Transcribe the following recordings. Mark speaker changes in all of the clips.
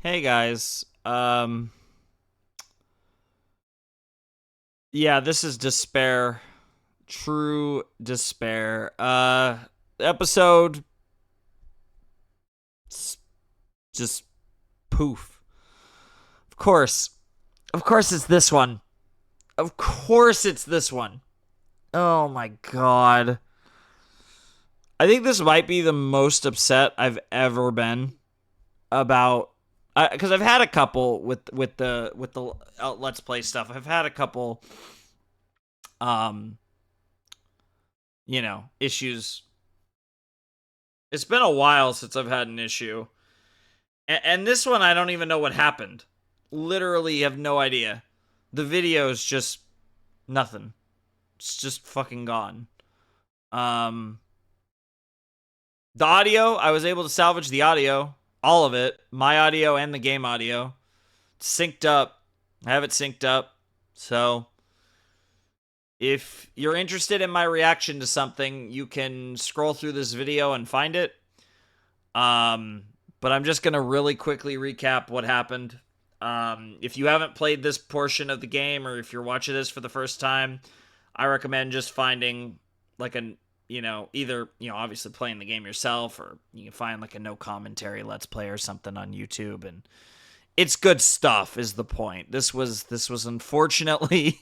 Speaker 1: Hey guys. Yeah, this is despair. True despair. Episode just poof. Of course. Of course it's this one. Of course it's this one. Oh my god. I think this might be the most upset I've ever been about because I've had a couple with the Let's Play stuff. I've had a couple um issues. It's been a while since I've had an issue. And this one, I don't even know what happened. Literally have no idea. The video's just nothing. It's just fucking gone. Um, the audio, I was able to salvage the audio. All of it. My audio and the game audio. It's synced up. I have it synced up. So, if you're interested in my reaction to something, you can scroll through this video and find it. But I'm just going to really quickly recap what happened. If you haven't played this portion of the game, or if you're watching this for the first time, I recommend just finding like either, obviously playing the game yourself, or you can find like a no commentary Let's Play or something on YouTube, and it's good stuff is the point. This was unfortunately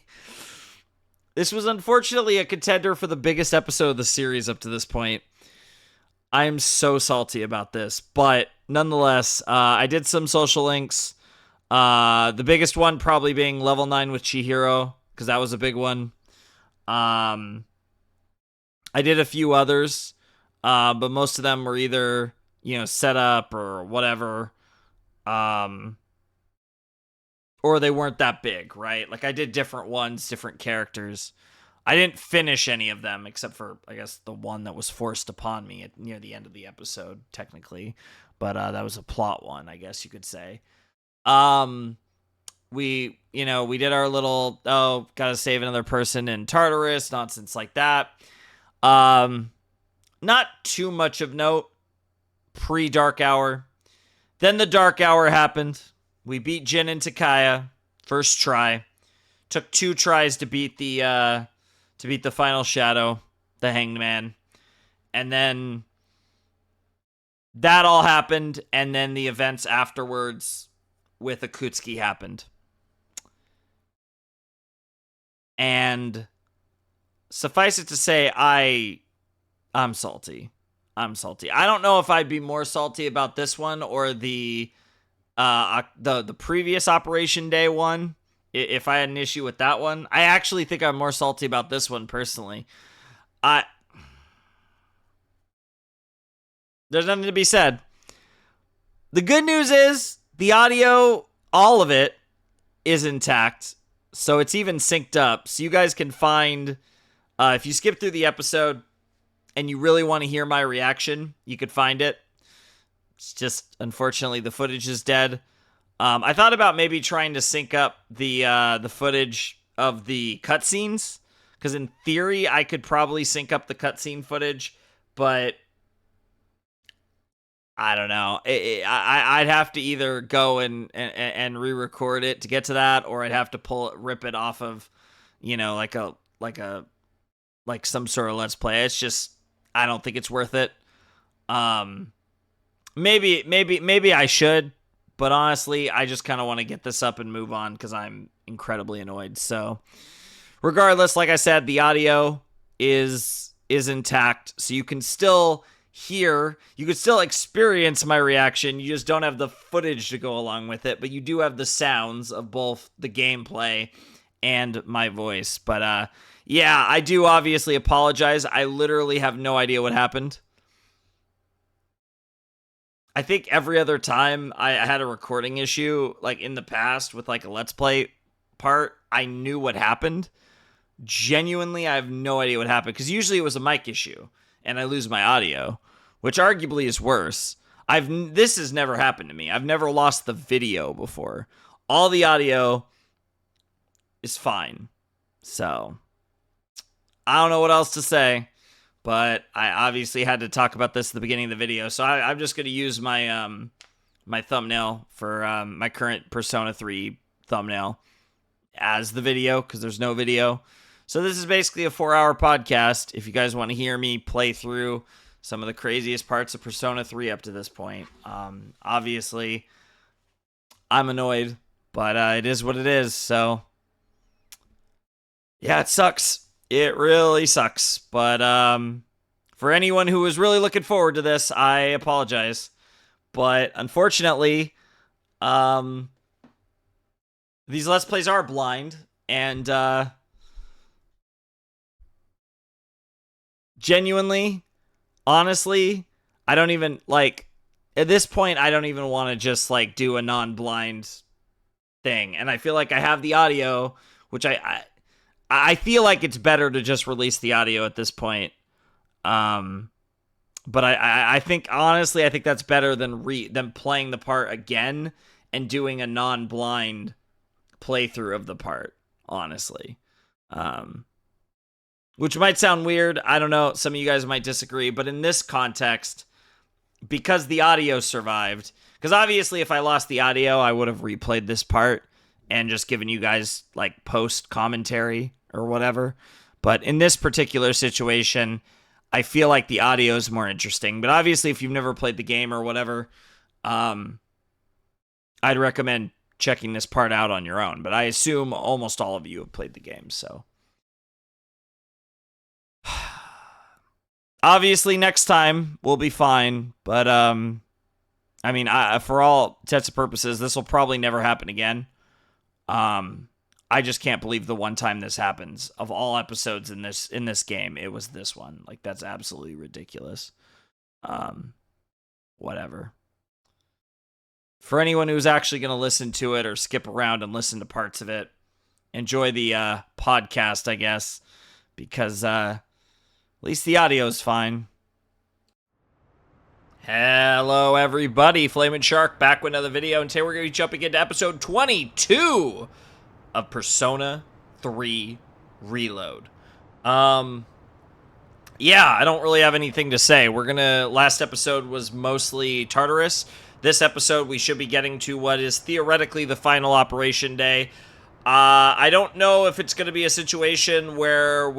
Speaker 1: this was unfortunately a contender for the biggest episode of the series up to this point. I am so salty about this, but nonetheless, I did some social links. The biggest one probably being level 9 with Chihiro, because that was a big one. I did a few others, but most of them were either, set up or whatever. Or they weren't that big, right? Like, I did different ones, different characters. I didn't finish any of them except for, I guess, the one that was forced upon me near the end of the episode, technically. But that was a plot one, I guess you could say. We did our little, gotta save another person in Tartarus, nonsense like that. Not too much of note pre-Dark Hour. Then the Dark Hour happened. We beat Jin and Takaya first try. Took 2 tries to beat the final shadow, the Hanged Man. And then that all happened, and then the events afterwards with Akutski happened. And suffice it to say, I'm salty. I'm salty. I don't know if I'd be more salty about this one or the previous Operation Day one, if I had an issue with that one. I actually think I'm more salty about this one personally. There's nothing to be said. The good news is the audio, all of it, is intact. So it's even synced up. So you guys can find, if you skip through the episode and you really want to hear my reaction, you could find it. It's just, unfortunately, the footage is dead. I thought about maybe trying to sync up the footage of the cutscenes, because in theory, I could probably sync up the cutscene footage, but I don't know. I'd have to either go and re-record it to get to that, or I'd have to rip it off of, like some sort of Let's Play. It's just, I don't think it's worth it. Maybe I should, but honestly, I just kind of want to get this up and move on because I'm incredibly annoyed. So, regardless, like I said, the audio is intact, so you can still hear, you could still experience my reaction. You just don't have the footage to go along with it, but you do have the sounds of both the gameplay and my voice. But yeah, I do obviously apologize. I literally have no idea what happened. I think every other time I had a recording issue, like in the past with like a Let's Play part, I knew what happened. Genuinely, I have no idea what happened, because usually it was a mic issue and I lose my audio, which arguably is worse. This has never happened to me. I've never lost the video before. All the audio is fine. So, I don't know what else to say, but I obviously had to talk about this at the beginning of the video. So I'm just going to use my my thumbnail for my current Persona 3 thumbnail as the video, because there's no video. So this is basically a 4-hour podcast if you guys want to hear me play through some of the craziest parts of Persona 3 up to this point. Obviously, I'm annoyed, but it is what it is, so yeah, it sucks. It really sucks, but for anyone who was really looking forward to this, I apologize. But unfortunately, these Let's Plays are blind, and genuinely, honestly, I don't even, like, at this point, I don't even want to just, like, do a non-blind thing. And I feel like I have the audio, which I feel like it's better to just release the audio at this point. But I think, honestly, I think that's better than playing the part again and doing a non-blind playthrough of the part, honestly. Which might sound weird. I don't know. Some of you guys might disagree. But in this context, because the audio survived, because obviously if I lost the audio, I would have replayed this part and just given you guys, like, post commentary or whatever. But in this particular situation, I feel like the audio is more interesting. But obviously, if you've never played the game or whatever, I'd recommend checking this part out on your own. But I assume almost all of you have played the game, so. Obviously, next time we'll be fine. But, I mean, for all intents and purposes, this will probably never happen again. I just can't believe the one time this happens. Of all episodes in this game, it was this one. Like, that's absolutely ridiculous. Whatever. For anyone who's actually going to listen to it or skip around and listen to parts of it, enjoy the podcast, I guess, because at least the audio's fine. Hello, everybody. Flamin' Shark back with another video, and today we're going to be jumping into episode 22 of Persona 3 Reload. Yeah, I don't really have anything to say. Last episode was mostly Tartarus. This episode, we should be getting to what is theoretically the final operation day. I don't know if it's going to be a situation where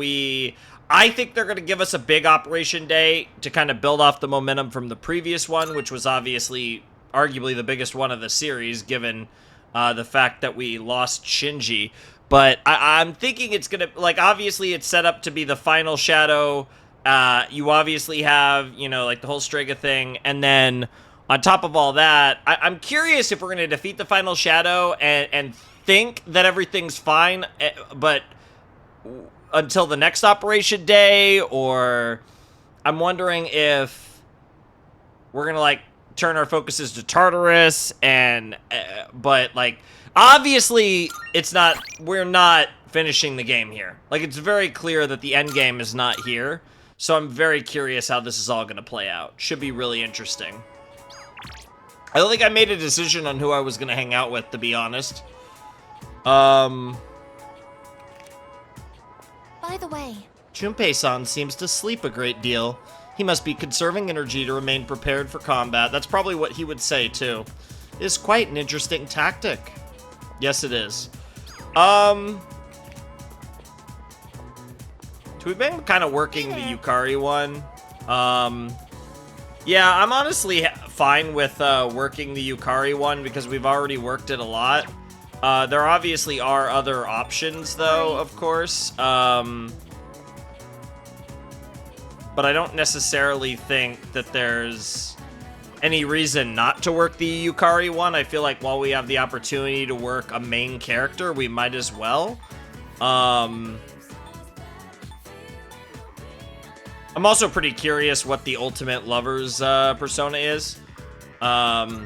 Speaker 1: I think they're going to give us a big operation day to kind of build off the momentum from the previous one, which was obviously, arguably the biggest one of the series, given the fact that we lost Shinji. But I'm thinking it's going to, like, obviously it's set up to be the final shadow. You obviously have, like the whole Strega thing. And then on top of all that, I'm curious if we're going to defeat the final shadow and think that everything's fine, but until the next operation day, or I'm wondering if we're going to, like, turn our focuses to Tartarus, and but, like, obviously we're not finishing the game here. Like, it's very clear that the end game is not here, so I'm very curious how this is all going to play out. Should be really interesting. I don't think I made a decision on who I was going to hang out with, to be honest. By
Speaker 2: the way,
Speaker 1: Junpei-san seems to sleep a great deal. He must be conserving energy to remain prepared for combat. That's probably what he would say, too. It is quite an interesting tactic. Yes, it is. We've been kind of working the Yukari one. Yeah, I'm honestly fine with working the Yukari one because we've already worked it a lot. There obviously are other options, though, of course. But I don't necessarily think that there's any reason not to work the Yukari one. I feel like while we have the opportunity to work a main character, we might as well. I'm also pretty curious what the Ultimate Lover's persona is. But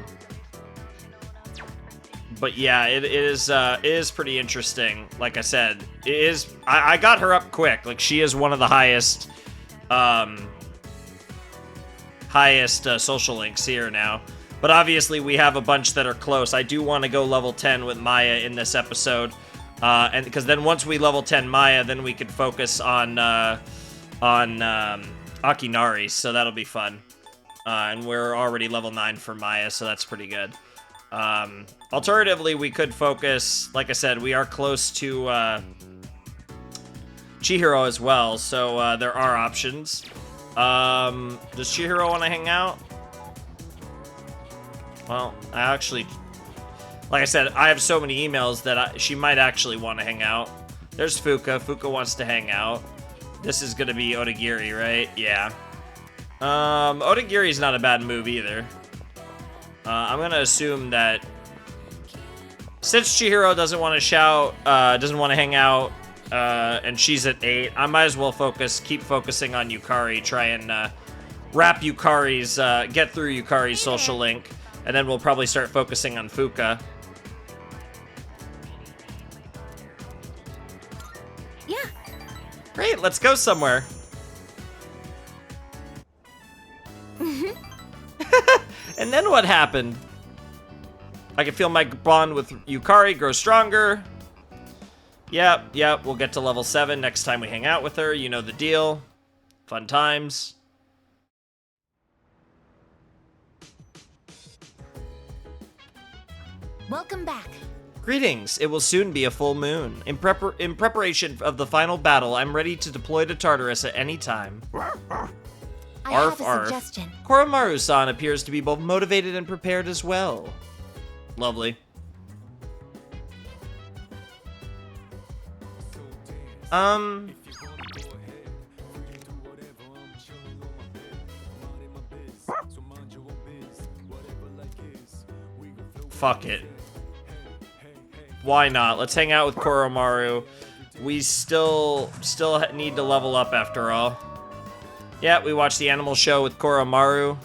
Speaker 1: yeah, it is pretty interesting. Like I said, it is. I got her up quick. Like, she is one of the highest social links here now. But obviously, we have a bunch that are close. I do want to go level 10 with Maya in this episode, and because then once we level 10 Maya, then we can focus on Akinari. So that'll be fun. And we're already level 9 for Maya, so that's pretty good. Alternatively, we could focus, like I said, we are close to Chihiro as well, so there are options. Does Chihiro want to hang out? Well, I actually, like I said, I have so many emails that she might actually want to hang out. There's Fuka. Fuka wants to hang out. This is going to be Otagiri, right? Yeah. Otagiri's not a bad move either. I'm going to assume that since Chihiro doesn't want to shout, doesn't want to hang out, and she's at 8, I might as well keep focusing on Yukari, try and wrap Yukari's, get through Yukari's social link, and then we'll probably start focusing on Fuka.
Speaker 2: Yeah.
Speaker 1: Great, let's go somewhere. And then what happened? I can feel my bond with Yukari grow stronger. Yep, we'll get to level 7 next time we hang out with her. You know the deal. Fun times.
Speaker 2: Welcome back.
Speaker 1: Greetings. It will soon be a full moon. In preparation of the final battle, I'm ready to deploy to Tartarus at any time.
Speaker 2: I have a suggestion.
Speaker 1: Koromaru-san appears to be both motivated and prepared as well. Lovely. Fuck it. Why not? Let's hang out with Koromaru. We still need to level up after all. Yeah, we watched the animal show with Koromaru.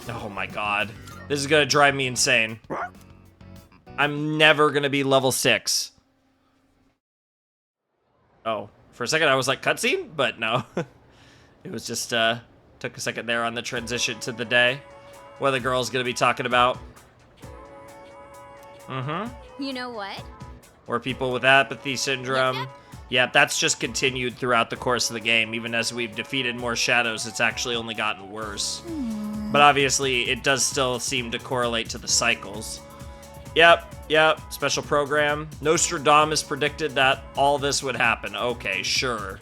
Speaker 1: Oh my god. This is gonna drive me insane. I'm never gonna be level 6. Oh, for a second I was like, cutscene? But no. It was just, took a second there on the transition to the day. What the girl's gonna be talking about.
Speaker 2: You know what?
Speaker 1: Or people with apathy syndrome. Yeah, that's just continued throughout the course of the game. Even as we've defeated more shadows, it's actually only gotten worse. But obviously, it does still seem to correlate to the cycles. Yep, special program. Nostradamus predicted that all this would happen. Okay, sure.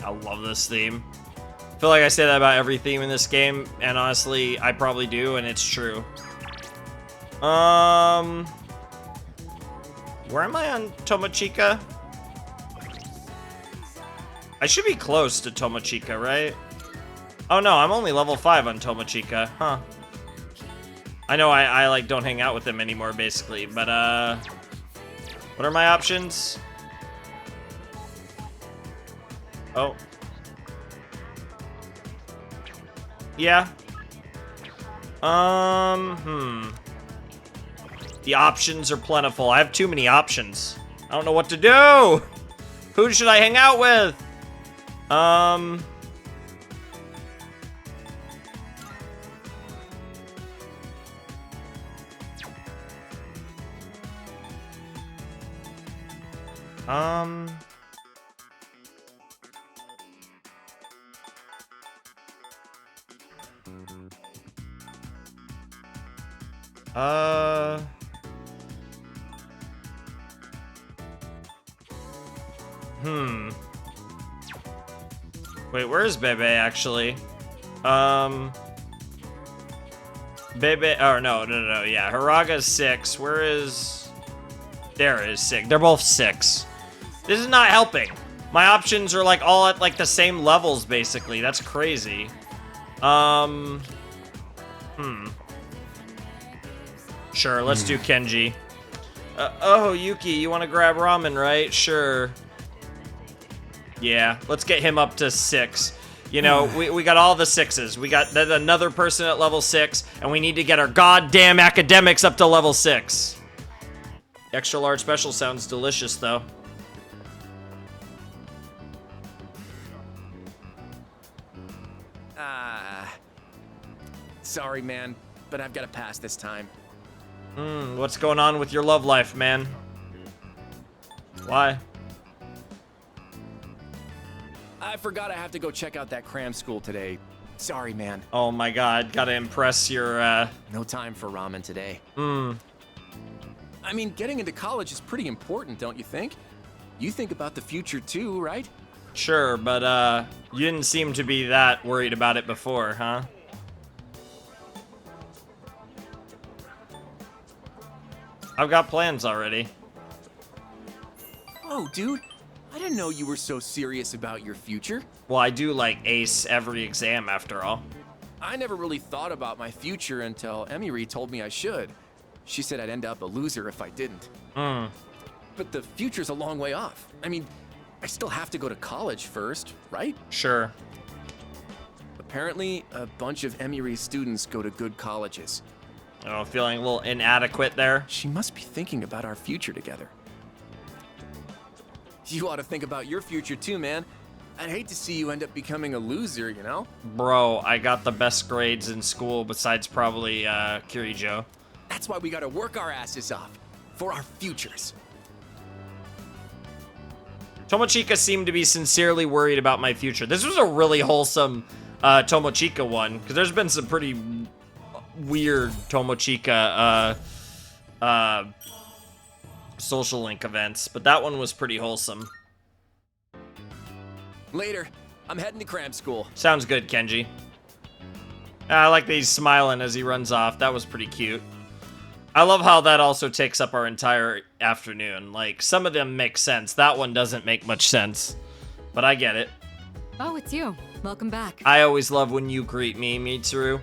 Speaker 1: I love this theme. I feel like I say that about every theme in this game, and honestly, I probably do, and it's true. Where am I on Tomochica? I should be close to Tomochica, right? Oh no, I'm only level 5 on Tomochica, huh. I know I like don't hang out with him anymore, basically, but what are my options? Oh. Yeah. The options are plentiful. I have too many options. I don't know what to do. Who should I hang out with? Wait, where is Bebe, actually? Bebe, oh, no, yeah, Hiraga's 6. Where is... There is 6. They're both 6. This is not helping. My options are, like, all at, like, the same levels, basically. That's crazy. Sure, let's do Kenji. Oh, Yuki, you want to grab ramen, right? Sure. Yeah, let's get him up to 6. You know, we got all the 6s. We got another person at level 6, and we need to get our goddamn academics up to level 6. Extra large special sounds delicious, though.
Speaker 3: Sorry, man. but I've got to pass this time.
Speaker 1: What's going on with your love life, man? Why?
Speaker 3: I forgot I have to go check out that cram school today. Sorry, man.
Speaker 1: Oh my god, gotta impress your,
Speaker 3: No time for ramen today. I mean, getting into college is pretty important, don't you think? You think about the future too, right?
Speaker 1: Sure, but, you didn't seem to be that worried about it before, huh? I've got plans already.
Speaker 3: Oh, dude, I didn't know you were so serious about your future.
Speaker 1: Well, I do, like, ace every exam, after all.
Speaker 3: I never really thought about my future until Emiri told me I should. She said I'd end up a loser if I didn't. But the future's a long way off. I mean, I still have to go to college first, right?
Speaker 1: Sure.
Speaker 3: Apparently, a bunch of Emiri's students go to good colleges.
Speaker 1: Oh, feeling a little inadequate there.
Speaker 3: She must be thinking about our future together. You ought to think about your future too, man. I'd hate to see you end up becoming a loser, you know?
Speaker 1: Bro, I got the best grades in school besides probably, Kirijo.
Speaker 3: That's why we gotta work our asses off. For our futures.
Speaker 1: Tomochika seemed to be sincerely worried about my future. This was a really wholesome, Tomochika one, because there's been some pretty weird Tomochika, social link events, but that one was pretty wholesome.
Speaker 3: Later. I'm heading to cram school.
Speaker 1: Sounds good, Kenji. I like that he's smiling as he runs off. That was pretty cute. I love how that also takes up our entire afternoon. Like, some of them make sense. That one doesn't make much sense. But I get it.
Speaker 4: Oh, it's you. Welcome back.
Speaker 1: I always love when you greet me, Mitsuru.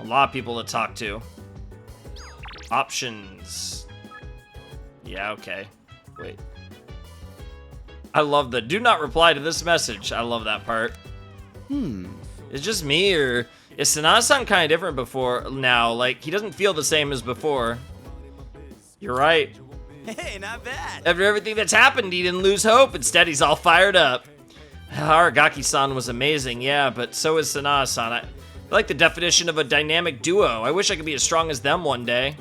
Speaker 1: A lot of people to talk to. Options. Yeah, okay. Wait. I love the do not reply to this message. I love that part. It's just me, or is Sanada-san kind of different before now? Like, he doesn't feel the same as before. You're right.
Speaker 5: Hey, not bad.
Speaker 1: After everything that's happened, he didn't lose hope. Instead, he's all fired up. Aragaki-san was amazing, yeah, but so is Sanada-san. I like the definition of a dynamic duo. I wish I could be as strong as them one day.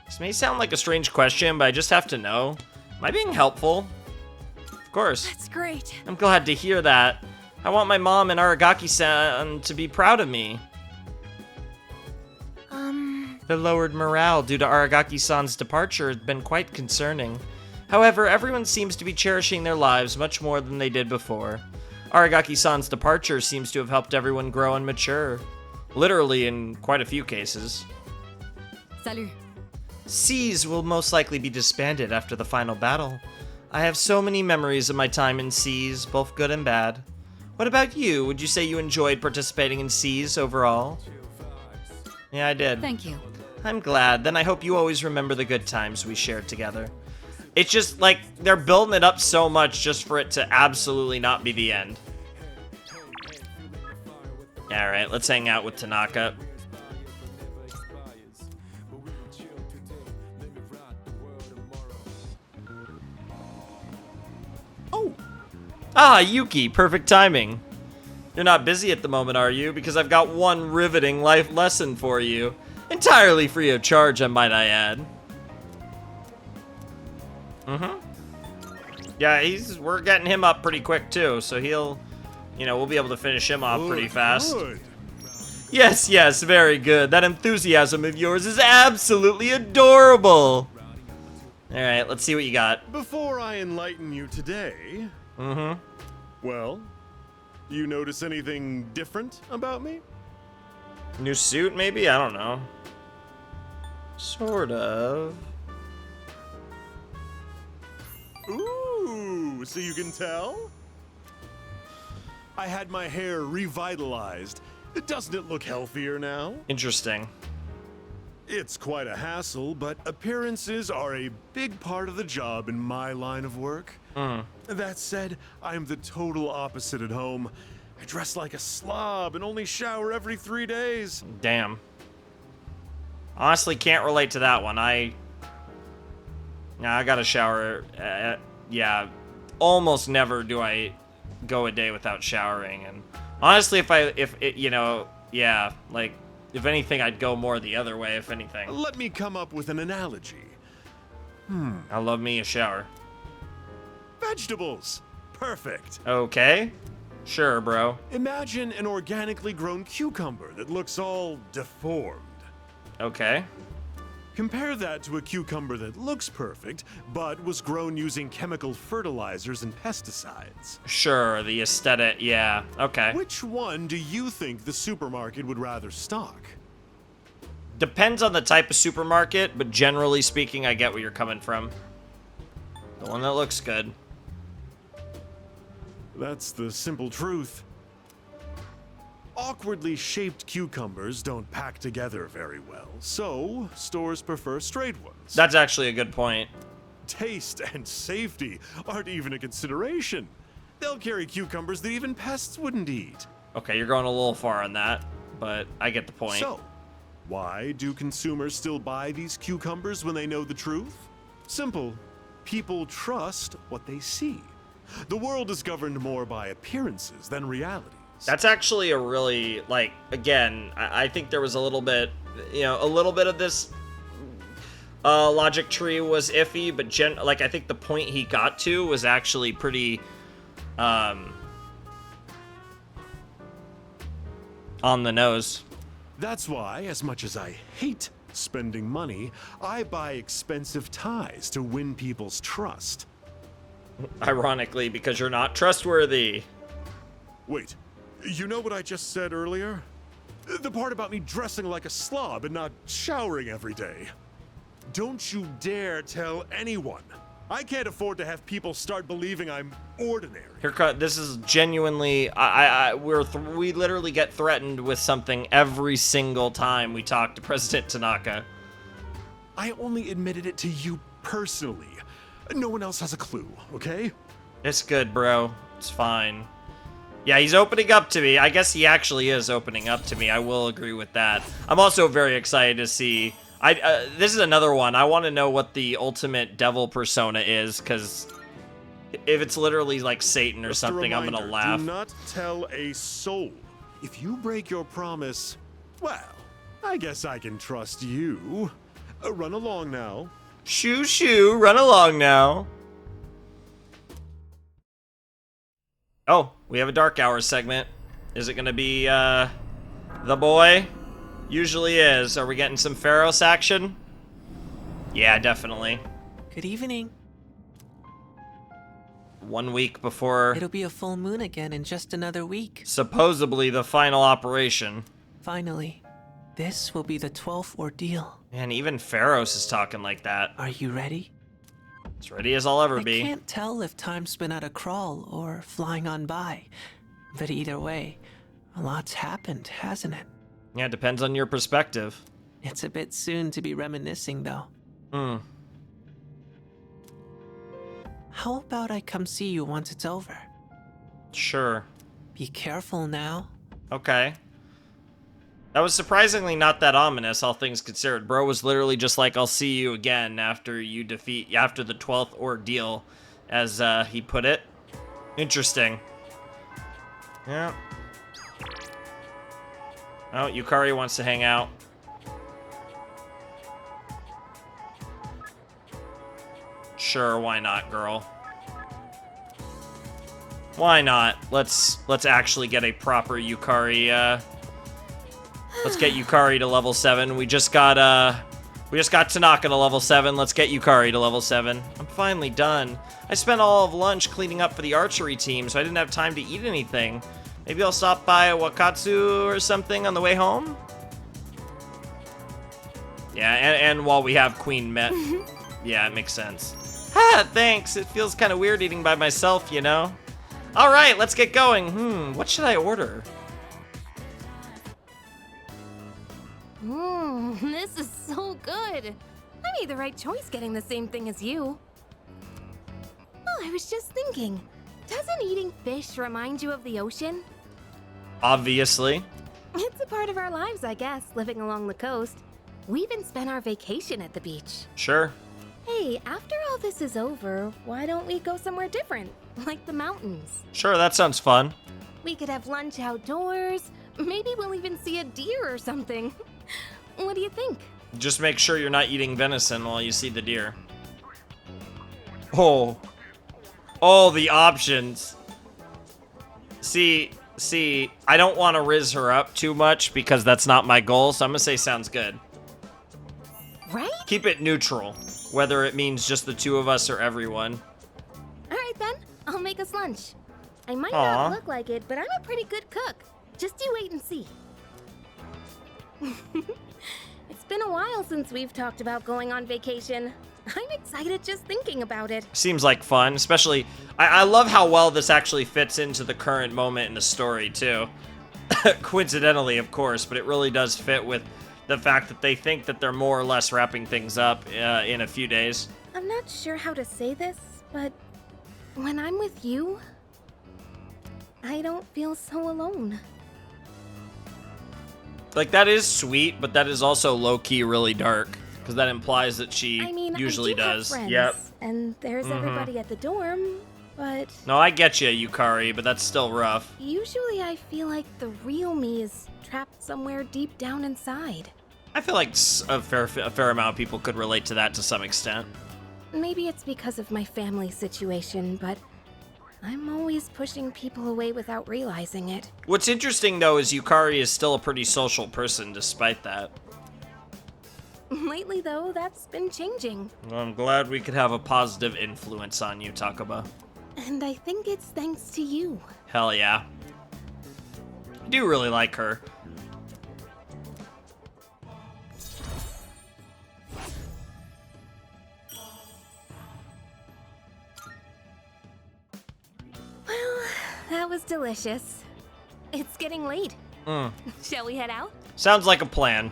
Speaker 1: This may sound like a strange question, but I just have to know. Am I being helpful? Of course.
Speaker 4: That's great.
Speaker 1: I'm glad to hear that. I want my mom and Aragaki-san to be proud of me. The lowered morale due to Aragaki-san's departure has been quite concerning. However, everyone seems to be cherishing their lives much more than they did before. Aragaki-san's departure seems to have helped everyone grow and mature. Literally in quite a few cases.
Speaker 4: Salut.
Speaker 1: Seas will most likely be disbanded after the final battle. I have so many memories of my time in Seas, both good and bad. What about you? Would you say you enjoyed participating in Seas overall? Yeah, I did.
Speaker 4: Thank you.
Speaker 1: I'm glad. Then I hope you always remember the good times we shared together. It's just, like, they're building it up so much just for it to absolutely not be the end. Alright, let's hang out with Tanaka. Oh! Ah, Yuki, perfect timing. You're not busy at the moment, are you? Because I've got one riveting life lesson for you. Entirely free of charge, I might add. Yeah, we're getting him up pretty quick too, so he'll, we'll be able to finish him off pretty fast.
Speaker 6: Good.
Speaker 1: Yes, yes, very good. That enthusiasm of yours is absolutely adorable. All right, let's see what you got.
Speaker 6: Before I enlighten you today, well, you notice anything different about me?
Speaker 1: New suit, maybe? I don't know. Sort of.
Speaker 6: Ooh, so you can tell? I had my hair revitalized. Doesn't it look healthier now?
Speaker 1: Interesting.
Speaker 6: It's quite a hassle, but appearances are a big part of the job in my line of work. That said, I'm the total opposite at home. I dress like a slob and only shower every 3 days.
Speaker 1: Damn. Honestly, can't relate to that one. I gotta shower. Yeah, almost never do I go a day without showering. And honestly, yeah, like, if anything, I'd go more the other way, if anything.
Speaker 6: Let me come up with an analogy.
Speaker 1: I love me a shower.
Speaker 6: Vegetables. Perfect.
Speaker 1: Okay. Sure, bro.
Speaker 6: Imagine an organically grown cucumber that looks all deformed.
Speaker 1: Okay.
Speaker 6: Compare that to a cucumber that looks perfect, but was grown using chemical fertilizers and pesticides.
Speaker 1: Sure, the aesthetic, yeah. Okay.
Speaker 6: Which one do you think the supermarket would rather stock?
Speaker 1: Depends on the type of supermarket, but generally speaking, I get where you're coming from. The one that looks good.
Speaker 6: That's the simple truth. Awkwardly shaped cucumbers don't pack together very well, so stores prefer straight ones.
Speaker 1: That's actually a good point.
Speaker 6: Taste and safety aren't even a consideration. They'll carry cucumbers that even pests wouldn't eat.
Speaker 1: Okay, you're going a little far on that, but I get the point.
Speaker 6: So, why do consumers still buy these cucumbers when they know the truth? Simple. People trust what they see. The world is governed more by appearances than realities.
Speaker 1: That's actually a really, like, again, I think there was a little bit, a little bit of this logic tree was iffy, but I think the point he got to was actually pretty on the nose.
Speaker 6: That's why, as much as I hate spending money, I buy expensive ties to win people's trust.
Speaker 1: Ironically, because you're not trustworthy.
Speaker 6: Wait, you know what I just said earlier? The part about me dressing like a slob and not showering every day. Don't you dare tell anyone. I can't afford to have people start believing I'm ordinary.
Speaker 1: This is genuinely, we literally get threatened with something every single time we talk to President Tanaka.
Speaker 6: I only admitted it to you personally. No one else has a clue, okay?
Speaker 1: It's good, bro. It's fine. Yeah, he's opening up to me. I guess he actually is opening up to me. I will agree with that. I'm also very excited to see... this is another one. I want to know what the ultimate devil persona is, because if it's literally like Satan or something, I'm gonna laugh.
Speaker 6: Do not tell a soul. If you break your promise, well, I guess I can trust you. Run along now.
Speaker 1: Shoo shoo, run along now. Oh, we have a Dark Hour segment. Is it gonna be, the boy? Usually is. Are we getting some Pharos action? Yeah, definitely.
Speaker 7: Good evening.
Speaker 1: 1 week before...
Speaker 7: It'll be a full moon again in just another week.
Speaker 1: Supposedly the final operation.
Speaker 7: Finally. This will be the 12th ordeal.
Speaker 1: Man, even Pharos is talking like that.
Speaker 7: Are you ready?
Speaker 1: As ready as I'll ever be.
Speaker 7: I can't tell if time's been at a crawl or flying on by. But either way, a lot's happened, hasn't it?
Speaker 1: Yeah, it depends on your perspective.
Speaker 7: It's a bit soon to be reminiscing, though. How about I come see you once it's over?
Speaker 1: Sure.
Speaker 7: Be careful now.
Speaker 1: Okay. That was surprisingly not that ominous, all things considered. Bro was literally just like, I'll see you again after the 12th ordeal, as he put it. Interesting. Yeah. Oh, Yukari wants to hang out. Sure, why not, girl? Why not? Let's actually get a proper Yukari, let's get Yukari to level 7. We just got Tanaka to level 7. Let's get Yukari to level 7. I'm finally done. I spent all of lunch cleaning up for the archery team, so I didn't have time to eat anything. Maybe I'll stop by Wakatsu or something on the way home? Yeah, and while we have Queen met. Yeah, it makes sense. Ah, thanks. It feels kind of weird eating by myself, you know? All right, let's get going. What should I order?
Speaker 2: This is so good. I made the right choice getting the same thing as you. Oh, I was just thinking, doesn't eating fish remind you of the ocean?
Speaker 1: Obviously.
Speaker 2: It's a part of our lives, I guess, living along the coast. We even spent our vacation at the beach.
Speaker 1: Sure.
Speaker 2: Hey, after all this is over, why don't we go somewhere different? like the mountains.
Speaker 1: Sure, that sounds fun.
Speaker 2: We could have lunch outdoors. Maybe we'll even see a deer or something. What do you think?
Speaker 1: Just make sure you're not eating venison while you see the deer. Oh. Oh, the options. See, I don't want to riz her up too much because that's not my goal, so I'm gonna say sounds good.
Speaker 2: Right?
Speaker 1: Keep it neutral, whether it means just the two of us or everyone.
Speaker 2: Alright then, I'll make us lunch. I might
Speaker 1: Aw.
Speaker 2: not look like it, but I'm a pretty good cook. Just you wait and see. It's been a while since we've talked about going on vacation. I'm excited just thinking about it.
Speaker 1: Seems like fun, especially... I love how well this actually fits into the current moment in the story, too. Coincidentally, of course, but it really does fit with the fact that they think that they're more or less wrapping things up in a few days.
Speaker 2: I'm not sure how to say this, but when I'm with you, I don't feel so alone.
Speaker 1: Like, that is sweet, but that is also low-key really dark. Because that implies that she
Speaker 2: I mean,
Speaker 1: usually
Speaker 2: I do
Speaker 1: does.
Speaker 2: have friends,
Speaker 1: Yep.
Speaker 2: and there's everybody at the dorm, but
Speaker 1: No, I get you, Yukari, but that's still rough.
Speaker 2: usually I feel like the real me is trapped somewhere deep down inside.
Speaker 1: I feel like a fair amount of people could relate to that to some extent.
Speaker 2: Maybe it's because of my family situation, but I'm always pushing people away without realizing it.
Speaker 1: What's interesting, though, is Yukari is still a pretty social person despite that.
Speaker 2: Lately, though, that's been changing.
Speaker 1: Well, I'm glad we could have a positive influence on you, Takaba.
Speaker 2: And I think it's thanks to you.
Speaker 1: Hell yeah. I do really like her.
Speaker 2: Well, that was delicious. It's getting late. Shall we head out?
Speaker 1: Sounds like a plan.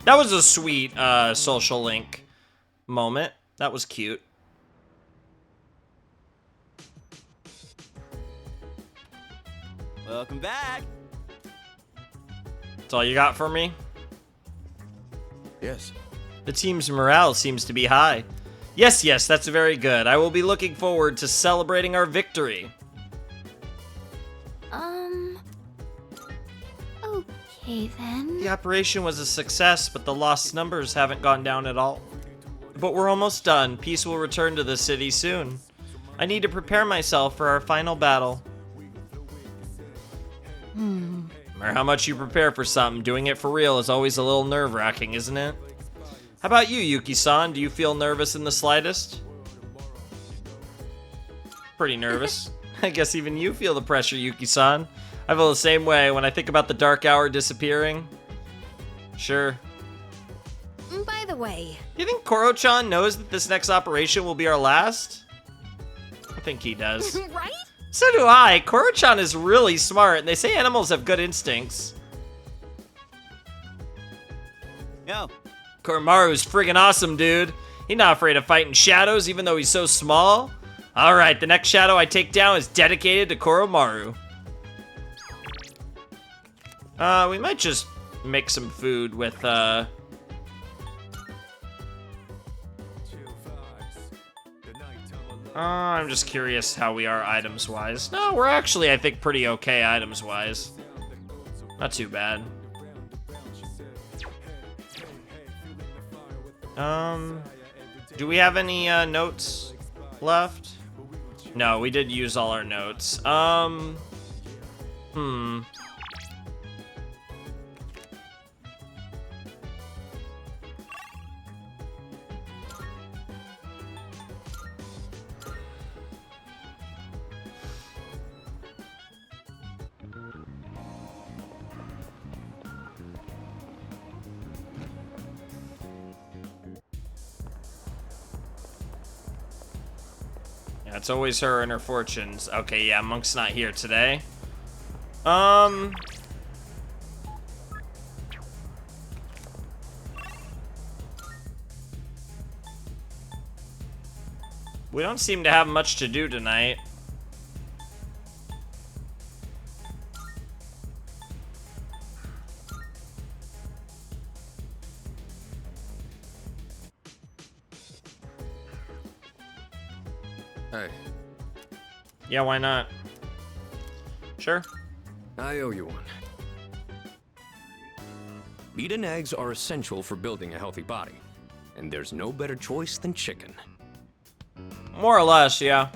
Speaker 1: That was a sweet social link moment. That was cute.
Speaker 5: Welcome back.
Speaker 1: That's all you got for me?
Speaker 3: Yes.
Speaker 1: The team's morale seems to be high. Yes, that's very good. I will be looking forward to celebrating our victory.
Speaker 2: Okay then.
Speaker 1: The operation was a success, but the lost numbers haven't gone down at all. But we're almost done. Peace will return to the city soon. I need to prepare myself for our final battle. No matter how much you prepare for something, doing it for real is always a little nerve-wracking, isn't it? How about you, Yuki-san? Do you feel nervous in the slightest? Pretty nervous. I guess even you feel the pressure, Yuki-san. I feel the same way when I think about the dark hour disappearing. Sure.
Speaker 2: By the way,
Speaker 1: Do you think Koro-chan knows that this next operation will be our last? I think he does.
Speaker 2: right?
Speaker 1: So do I. Koro-chan is really smart, and they say animals have good instincts.
Speaker 5: Yo,
Speaker 1: Koromaru's friggin' awesome, dude. He's not afraid of fighting shadows, even though he's so small. Alright, the next shadow I take down is dedicated to Koromaru. We might just make some food with, I'm just curious how we are items-wise. No, we're actually, I think, pretty okay items-wise. Not too bad. Do we have any, notes left? No, we did use all our notes. Yeah, it's always her and her fortunes. Okay, yeah, Monk's not here today. We don't seem to have much to do tonight.
Speaker 3: Hey.
Speaker 1: Yeah, why not? Sure.
Speaker 8: I owe you one. Meat and eggs are essential for building a healthy body, and there's no better choice than chicken.
Speaker 1: More or less, yeah.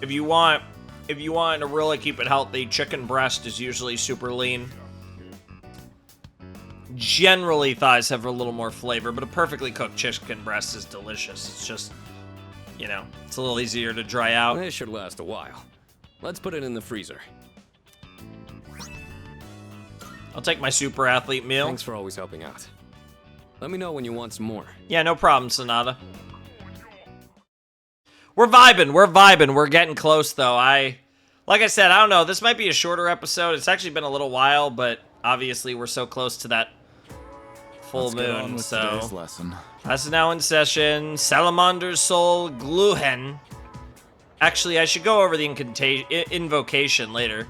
Speaker 1: If you want to really keep it healthy, chicken breast is usually super lean. Generally, thighs have a little more flavor, but a perfectly cooked chicken breast is delicious. It's just, you know, it's a little easier to dry out.
Speaker 8: It should last a while. Let's put it in the freezer.
Speaker 1: I'll take my super athlete meal.
Speaker 8: Thanks for always helping out. Let me know when you want some more.
Speaker 1: Yeah, no problem, Sonata. We're vibing, we're getting close though. Like I said, I don't know, this might be a shorter episode. It's actually been a little while, but obviously we're so close to that full moon, so
Speaker 9: lesson.
Speaker 1: That's now in session. Salamander's Soul, Gluhen. Actually, I should go over the invocation later.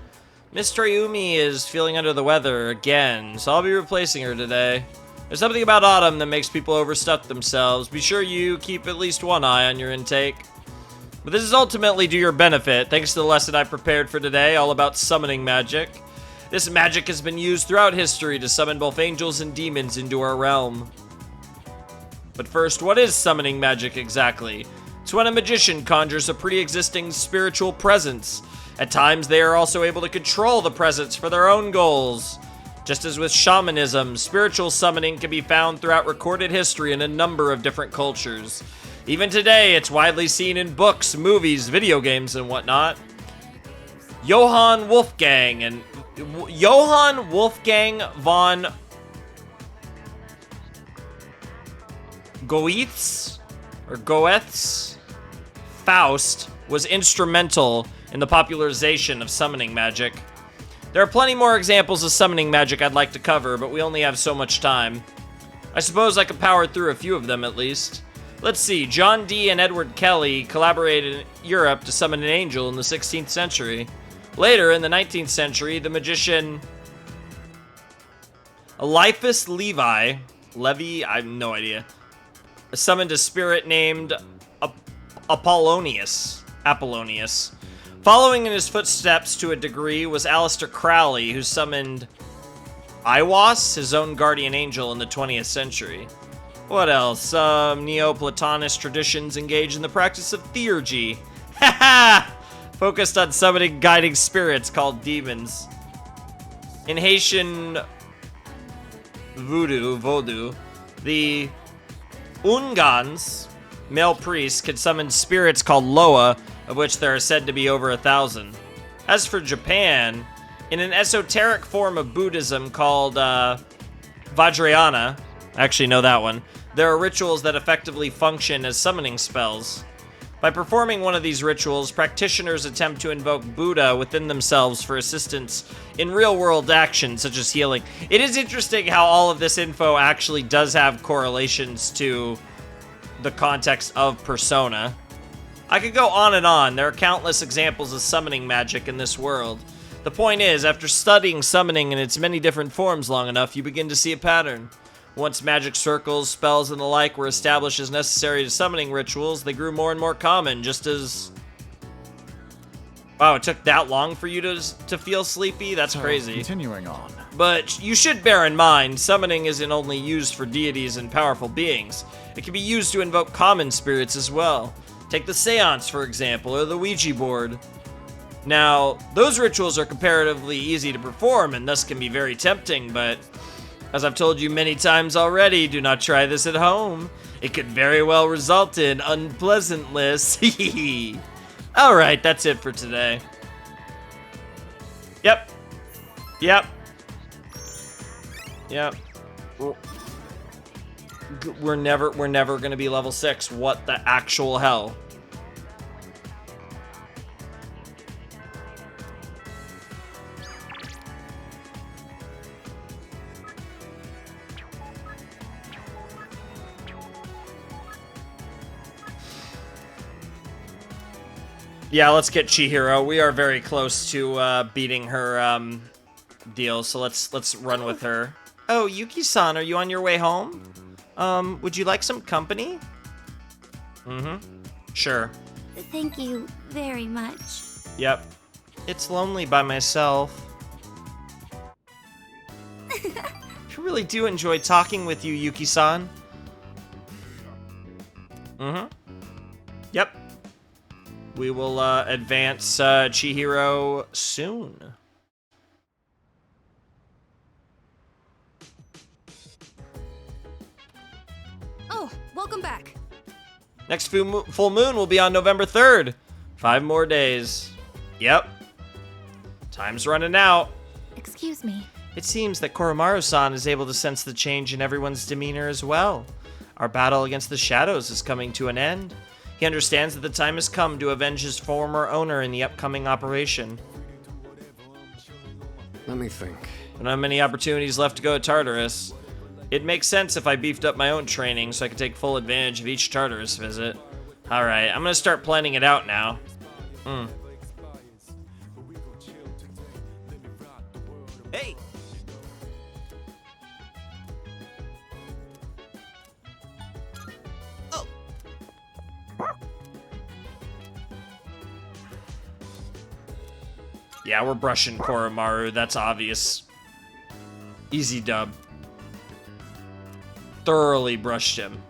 Speaker 1: Miss Toyumi is feeling under the weather again, so I'll be replacing her today. There's something about autumn that makes people overstuff themselves. Be sure you keep at least one eye on your intake. But this is ultimately to your benefit, thanks to the lesson I prepared for today, all about summoning magic. This magic has been used throughout history to summon both angels and demons into our realm. But first, what is summoning magic exactly? It's when a magician conjures a pre-existing spiritual presence. At times, they are also able to control the presence for their own goals. Just as with shamanism, spiritual summoning can be found throughout recorded history in a number of different cultures. Even today, it's widely seen in books, movies, video games, and whatnot. Johann Wolfgang von Goetz Faust was instrumental in the popularization of summoning magic. There are plenty more examples of summoning magic I'd like to cover, but we only have so much time. I suppose I could power through a few of them at least. Let's see, John Dee and Edward Kelly collaborated in Europe to summon an angel in the 16th century. Later, in the 19th century, the magician Eliphas Levi, I have no idea, summoned a spirit named Apollonius. Following in his footsteps to a degree was Aleister Crowley, who summoned Aiwass, his own guardian angel, in the 20th century. What else? Some Neoplatonist traditions engage in the practice of theurgy. Haha! Focused on summoning guiding spirits called demons. In Haitian voodoo, the Ungans, male priests, can summon spirits called Loa, of which there are said to be over 1,000. As for Japan, in an esoteric form of Buddhism called Vajrayana, I actually know that one, there are rituals that effectively function as summoning spells. By performing one of these rituals, practitioners attempt to invoke Buddha within themselves for assistance in real-world actions such as healing. It is interesting how all of this info actually does have correlations to the context of Persona. I could go on and on. There are countless examples of summoning magic in this world. The point is, after studying summoning in its many different forms long enough, you begin to see a pattern. Once magic circles, spells, and the like were established as necessary to summoning rituals, they grew more and more common, just as... Wow, it took that long for you to feel sleepy? That's crazy.
Speaker 9: Continuing on.
Speaker 1: But you should bear in mind, summoning isn't only used for deities and powerful beings. It can be used to invoke common spirits as well. Take the seance, for example, or the Ouija board. Now, those rituals are comparatively easy to perform and thus can be very tempting, but as I've told you many times already, do not try this at home. It could very well result in unpleasantness. Alright, that's it for today. Yep. We're never gonna be level 6. What the actual hell? Yeah, let's get Chihiro. We are very close to beating her deal, so let's run with her. Oh, Yuki-san, are you on your way home? Would you like some company? Mm-hmm. Sure.
Speaker 2: Thank you very much.
Speaker 1: Yep. It's lonely by myself. I really do enjoy talking with you, Yuki-san. Mm-hmm. Yep. We will advance Chihiro soon.
Speaker 4: Oh, welcome back.
Speaker 1: Next full moon will be on November 3rd. 5 more days. Yep. Time's running out.
Speaker 2: Excuse me.
Speaker 1: It seems that Koromaru-san is able to sense the change in everyone's demeanor as well. Our battle against the shadows is coming to an end. He understands that the time has come to avenge his former owner in the upcoming operation.
Speaker 8: Let me think.
Speaker 1: I don't have many opportunities left to go at Tartarus. It makes sense if I beefed up my own training so I can take full advantage of each Tartarus visit. Alright, I'm gonna start planning it out now.
Speaker 5: Hey! Oh!
Speaker 1: Yeah, we're brushing Koromaru, that's obvious. Easy dub. Thoroughly brushed him.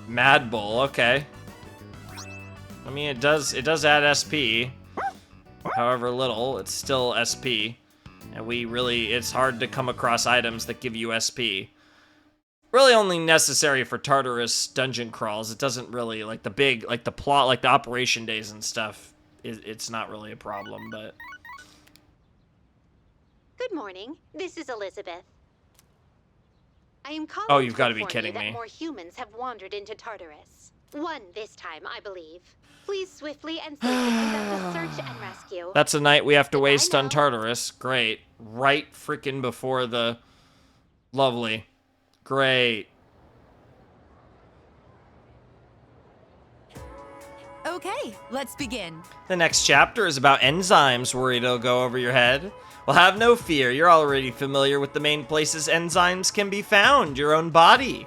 Speaker 1: Mad Bull, okay. I mean, it does add SP. However little, it's still SP. And it's hard to come across items that give you SP. Really only necessary for Tartarus dungeon crawls. It doesn't really, like the plot, like the operation days and stuff, it's not really a problem, but...
Speaker 9: Good morning. This is Elizabeth. I am calling
Speaker 1: Oh, you've
Speaker 9: to
Speaker 1: got to be
Speaker 9: inform
Speaker 1: kidding
Speaker 9: you that
Speaker 1: me.
Speaker 9: more humans have wandered into Tartarus. One this time, I believe. Please swiftly and safely conduct a search and rescue.
Speaker 1: That's a night we have to
Speaker 9: Goodbye
Speaker 1: waste on
Speaker 9: now.
Speaker 1: Tartarus. Great. Right freaking before the... Lovely. Great.
Speaker 4: Okay, let's begin.
Speaker 1: The next chapter is about enzymes. Worried it'll go over your head? Well, have no fear. You're already familiar with the main places enzymes can be found. Your own body.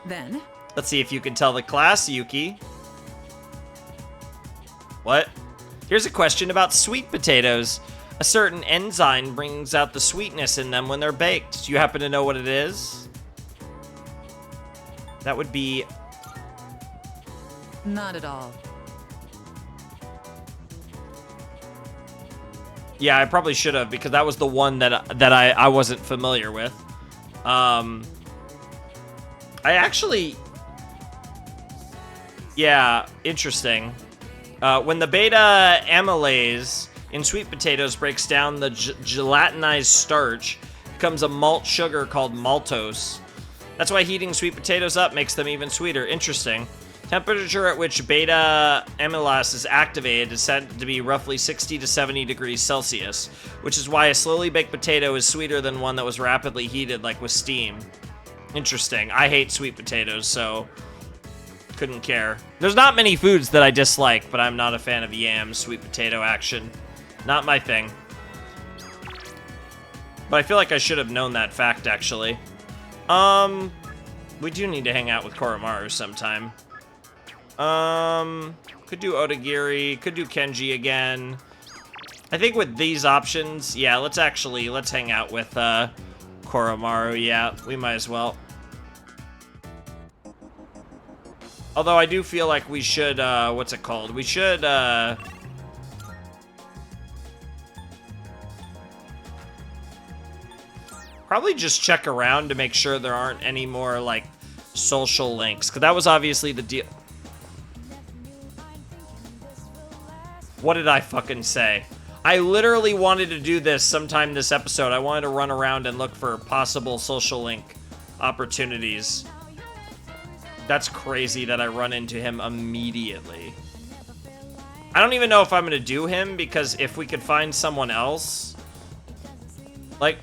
Speaker 4: Then,
Speaker 1: Let's see if you can tell the class, Yuki. What? Here's a question about sweet potatoes. A certain enzyme brings out the sweetness in them when they're baked. Do you happen to know what it is? That would be...
Speaker 4: not at all.
Speaker 1: Yeah, I probably should have, because that was the one that I wasn't familiar with. I actually... Yeah, interesting. When the beta amylase in sweet potatoes breaks down the gelatinized starch, becomes a malt sugar called maltose. That's why heating sweet potatoes up makes them even sweeter. Interesting. Temperature at which beta amylase is activated is said to be roughly 60 to 70 degrees Celsius, which is why a slowly baked potato is sweeter than one that was rapidly heated, like with steam. Interesting. I hate sweet potatoes, so couldn't care. There's not many foods that I dislike, but I'm not a fan of yams, sweet potato action. Not my thing. But I feel like I should have known that fact, actually. We do need to hang out with Koromaru sometime. Could do Otagiri, could do Kenji again. I think with these options, yeah, let's hang out with, Koromaru, yeah, we might as well. Although I do feel like we should, what's it called? We should, probably just check around to make sure there aren't any more, like, social links, because that was obviously the deal. What did I fucking say? I literally wanted to do this sometime this episode. I wanted to run around and look for possible social link opportunities. That's crazy that I run into him immediately. I don't even know if I'm gonna do him, because if we could find someone else... Like,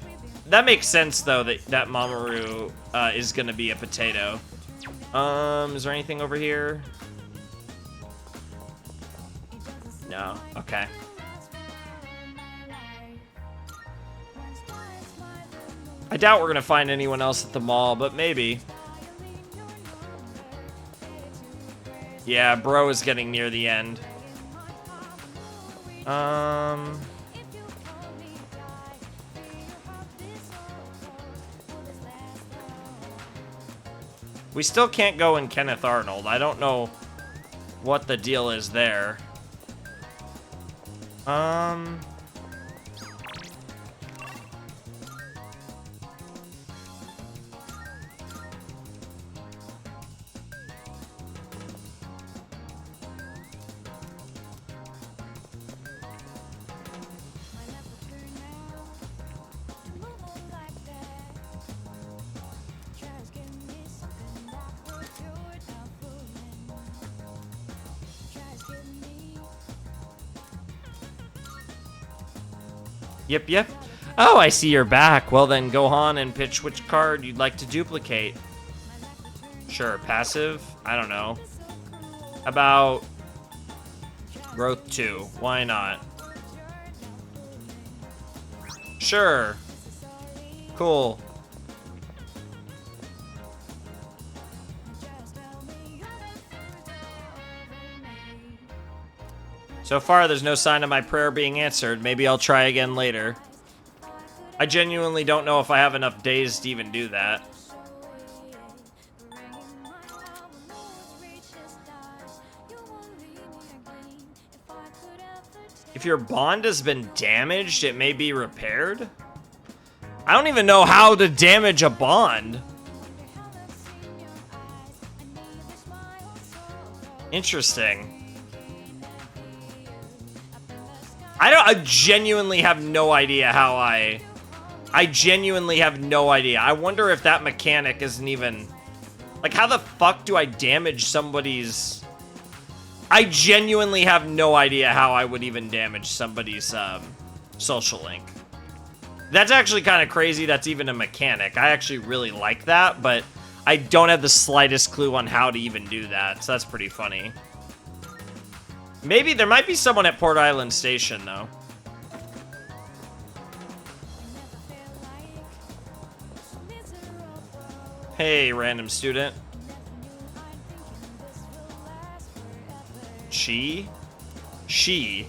Speaker 1: that makes sense, though, that Mamoru is gonna be a potato. Is there anything over here? No. Okay. I doubt we're gonna find anyone else at the mall, but maybe. Yeah, bro is getting near the end. We still can't go in Kenneth Arnold. I don't know what the deal is there. Yep, yep. Oh, I see you're back. Well then, go on and pitch which card you'd like to duplicate. Sure, passive? I don't know. About Growth 2. Why not? Sure. Cool. So far, there's no sign of my prayer being answered. Maybe I'll try again later. I genuinely don't know if I have enough days to even do that. If your bond has been damaged, it may be repaired? I don't even know how to damage a bond. Interesting. I genuinely have no idea how I genuinely have no idea. I wonder if that mechanic isn't even... Like, how the fuck do I damage somebody's... I genuinely have no idea how I would even damage somebody's social link. That's actually kind of crazy that's even a mechanic. I actually really like that, but I don't have the slightest clue on how to even do that, so that's pretty funny. Maybe there might be someone at Port Island Station, though. Hey, random student. She? She?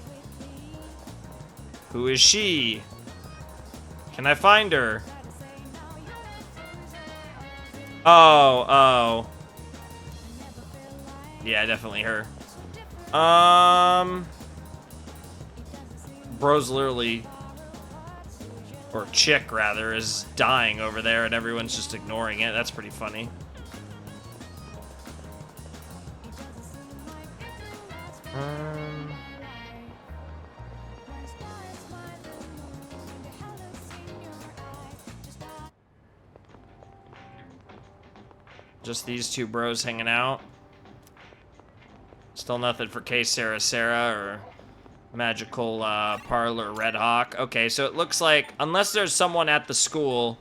Speaker 1: Who is she? Can I find her? Oh. Yeah, definitely her. Bro's literally, or chick rather, is dying over there and everyone's just ignoring it. That's pretty funny. Just these two bros hanging out. Still nothing for K Sarah or Magical Parlor Red Hawk. Okay, so it looks like, unless there's someone at the school,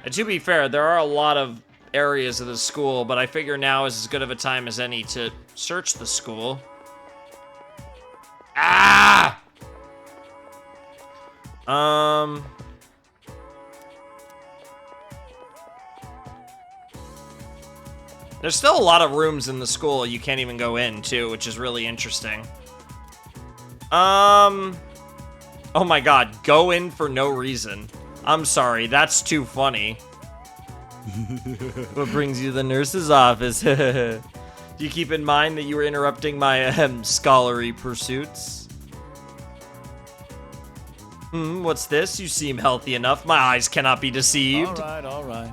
Speaker 1: and to be fair, there are a lot of areas of the school, but I figure now is as good of a time as any to search the school. Ah! There's still a lot of rooms in the school you can't even go in, too, which is really interesting. Oh my god, go in for no reason. I'm sorry, that's too funny. What brings you to the nurse's office? Do you keep in mind that you were interrupting my scholarly pursuits? What's this? You seem healthy enough. My eyes cannot be deceived.
Speaker 5: All right.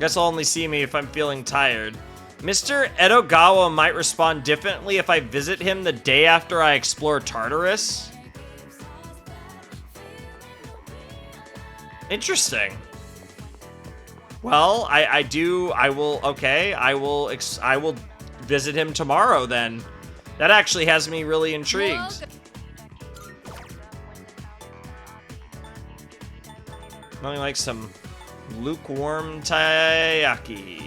Speaker 1: Guess I'll only see me if I'm feeling tired. Mr. Edogawa might respond differently if I visit him the day after I explore Tartarus. Interesting. Well, I will visit him tomorrow then. That actually has me really intrigued. Nothing like some lukewarm taiyaki.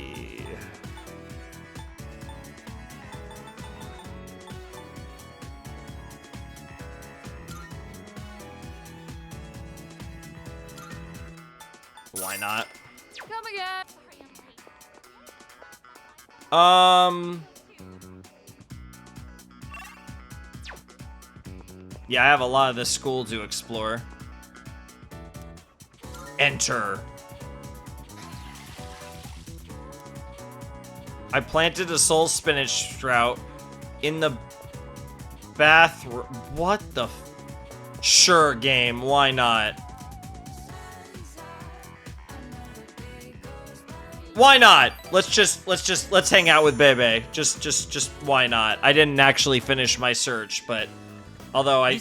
Speaker 1: Why not?
Speaker 2: Come again.
Speaker 1: Yeah, I have a lot of this school to explore. Enter. I planted a soul spinach sprout in the bathroom. What the? Sure, game. Why not? Why not? Let's hang out with Bebe. Just why not? I didn't actually finish my search, but although I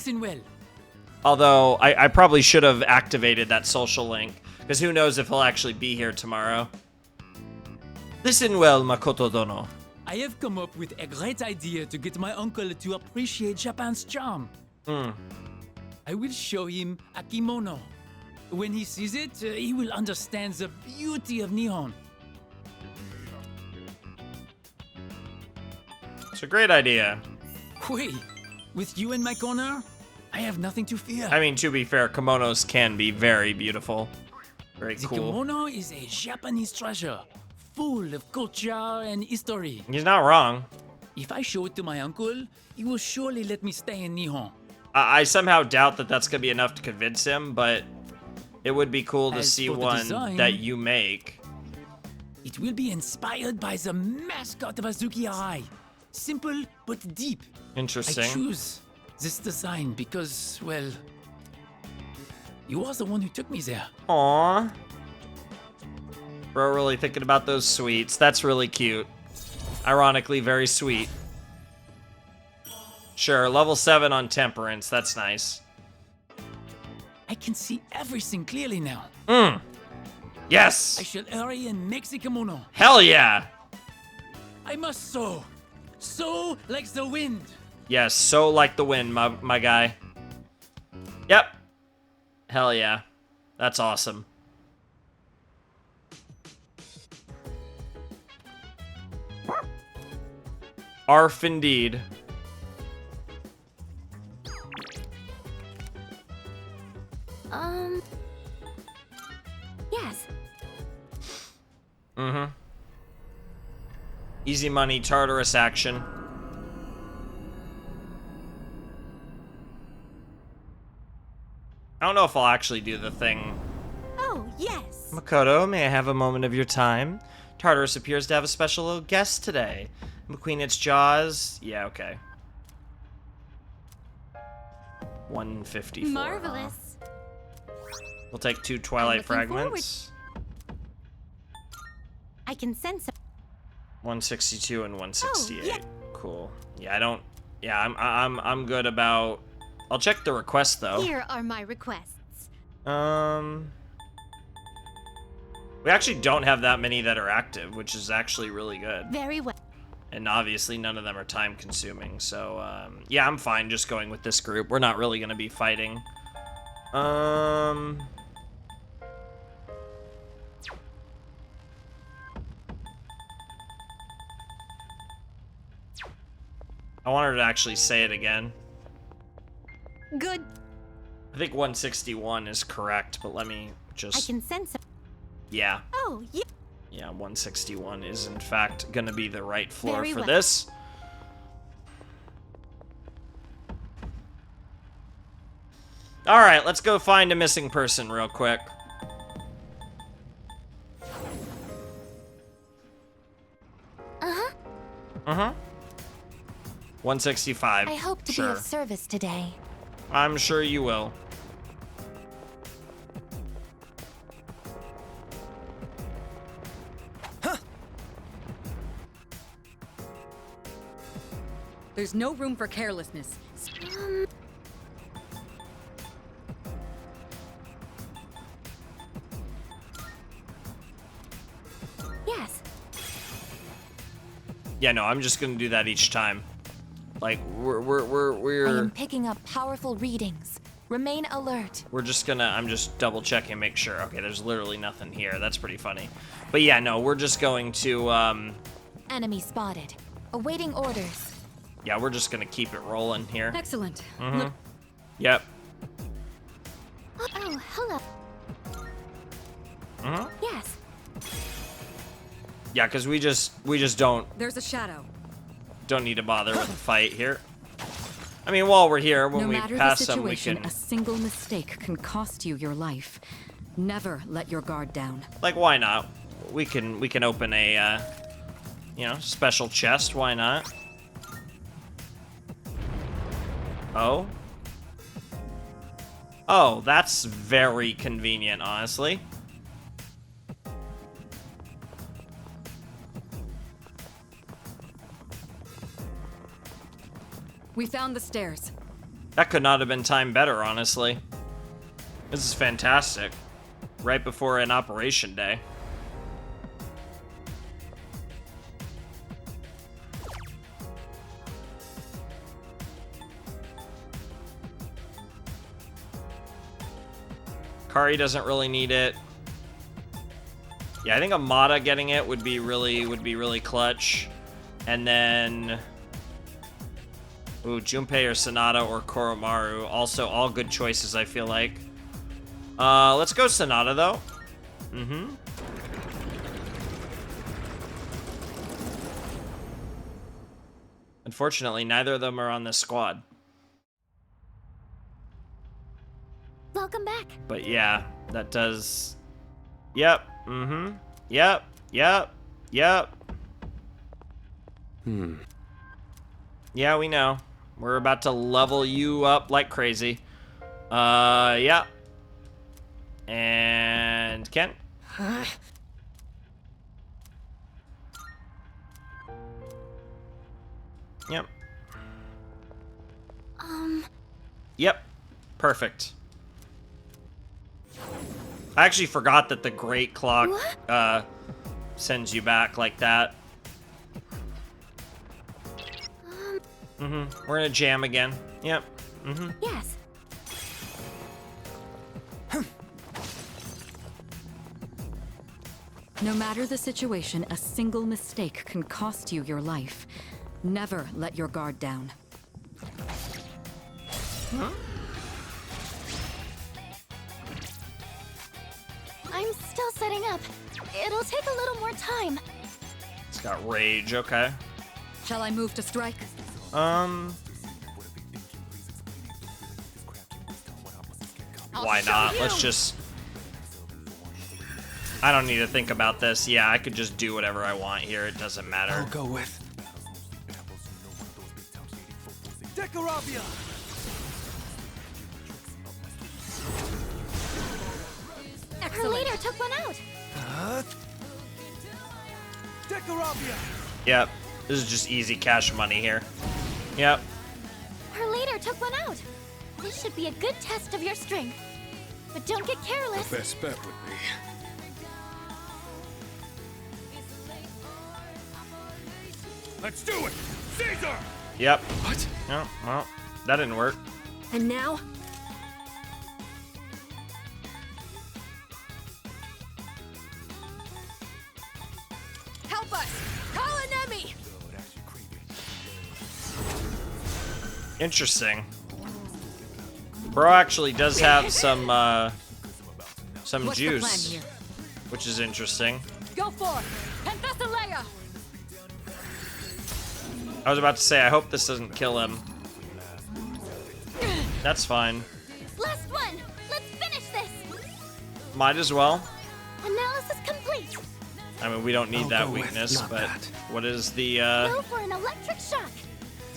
Speaker 1: probably should have activated that social link, because who knows if he'll actually be here tomorrow. Listen well, Makoto Dono.
Speaker 10: I have come up with a great idea to get my uncle to appreciate Japan's charm. I will show him a kimono. When he sees it, he will understand the beauty of Nihon.
Speaker 1: It's a great idea.
Speaker 10: Wait, with you in my corner, I have nothing to fear.
Speaker 1: I mean, to be fair, kimonos can be very beautiful. Very
Speaker 10: The
Speaker 1: cool.
Speaker 10: kimono is a Japanese treasure, full of culture and history.
Speaker 1: He's not wrong.
Speaker 10: If I show it to my uncle, he will surely let me stay in Nihon.
Speaker 1: I somehow doubt that that's going to be enough to convince him, but it would be cool to
Speaker 10: As
Speaker 1: see
Speaker 10: for the
Speaker 1: one
Speaker 10: design,
Speaker 1: that you make.
Speaker 10: It will be inspired by the mascot of Azuki Arai. Simple but deep.
Speaker 1: Interesting.
Speaker 10: I choose this design because, well, you are the one who took me there.
Speaker 1: Aww. Bro, really thinking about those sweets. That's really cute. Ironically, very sweet. Sure, level 7 on temperance. That's nice.
Speaker 10: I can see everything clearly now.
Speaker 1: Yes.
Speaker 10: I shall hurry and make the kimono.
Speaker 1: Hell yeah.
Speaker 10: I must sow. Sow like the wind.
Speaker 1: Yes, so like the wind, my guy. Yep. Hell yeah. That's awesome. Arf indeed.
Speaker 2: Yes.
Speaker 1: Easy money, Tartarus action. I don't know if I'll actually do the thing.
Speaker 2: Oh, yes.
Speaker 1: Makoto, may I have a moment of your time? Tartarus appears to have a special little guest today. McQueen, it's Jaws. Yeah, okay. 154.
Speaker 2: Marvelous.
Speaker 1: We'll take 2 Twilight
Speaker 2: looking
Speaker 1: Fragments.
Speaker 2: I can sense.
Speaker 1: 162 and 168.
Speaker 2: Oh, yeah.
Speaker 1: Cool. Yeah, I don't. Yeah, I'm good about. I'll check the request though.
Speaker 2: Here are my requests.
Speaker 1: We actually don't have that many that are active, which is actually really good.
Speaker 2: Very well.
Speaker 1: And obviously none of them are time consuming, so yeah, I'm fine just going with this group. We're not really gonna be fighting. I wanted to actually say it again.
Speaker 2: Good.
Speaker 1: I think 161 is correct, but let me just.
Speaker 2: I can sense.
Speaker 1: Yeah.
Speaker 2: Oh, yeah.
Speaker 1: Yeah, 161 is in fact gonna be the right floor
Speaker 2: Very
Speaker 1: for
Speaker 2: well.
Speaker 1: this. Alright, let's go find a missing person real quick.
Speaker 2: Uh-huh.
Speaker 1: 165.
Speaker 2: I hope to be of service today.
Speaker 1: I'm sure you will.
Speaker 11: There's no room for carelessness.
Speaker 2: Yes.
Speaker 1: Yeah, no, I'm just gonna do that each time. Like we're
Speaker 2: I am picking up powerful readings. Remain alert.
Speaker 1: we're just gonna. I'm just double checking, make sure. Okay, there's literally nothing here. That's pretty funny. But yeah, no, we're just going to.
Speaker 2: Enemy spotted. Awaiting orders.
Speaker 1: Yeah, we're just gonna keep it rolling here.
Speaker 11: Excellent.
Speaker 1: Mhm. Yep.
Speaker 2: Oh, hello.
Speaker 1: Mhm.
Speaker 2: Yes.
Speaker 1: Yeah, because we just don't
Speaker 11: There's a shadow.
Speaker 1: need to bother with a fight here. I mean, while we're here, when
Speaker 11: No
Speaker 1: we
Speaker 11: matter the
Speaker 1: pass them, we
Speaker 11: situation,
Speaker 1: can...
Speaker 11: a single mistake can cost you your life. Never let your guard down.
Speaker 1: Like, why not? We can open a, you know, special chest. Why not? Oh? Oh, that's very convenient, honestly.
Speaker 11: We found the stairs.
Speaker 1: That could not have been timed better, honestly. This is fantastic. Right before an operation day. Kari doesn't really need it. Yeah, I think Amada getting it would be really clutch. And then ooh, Junpei or Sonata or Koromaru. Also, all good choices, I feel like. Let's go Sonata, though. Mm-hmm. Unfortunately, neither of them are on this squad.
Speaker 2: Welcome back.
Speaker 1: But yeah, that does... Yep. Mm-hmm. Yep. Yep. Yep. Yeah, we know. We're about to level you up like crazy. Yeah. And Ken? Yep. Yep. Perfect. I actually forgot that the Great Clock sends you back like that. We're gonna jam again. Yep.
Speaker 2: Yes.
Speaker 11: No matter the situation, a single mistake can cost you your life. Never let your guard down.
Speaker 2: I'm still setting up. It'll take a little more time.
Speaker 1: It's got rage, okay.
Speaker 11: Shall I move to strike?
Speaker 1: Why not? Let's just... I don't need to think about this. Yeah, I could just do whatever I want here. It doesn't matter.
Speaker 7: I'll go with.
Speaker 2: Her leader took one out.
Speaker 1: Yep. This is just easy cash money here. Yep.
Speaker 2: Her leader took one out. This should be a good test of your strength. But don't get careless.
Speaker 6: The best bet would be. Let's do it! Caesar!
Speaker 1: Yep.
Speaker 7: What?
Speaker 1: Oh, well, that didn't work.
Speaker 2: And now?
Speaker 11: Help us! Call an enemy!
Speaker 1: Interesting. Bro actually does have some
Speaker 11: What's the plan
Speaker 1: juice,
Speaker 11: here?
Speaker 1: which is interesting.
Speaker 11: Go for it! Penthesilea!
Speaker 1: I was about to say, I hope this doesn't kill him. That's fine.
Speaker 2: Last one. Let's finish this.
Speaker 1: Might as well.
Speaker 2: Analysis complete.
Speaker 1: I mean, we don't need
Speaker 7: I'll
Speaker 1: that
Speaker 7: go with
Speaker 1: weakness,
Speaker 7: not
Speaker 1: but
Speaker 7: that.
Speaker 1: what is the,
Speaker 2: Go for an electric shock.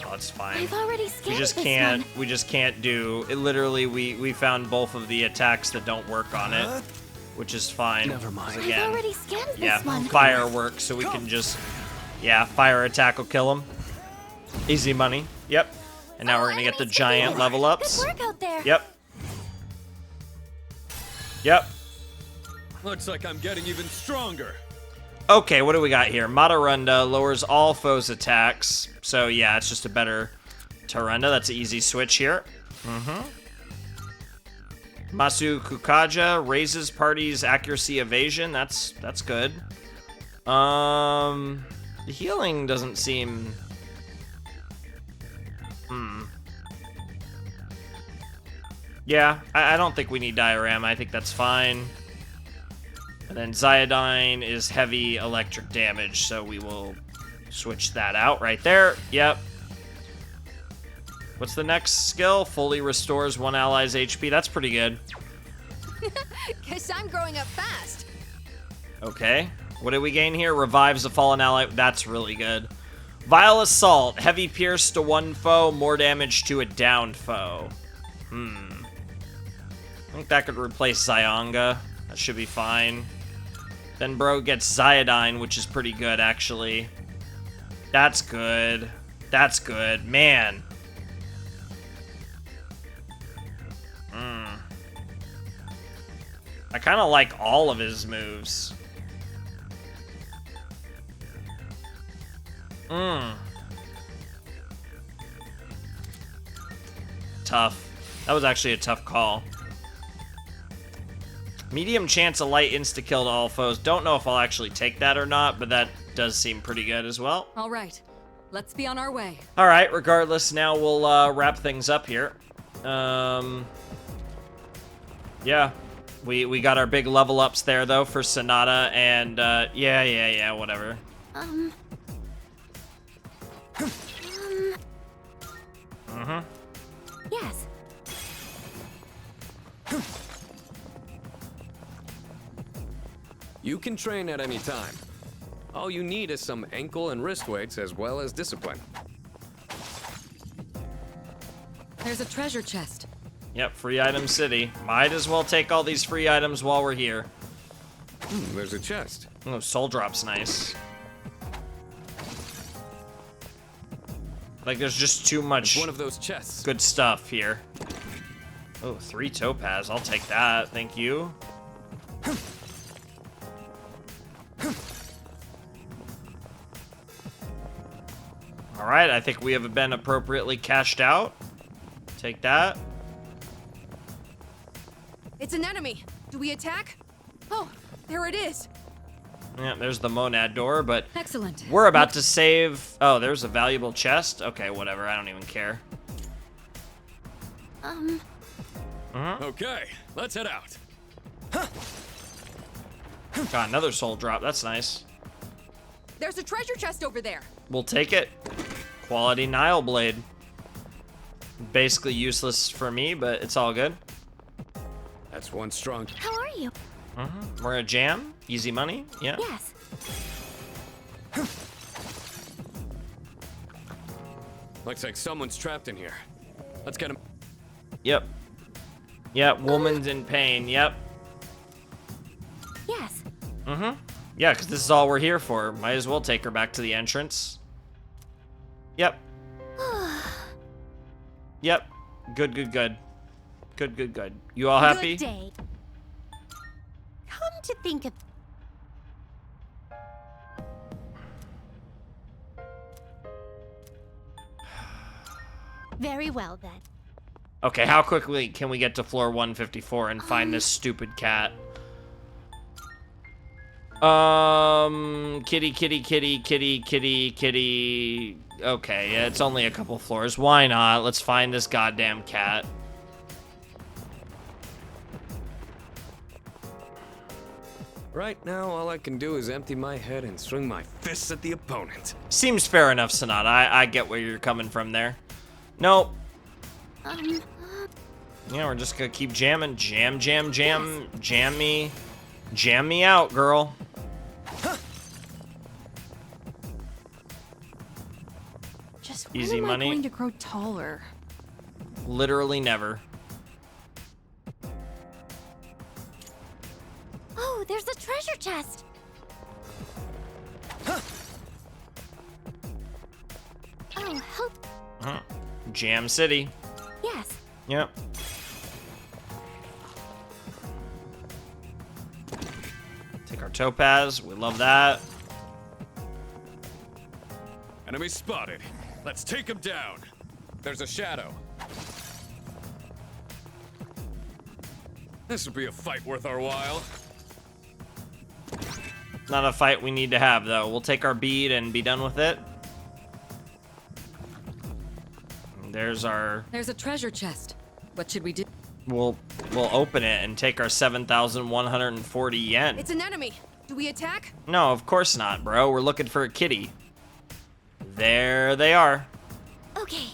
Speaker 1: oh, it's fine.
Speaker 2: I've already scanned
Speaker 1: We just
Speaker 2: this
Speaker 1: can't,
Speaker 2: one.
Speaker 1: we just can't do, it literally, we found both of the attacks that don't work on it, which is fine.
Speaker 7: Never mind.
Speaker 2: I've
Speaker 1: Again,
Speaker 2: already scanned this
Speaker 1: yeah,
Speaker 2: one.
Speaker 1: fireworks, so we can just, yeah, fire attack will kill him. Easy money. Yep. And now we're gonna get the
Speaker 2: enemies
Speaker 1: giant
Speaker 2: can be
Speaker 1: level ups.
Speaker 2: Good work out there.
Speaker 1: Yep. Yep.
Speaker 5: Looks like I'm getting even stronger.
Speaker 1: Okay, what do we got here? Matarunda lowers all foes' attacks. So yeah, it's just a better Tarunda. That's an easy switch here. Masu Kukaja raises party's accuracy evasion. That's good. The healing doesn't seem... Yeah, I don't think we need diorama. I think that's fine. And then Zyodine is heavy electric damage, so we will switch that out right there. Yep. What's the next skill? Fully restores one ally's HP. That's pretty good.
Speaker 4: Guess I'm growing up fast.
Speaker 1: Okay. What did we gain here? Revives a fallen ally. That's really good. Vile Assault. Heavy pierce to one foe. More damage to a downed foe. I think that could replace Zyonga. That should be fine. Then bro gets Zyodine, which is pretty good, actually. That's good. That's good. Man. I kind of like all of his moves. Tough. That was actually a tough call. Medium chance of light insta-kill to all foes. Don't know if I'll actually take that or not, but that does seem pretty good as well.
Speaker 11: All right, let's be on our way.
Speaker 1: All right, regardless, now we'll wrap things up here. Yeah, we got our big level ups there though for Sonata, and yeah, whatever.
Speaker 2: Yes.
Speaker 8: You can train at any time. All you need is some ankle and wrist weights as well as discipline.
Speaker 11: There's a treasure chest.
Speaker 1: Yep, free item city. Might as well take all these free items while we're here.
Speaker 8: There's a chest.
Speaker 1: Oh, soul drop's nice. Like, there's just too much
Speaker 8: It's one of those chests.
Speaker 1: good stuff here. Oh, 3 topaz. I'll take that. Thank you. All right, I think we have been appropriately cashed out. Take that.
Speaker 4: It's an enemy. Do we attack? Oh, there it is.
Speaker 1: Yeah, there's the monad door, but
Speaker 11: Excellent.
Speaker 1: we're about to save... Oh, there's a valuable chest? Okay, whatever. I don't even care.
Speaker 5: Okay, let's head out.
Speaker 1: Got another soul drop. That's nice.
Speaker 4: There's a treasure chest over there.
Speaker 1: We'll take it. Quality Nile Blade. Basically useless for me, but it's all good.
Speaker 8: That's one strong.
Speaker 2: How are you?
Speaker 1: We're a jam. Easy money. Yeah.
Speaker 2: Yes.
Speaker 8: Looks like someone's trapped in here. Let's get him.
Speaker 1: Yep. Yep. Woman's in pain. Yep.
Speaker 2: Yes.
Speaker 1: Yeah, because this is all we're here for. Might as well take her back to the entrance. Yep. Yep. Good. Good. You all happy?
Speaker 2: Good day. Come to think of... Very well, then.
Speaker 1: Okay, how quickly can we get to floor 154 and find this stupid cat? Kitty. Okay, yeah, it's only a couple floors. Why not? Let's find this goddamn cat.
Speaker 8: Right now, all I can do is empty my head and swing my fists at the opponent.
Speaker 1: Seems fair enough, Sonata. I get where you're coming from there. Nope. Yeah, we're just gonna keep jamming. Jam. Jam me out, girl.
Speaker 4: Just
Speaker 1: Easy
Speaker 4: when am
Speaker 1: money.
Speaker 4: I going to grow taller?
Speaker 1: Literally never.
Speaker 2: Oh, there's a treasure chest. Oh, help.
Speaker 1: Jam City.
Speaker 2: Yes.
Speaker 1: Yep. Take our topaz. We love that.
Speaker 5: Enemy spotted. Let's take him down.
Speaker 8: There's a shadow.
Speaker 5: This will be a fight worth our while.
Speaker 1: Not a fight we need to have, though. We'll take our bead and be done with it. There's our...
Speaker 11: There's a treasure chest. What should we do?
Speaker 1: we'll open it and take our 7,140 yen.
Speaker 4: It's an enemy. Do we attack?
Speaker 1: No, of course not, bro. We're looking for a kitty. There they are.
Speaker 2: Okay.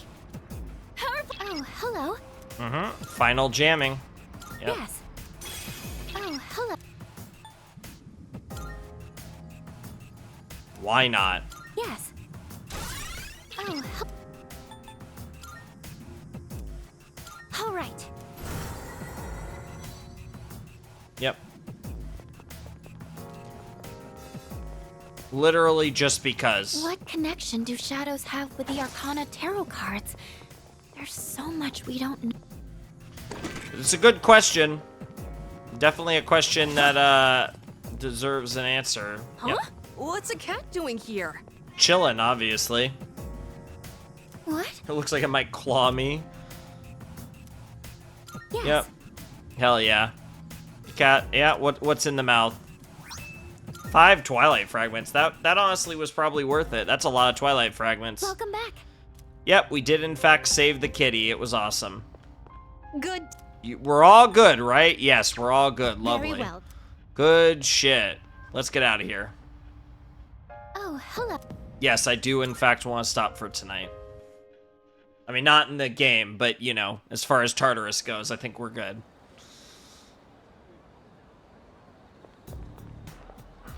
Speaker 2: Oh, hello.
Speaker 1: Final jamming. Yep.
Speaker 2: Yes. Oh, hello.
Speaker 1: Why not?
Speaker 2: Yes. Oh, all right.
Speaker 1: Yep. Literally just because.
Speaker 2: What connection do shadows have with the Arcana tarot cards? There's so much we don't know.
Speaker 1: It's a good question. Definitely a question that deserves an answer.
Speaker 4: Huh?
Speaker 1: Yep.
Speaker 4: What's a cat doing here?
Speaker 1: Chillin', obviously.
Speaker 2: What?
Speaker 1: It looks like it might claw me.
Speaker 2: Yes.
Speaker 1: Yep. Hell yeah. Cat, yeah, what's in the mouth? 5 Twilight Fragments. That honestly was probably worth it. That's a lot of Twilight Fragments.
Speaker 2: Welcome back.
Speaker 1: Yep, we did in fact save the kitty. It was awesome.
Speaker 4: Good.
Speaker 1: We're all good, right? Yes, we're all good. Lovely.
Speaker 2: Very well.
Speaker 1: Good shit. Let's get out of here.
Speaker 2: Oh, hello.
Speaker 1: Yes, I do in fact want to stop for tonight. I mean, not in the game, but, you know, as far as Tartarus goes, I think we're good.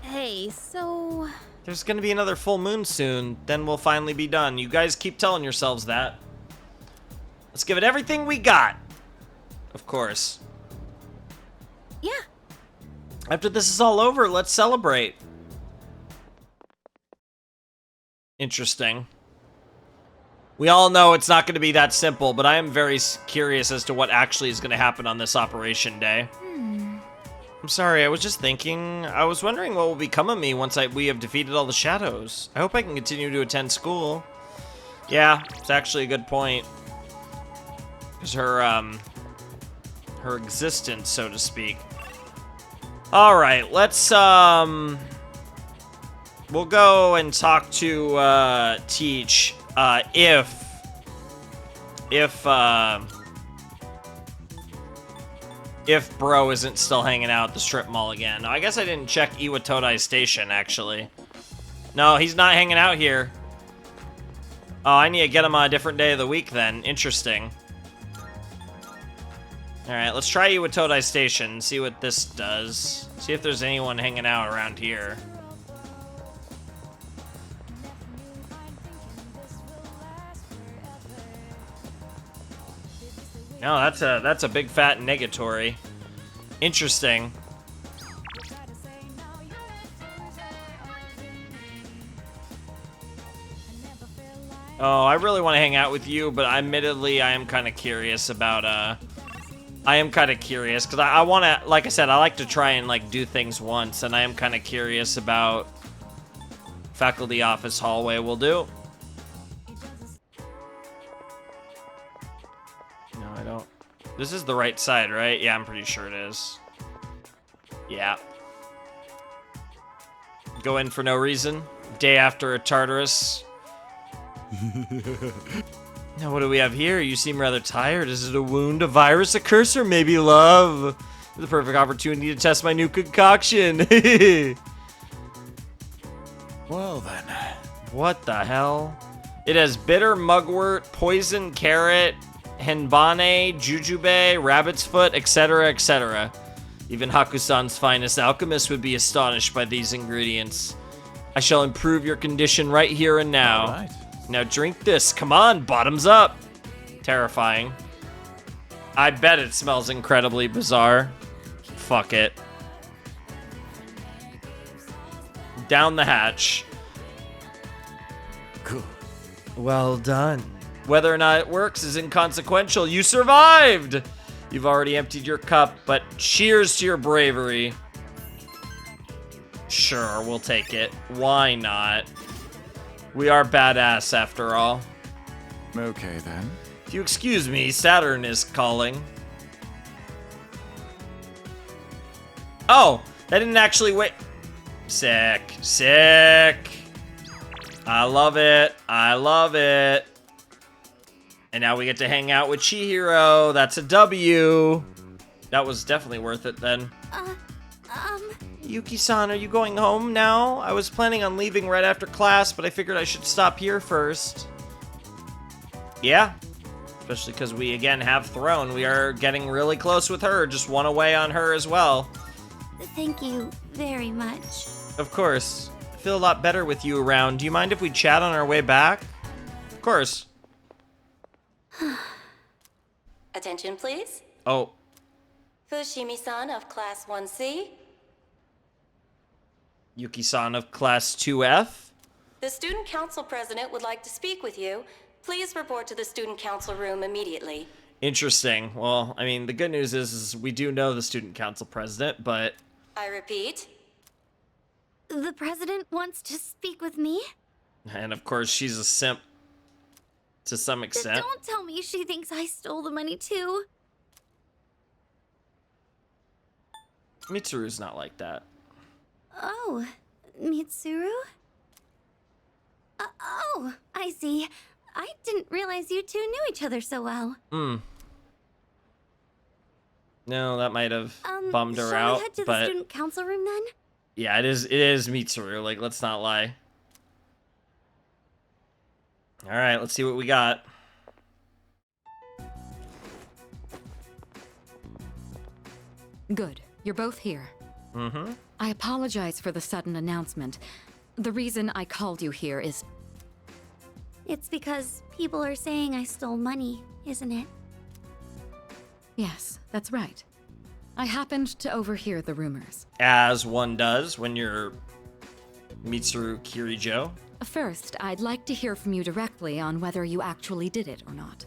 Speaker 2: Hey, so...
Speaker 1: There's gonna be another full moon soon, then we'll finally be done. You guys keep telling yourselves that. Let's give it everything we got. Of course.
Speaker 2: Yeah.
Speaker 1: After this is all over, let's celebrate. Interesting. We all know it's not going to be that simple, but I am very curious as to what actually is going to happen on this operation day. I'm sorry, I was just thinking. I was wondering what will become of me once we have defeated all the shadows. I hope I can continue to attend school. Yeah, it's actually a good point. Because her existence, so to speak. Alright, let's, we'll go and talk to, Teach, if Bro isn't still hanging out at the strip mall again. I guess I didn't check Iwatodai Station, actually. No, he's not hanging out here. Oh, I need to get him on a different day of the week then. Interesting. Alright, let's try Iwatodai Station, see what this does. See if there's anyone hanging out around here. No, that's a big fat negatory. Interesting. Oh, I really want to hang out with you, but admittedly, I am kind of curious about, I am kind of curious, because I want to, like I said, I like to try and, like, do things once, and I am kind of curious about faculty office hallway will do. No, I don't. This is the right side, right? Yeah, I'm pretty sure it is. Yeah. Go in for no reason. Day after a Tartarus. Now, what do we have here? You seem rather tired. Is it a wound, a virus, a curse, or maybe love? The perfect opportunity to test my new concoction.
Speaker 5: Well then.
Speaker 1: What the hell? It has bitter mugwort, poison carrot, henbane, jujube, rabbit's foot, etc., etc. Even Hakusan's finest alchemist would be astonished by these ingredients. I shall improve your condition right here and now.
Speaker 5: All right.
Speaker 1: Now drink this. Come on, bottoms up. Terrifying. I bet it smells incredibly bizarre. Fuck it. Down the hatch.
Speaker 5: Good.
Speaker 1: Well done. Whether or not it works is inconsequential. You survived! You've already emptied your cup, but cheers to your bravery. Sure, we'll take it. Why not? We are badass after all.
Speaker 5: Okay then.
Speaker 1: If you excuse me, Saturn is calling. Oh, that didn't actually wait. Sick. Sick. I love it. I love it. And now we get to hang out with Chihiro. That's a W. That was definitely worth it then. Yuki-san, are you going home now? I was planning on leaving right after class, but I figured I should stop here first. Yeah. Especially because we, again, have Throne. We are getting really close with her. Just one away on her as well.
Speaker 2: Thank you very much.
Speaker 1: Of course. I feel a lot better with you around. Do you mind if we chat on our way back? Of course.
Speaker 12: Attention, please.
Speaker 1: Oh.
Speaker 12: Fushimi-san of Class 1C.
Speaker 1: Yuki-san of Class 2F.
Speaker 12: The Student Council President would like to speak with you. Please report to the Student Council room immediately.
Speaker 1: Interesting. Well, I mean, the good news is we do know the Student Council President, but...
Speaker 12: I repeat.
Speaker 2: The president wants to speak with me?
Speaker 1: And of course, she's a simp. To some extent.
Speaker 2: Don't tell me she thinks I stole the money too.
Speaker 1: Mitsuru's not like that.
Speaker 2: Oh, Mitsuru? Oh, I see. I didn't realize you two knew each other so well.
Speaker 1: No, that might have bummed her
Speaker 2: shall
Speaker 1: out.
Speaker 2: we head to
Speaker 1: but
Speaker 2: the student council room then?
Speaker 1: yeah, it is Mitsuru. Like, let's not lie. All right, let's see what we got.
Speaker 11: Good. You're both here.
Speaker 1: Mm-hmm.
Speaker 11: I apologize for the sudden announcement. The reason I called you here is...
Speaker 2: It's because people are saying I stole money, isn't it?
Speaker 11: Yes, that's right. I happened to overhear the rumors.
Speaker 1: As one does when you're Mitsuru Kirijo.
Speaker 11: First, I'd like to hear from you directly on whether you actually did it or not.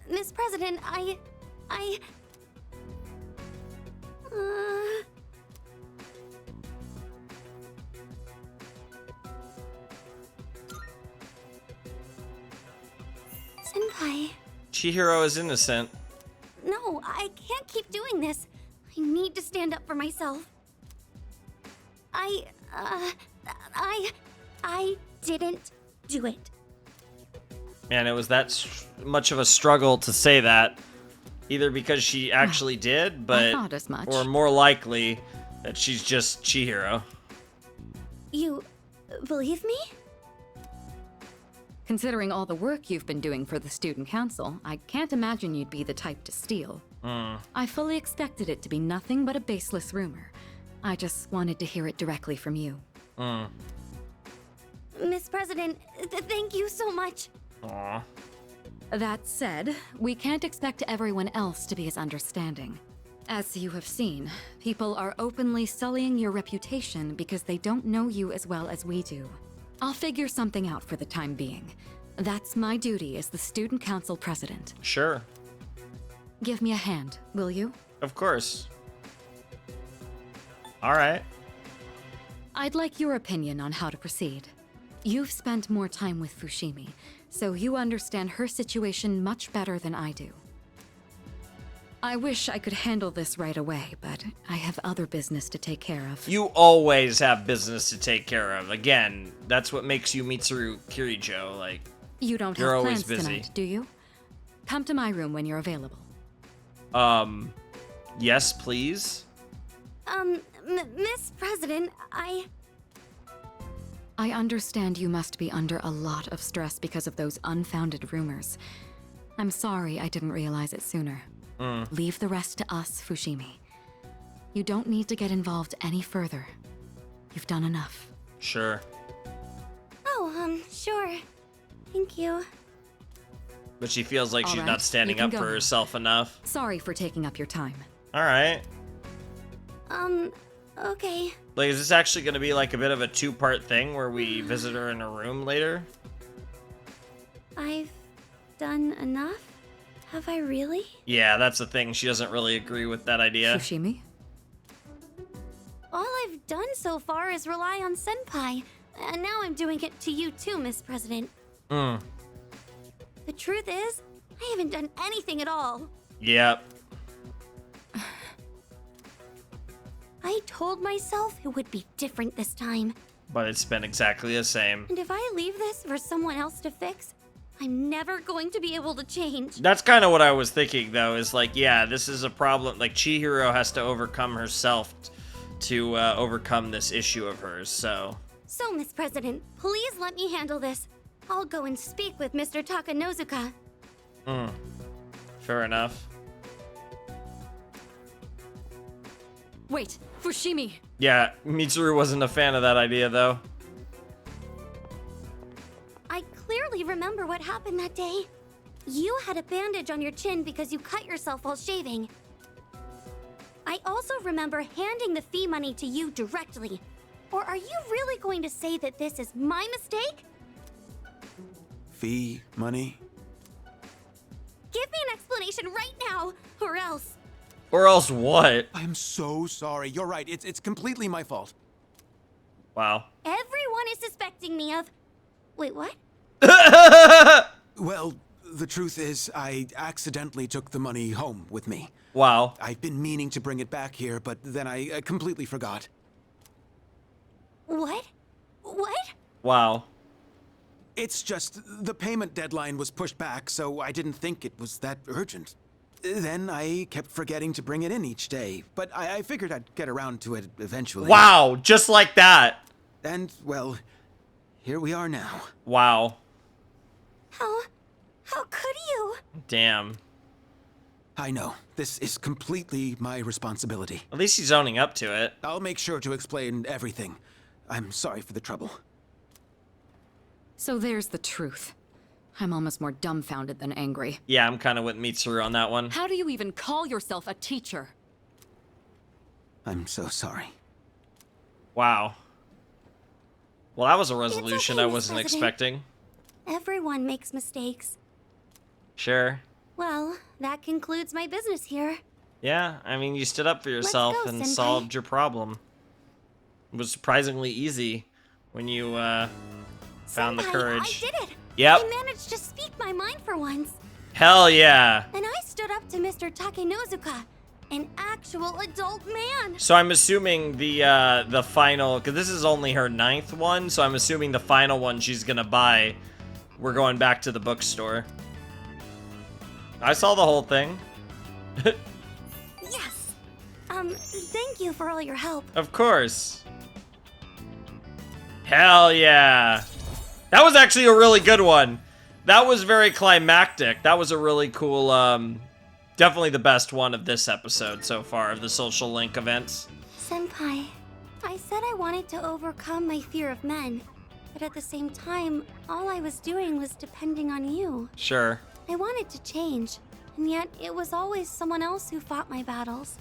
Speaker 2: Miss President, Senpai.
Speaker 1: Chihiro is innocent.
Speaker 2: No, I can't keep doing this. I need to stand up for myself. I didn't do it.
Speaker 1: Man, it was that much of a struggle to say that. Either because she actually did, but...
Speaker 11: I thought as much.
Speaker 1: Or more likely, that she's just Chihiro.
Speaker 2: You believe me?
Speaker 11: Considering all the work you've been doing for the student council, I can't imagine you'd be the type to steal. I fully expected it to be nothing but a baseless rumor. I just wanted to hear it directly from you.
Speaker 2: Miss President, thank you so much.
Speaker 1: Aw.
Speaker 11: That said, we can't expect everyone else to be as understanding. As you have seen, people are openly sullying your reputation because they don't know you as well as we do. I'll figure something out for the time being. That's my duty as the student council president.
Speaker 1: Sure.
Speaker 11: Give me a hand, will you?
Speaker 1: Of course. Alright.
Speaker 11: I'd like your opinion on how to proceed. You've spent more time with Fushimi, so you understand her situation much better than I do. I wish I could handle this right away, but I have other business to take care of.
Speaker 1: You always have business to take care of. Again, that's what makes you Mitsuru Kirijo. Like,
Speaker 11: you don't
Speaker 1: you're
Speaker 11: have
Speaker 1: always
Speaker 11: plans
Speaker 1: busy.
Speaker 11: tonight, do you? Come to my room when you're available.
Speaker 1: Yes, please.
Speaker 2: Miss President, I
Speaker 11: understand you must be under a lot of stress because of those unfounded rumors. I'm sorry I didn't realize it sooner. Leave the rest to us, Fushimi. You don't need to get involved any further. You've done enough.
Speaker 1: Sure.
Speaker 2: Oh, sure. Thank you.
Speaker 1: But she feels like
Speaker 11: All
Speaker 1: she's
Speaker 11: right,
Speaker 1: not standing
Speaker 11: you can
Speaker 1: up
Speaker 11: go
Speaker 1: for
Speaker 11: now.
Speaker 1: herself enough.
Speaker 11: Sorry for taking up your time.
Speaker 1: Alright.
Speaker 2: Okay.
Speaker 1: Like, is this actually going to be like a bit of a two-part thing where we visit her in her room later?
Speaker 2: I've done enough? Have I really?
Speaker 1: Yeah, that's the thing. She doesn't really agree with that idea.
Speaker 11: Fushimi?
Speaker 2: All I've done so far is rely on Senpai. And now I'm doing it to you too, Miss President. The truth is, I haven't done anything at all.
Speaker 1: Yep.
Speaker 2: I told myself it would be different this time.
Speaker 1: but it's been exactly the same.
Speaker 2: And if I leave this for someone else to fix, I'm never going to be able to change.
Speaker 1: That's kind of what I was thinking, though, is like, yeah, this is a problem. Like, Chihiro has to overcome herself to overcome this issue of hers, so...
Speaker 2: So, Miss President, please let me handle this. I'll go and speak with Mr. Takanozuka.
Speaker 1: Fair enough.
Speaker 11: Wait, Fushimi!
Speaker 1: Yeah, Mitsuru wasn't a fan of that idea, though.
Speaker 2: I clearly remember what happened that day. You had a bandage on your chin because you cut yourself while shaving. I also remember handing the fee money to you directly. Or are you really going to say that this is my mistake?
Speaker 13: Fee money?
Speaker 2: Give me an explanation right now, or else.
Speaker 1: Or else what?
Speaker 13: I'm so sorry. You're right. It's completely my fault.
Speaker 1: Wow.
Speaker 2: Everyone is suspecting me of... Wait, what?
Speaker 13: Well, the truth is, I accidentally took the money home with me.
Speaker 1: Wow.
Speaker 13: I've been meaning to bring it back here, but then I completely forgot.
Speaker 2: What? What?
Speaker 1: Wow.
Speaker 13: It's just, the payment deadline was pushed back, so I didn't think it was that urgent. Then I kept forgetting to bring it in each day, but I figured I'd get around to it eventually.
Speaker 1: Wow, just like that.
Speaker 13: And, well, here we are now.
Speaker 1: Wow.
Speaker 2: How could you?
Speaker 1: Damn.
Speaker 13: I know. This is completely my responsibility.
Speaker 1: At least he's owning up to it.
Speaker 13: I'll make sure to explain everything. I'm sorry for the trouble.
Speaker 11: So there's the truth. I'm almost more dumbfounded than angry.
Speaker 1: Yeah, I'm kind of with Mitsuru on that one.
Speaker 11: How do you even call yourself a teacher?
Speaker 13: I'm so sorry.
Speaker 1: Wow. Well, that was a resolution I
Speaker 2: Miss
Speaker 1: wasn't
Speaker 2: President.
Speaker 1: expecting.
Speaker 2: Everyone makes mistakes.
Speaker 1: Sure.
Speaker 2: Well, that concludes my business here.
Speaker 1: Yeah, I mean, you stood up for yourself
Speaker 2: go,
Speaker 1: and
Speaker 2: Senpai.
Speaker 1: solved your problem. It was surprisingly easy when you found the
Speaker 2: Senpai,
Speaker 1: courage.
Speaker 2: I did it!
Speaker 1: Yep.
Speaker 2: I managed to speak my mind for once.
Speaker 1: Hell yeah.
Speaker 2: And I stood up to Mr. Takenozuka, an actual adult man.
Speaker 1: So I'm assuming the final, because this is only her 9th one, so I'm assuming the final one she's gonna buy, we're going back to the bookstore. I saw the whole thing.
Speaker 2: Yes. Thank you for all your help.
Speaker 1: Of course. Hell yeah. That was actually a really good one. That was very climactic. That was a really cool, definitely the best one of this episode so far, of the social link events.
Speaker 2: Senpai, I said I wanted to overcome my fear of men, but at the same time, all I was doing was depending on you.
Speaker 1: Sure.
Speaker 2: I wanted to change, and yet it was always someone else who fought my battles.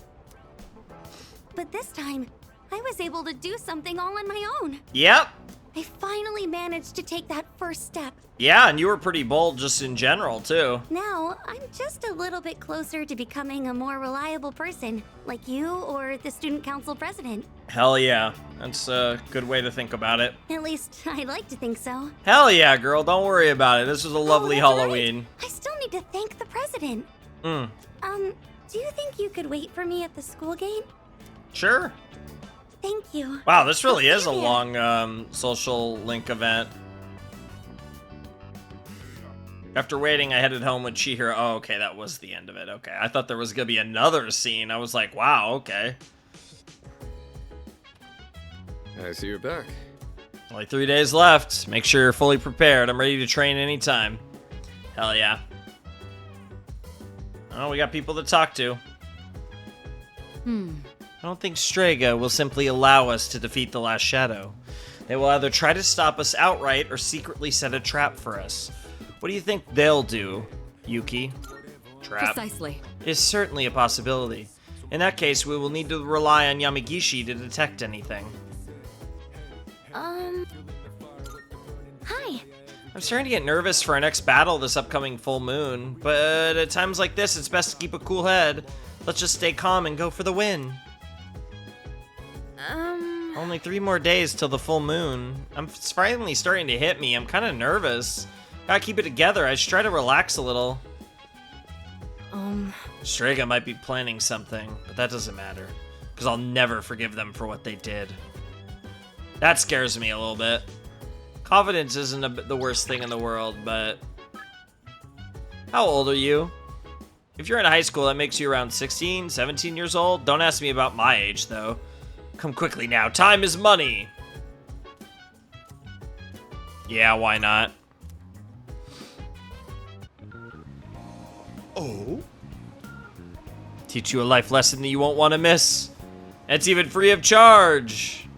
Speaker 2: But this time, I was able to do something all on my own.
Speaker 1: Yep.
Speaker 2: I finally managed to take that first step.
Speaker 1: Yeah, and you were pretty bold just in general, too.
Speaker 2: Now, I'm just a little bit closer to becoming a more reliable person, like you or the student council president.
Speaker 1: Hell yeah. That's a good way to think about it.
Speaker 2: At least, I like to think so.
Speaker 1: Hell yeah, girl. Don't worry about it. This was a lovely
Speaker 2: that's
Speaker 1: Halloween.
Speaker 2: Right. I still need to thank the president.
Speaker 1: Hmm.
Speaker 2: Do you think you could wait for me at the school gate?
Speaker 1: Sure.
Speaker 2: Thank you.
Speaker 1: Wow, this really is a long social link event. After waiting, I headed home with Chihiro. Oh, okay, that was the end of it. Okay, I thought there was gonna be another scene. I was like, wow, okay.
Speaker 8: I see you're back.
Speaker 1: Only 3 days left. Make sure you're fully prepared. I'm ready to train anytime. Hell yeah. Oh, we got people to talk to. I don't think Strega will simply allow us to defeat the last shadow. They will either try to stop us outright or secretly set a trap for us. What do you think they'll do, Yuki? Trap.
Speaker 11: Precisely.
Speaker 1: Is certainly a possibility. In that case, we will need to rely on Yamagishi to detect anything.
Speaker 2: Hi.
Speaker 1: I'm starting to get nervous for our next battle this upcoming full moon, but at times like this, it's best to keep a cool head. Let's just stay calm and go for the win. Only 3 more days till the full moon. It's finally starting to hit me. I'm kind of nervous. Gotta keep it together. I should try to relax a little. Strega might be planning something, but that doesn't matter. Because I'll never forgive them for what they did. That scares me a little bit. Confidence isn't the worst thing in the world, but... How old are you? If you're in high school, that makes you around 16, 17 years old. Don't ask me about my age, though. Come quickly now. Time is money. Yeah, why not?
Speaker 6: Oh?
Speaker 1: Teach you a life lesson that you won't want to miss. It's even free of charge.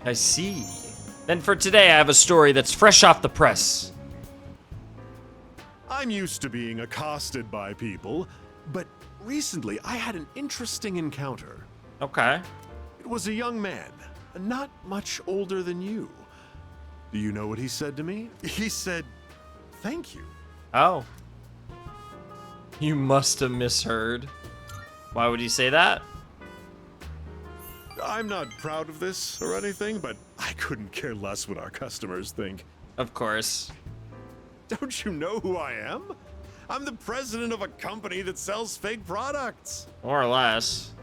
Speaker 1: I see. Then for today, I have a story that's fresh off the press.
Speaker 6: I'm used to being accosted by people, but recently I had an interesting encounter.
Speaker 1: Okay.
Speaker 6: It was a young man, not much older than you. Do you know what he said to me? He said, "Thank you."
Speaker 1: Oh. You must have misheard. Why would he say that?
Speaker 6: I'm not proud of this or anything, but I couldn't care less what our customers think.
Speaker 1: Of course.
Speaker 6: Don't you know who I am? I'm the president of a company that sells fake products.
Speaker 1: More or less.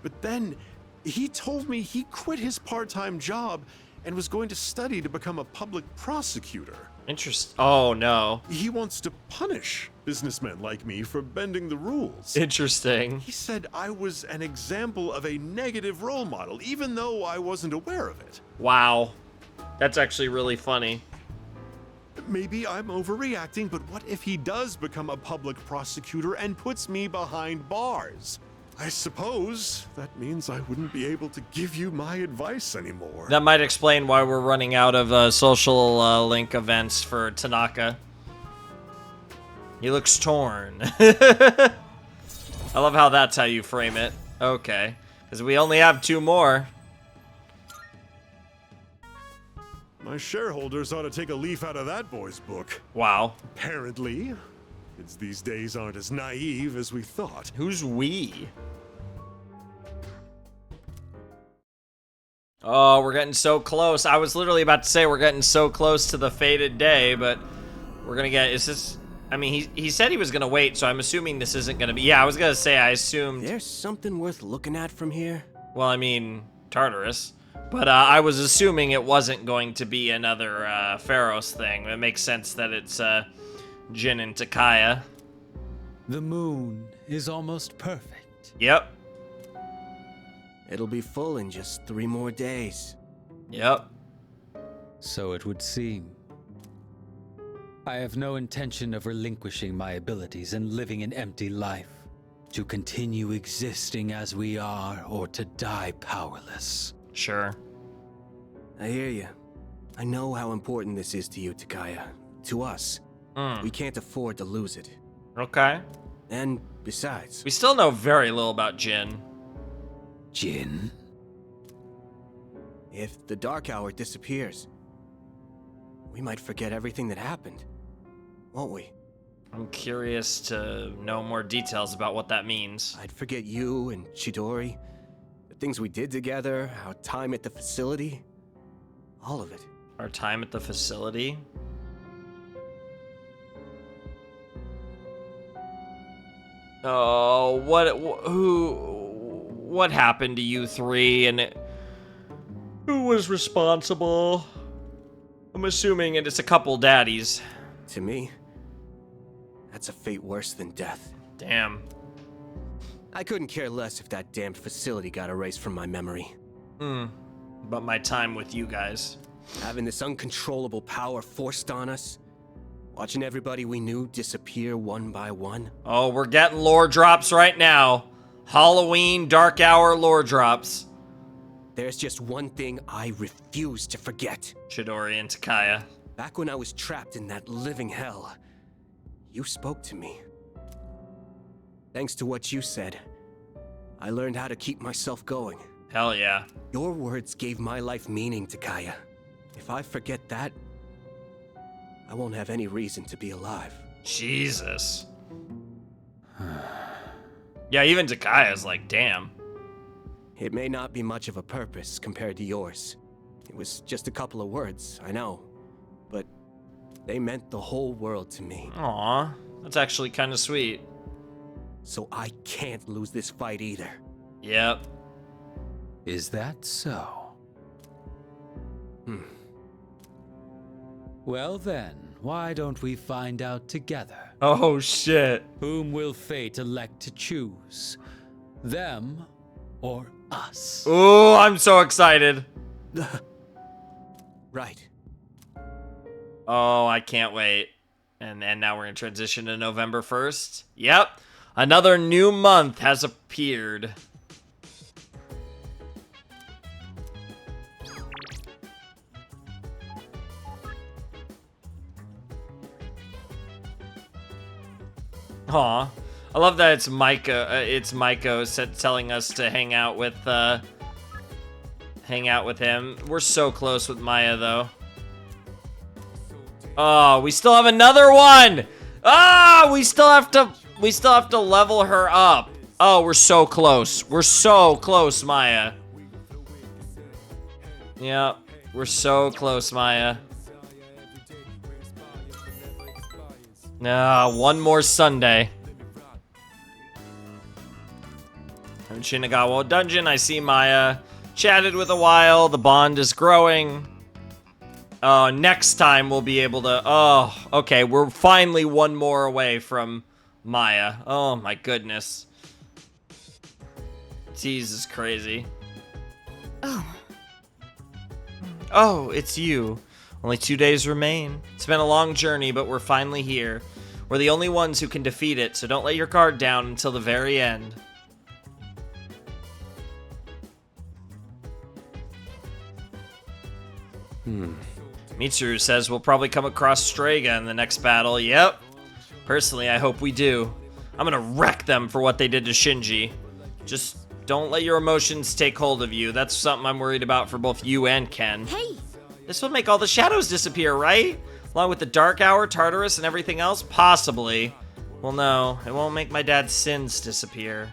Speaker 6: But then he told me he quit his part-time job and was going to study to become a public prosecutor.
Speaker 1: Interesting. Oh, no.
Speaker 6: He wants to punish businessmen like me for bending the rules.
Speaker 1: Interesting.
Speaker 6: He said I was an example of a negative role model, even though I wasn't aware of it.
Speaker 1: Wow. That's actually really funny.
Speaker 6: Maybe I'm overreacting, but what if he does become a public prosecutor and puts me behind bars? I suppose that means I wouldn't be able to give you my advice anymore.
Speaker 1: That might explain why we're running out of social link events for Tanaka. He looks torn. I love how that's how you frame it. Okay. Because we only have 2 more.
Speaker 6: My shareholders ought to take a leaf out of that boy's book.
Speaker 1: Wow.
Speaker 6: Apparently, kids these days aren't as naive as we thought.
Speaker 1: Who's we? Oh, we're getting so close. I was literally about to say we're getting so close to the fated day, but we're gonna get, is this, I mean, he said he was gonna wait, so I'm assuming this isn't gonna be, yeah, I was gonna say, I assumed.
Speaker 14: There's something worth looking at from here.
Speaker 1: Well, I mean, Tartarus. But I was assuming it wasn't going to be another Pharos thing. It makes sense that it's Jin and Takaya.
Speaker 10: The moon is almost perfect.
Speaker 1: Yep.
Speaker 14: It'll be full in just 3 more days.
Speaker 1: Yep.
Speaker 10: So it would seem. I have no intention of relinquishing my abilities and living an empty life. To continue existing as we are, or to die powerless.
Speaker 1: Sure.
Speaker 14: I hear you. I know how important this is to you, Takaya. To us. We can't afford to lose it.
Speaker 1: Okay.
Speaker 14: And besides...
Speaker 1: We still know very little about Jin.
Speaker 10: Jin?
Speaker 14: If the Dark Hour disappears, we might forget everything that happened, won't we?
Speaker 1: I'm curious to know more details about what that means.
Speaker 14: I'd forget you and Chidori, the things we did together, our time at the facility, all of it.
Speaker 1: Our time at the facility? Oh, what happened to you 3, and who was responsible? I'm assuming it's a couple daddies.
Speaker 14: To me, that's a fate worse than death.
Speaker 1: Damn.
Speaker 14: I couldn't care less if that damned facility got erased from my memory.
Speaker 1: But my time with you guys.
Speaker 14: Having this uncontrollable power forced on us, watching everybody we knew disappear one by one.
Speaker 1: Oh, we're getting lore drops right now. Halloween Dark Hour lore drops.
Speaker 14: There's just one thing I refuse to forget.
Speaker 1: Chidori and Takaya.
Speaker 14: Back when I was trapped in that living hell, you spoke to me. Thanks to what you said, I learned how to keep myself going.
Speaker 1: Hell yeah.
Speaker 14: Your words gave my life meaning, Takaya. If I forget that, I won't have any reason to be alive.
Speaker 1: Jesus. Yeah, even Takaya's like, damn.
Speaker 14: It may not be much of a purpose compared to yours. It was just a couple of words, I know. But they meant the whole world to me.
Speaker 1: Aw, that's actually kind of sweet.
Speaker 14: So I can't lose this fight either.
Speaker 1: Yep.
Speaker 8: Is that so?
Speaker 10: Well then, why don't we find out together?
Speaker 1: Oh shit.
Speaker 10: Whom will fate elect to choose? Them or us?
Speaker 1: Ooh, I'm so excited.
Speaker 14: Right.
Speaker 1: Oh, I can't wait. And now we're gonna transition to November 1st. Yep. Another new month has appeared. Aw. I love that it's Micah. It's Maiko telling us to hang out with him. We're so close with Maya though. Oh, we still have another one. Ah, we still have to level her up. Oh, we're so close. We're so close, Maya. Yep, we're so close, Maya. One more Sunday. I'm in Shinagawa Dungeon. I see Maya. Chatted with a while. The bond is growing. Oh, next time we'll be able to... Oh, okay. We're finally one more away from Maya. Oh, my goodness. Jesus, crazy. Oh, it's you. Only 2 days remain. It's been a long journey, but we're finally here. We're the only ones who can defeat it, so don't let your guard down until the very end. Mitsuru says we'll probably come across Strega in the next battle. Yep. Personally, I hope we do. I'm gonna wreck them for what they did to Shinji. Just don't let your emotions take hold of you. That's something I'm worried about for both you and Ken.
Speaker 2: Hey!
Speaker 1: This will make all the shadows disappear, right? Along with the Dark Hour, Tartarus, and everything else? Possibly. Well, no. It won't make my dad's sins disappear.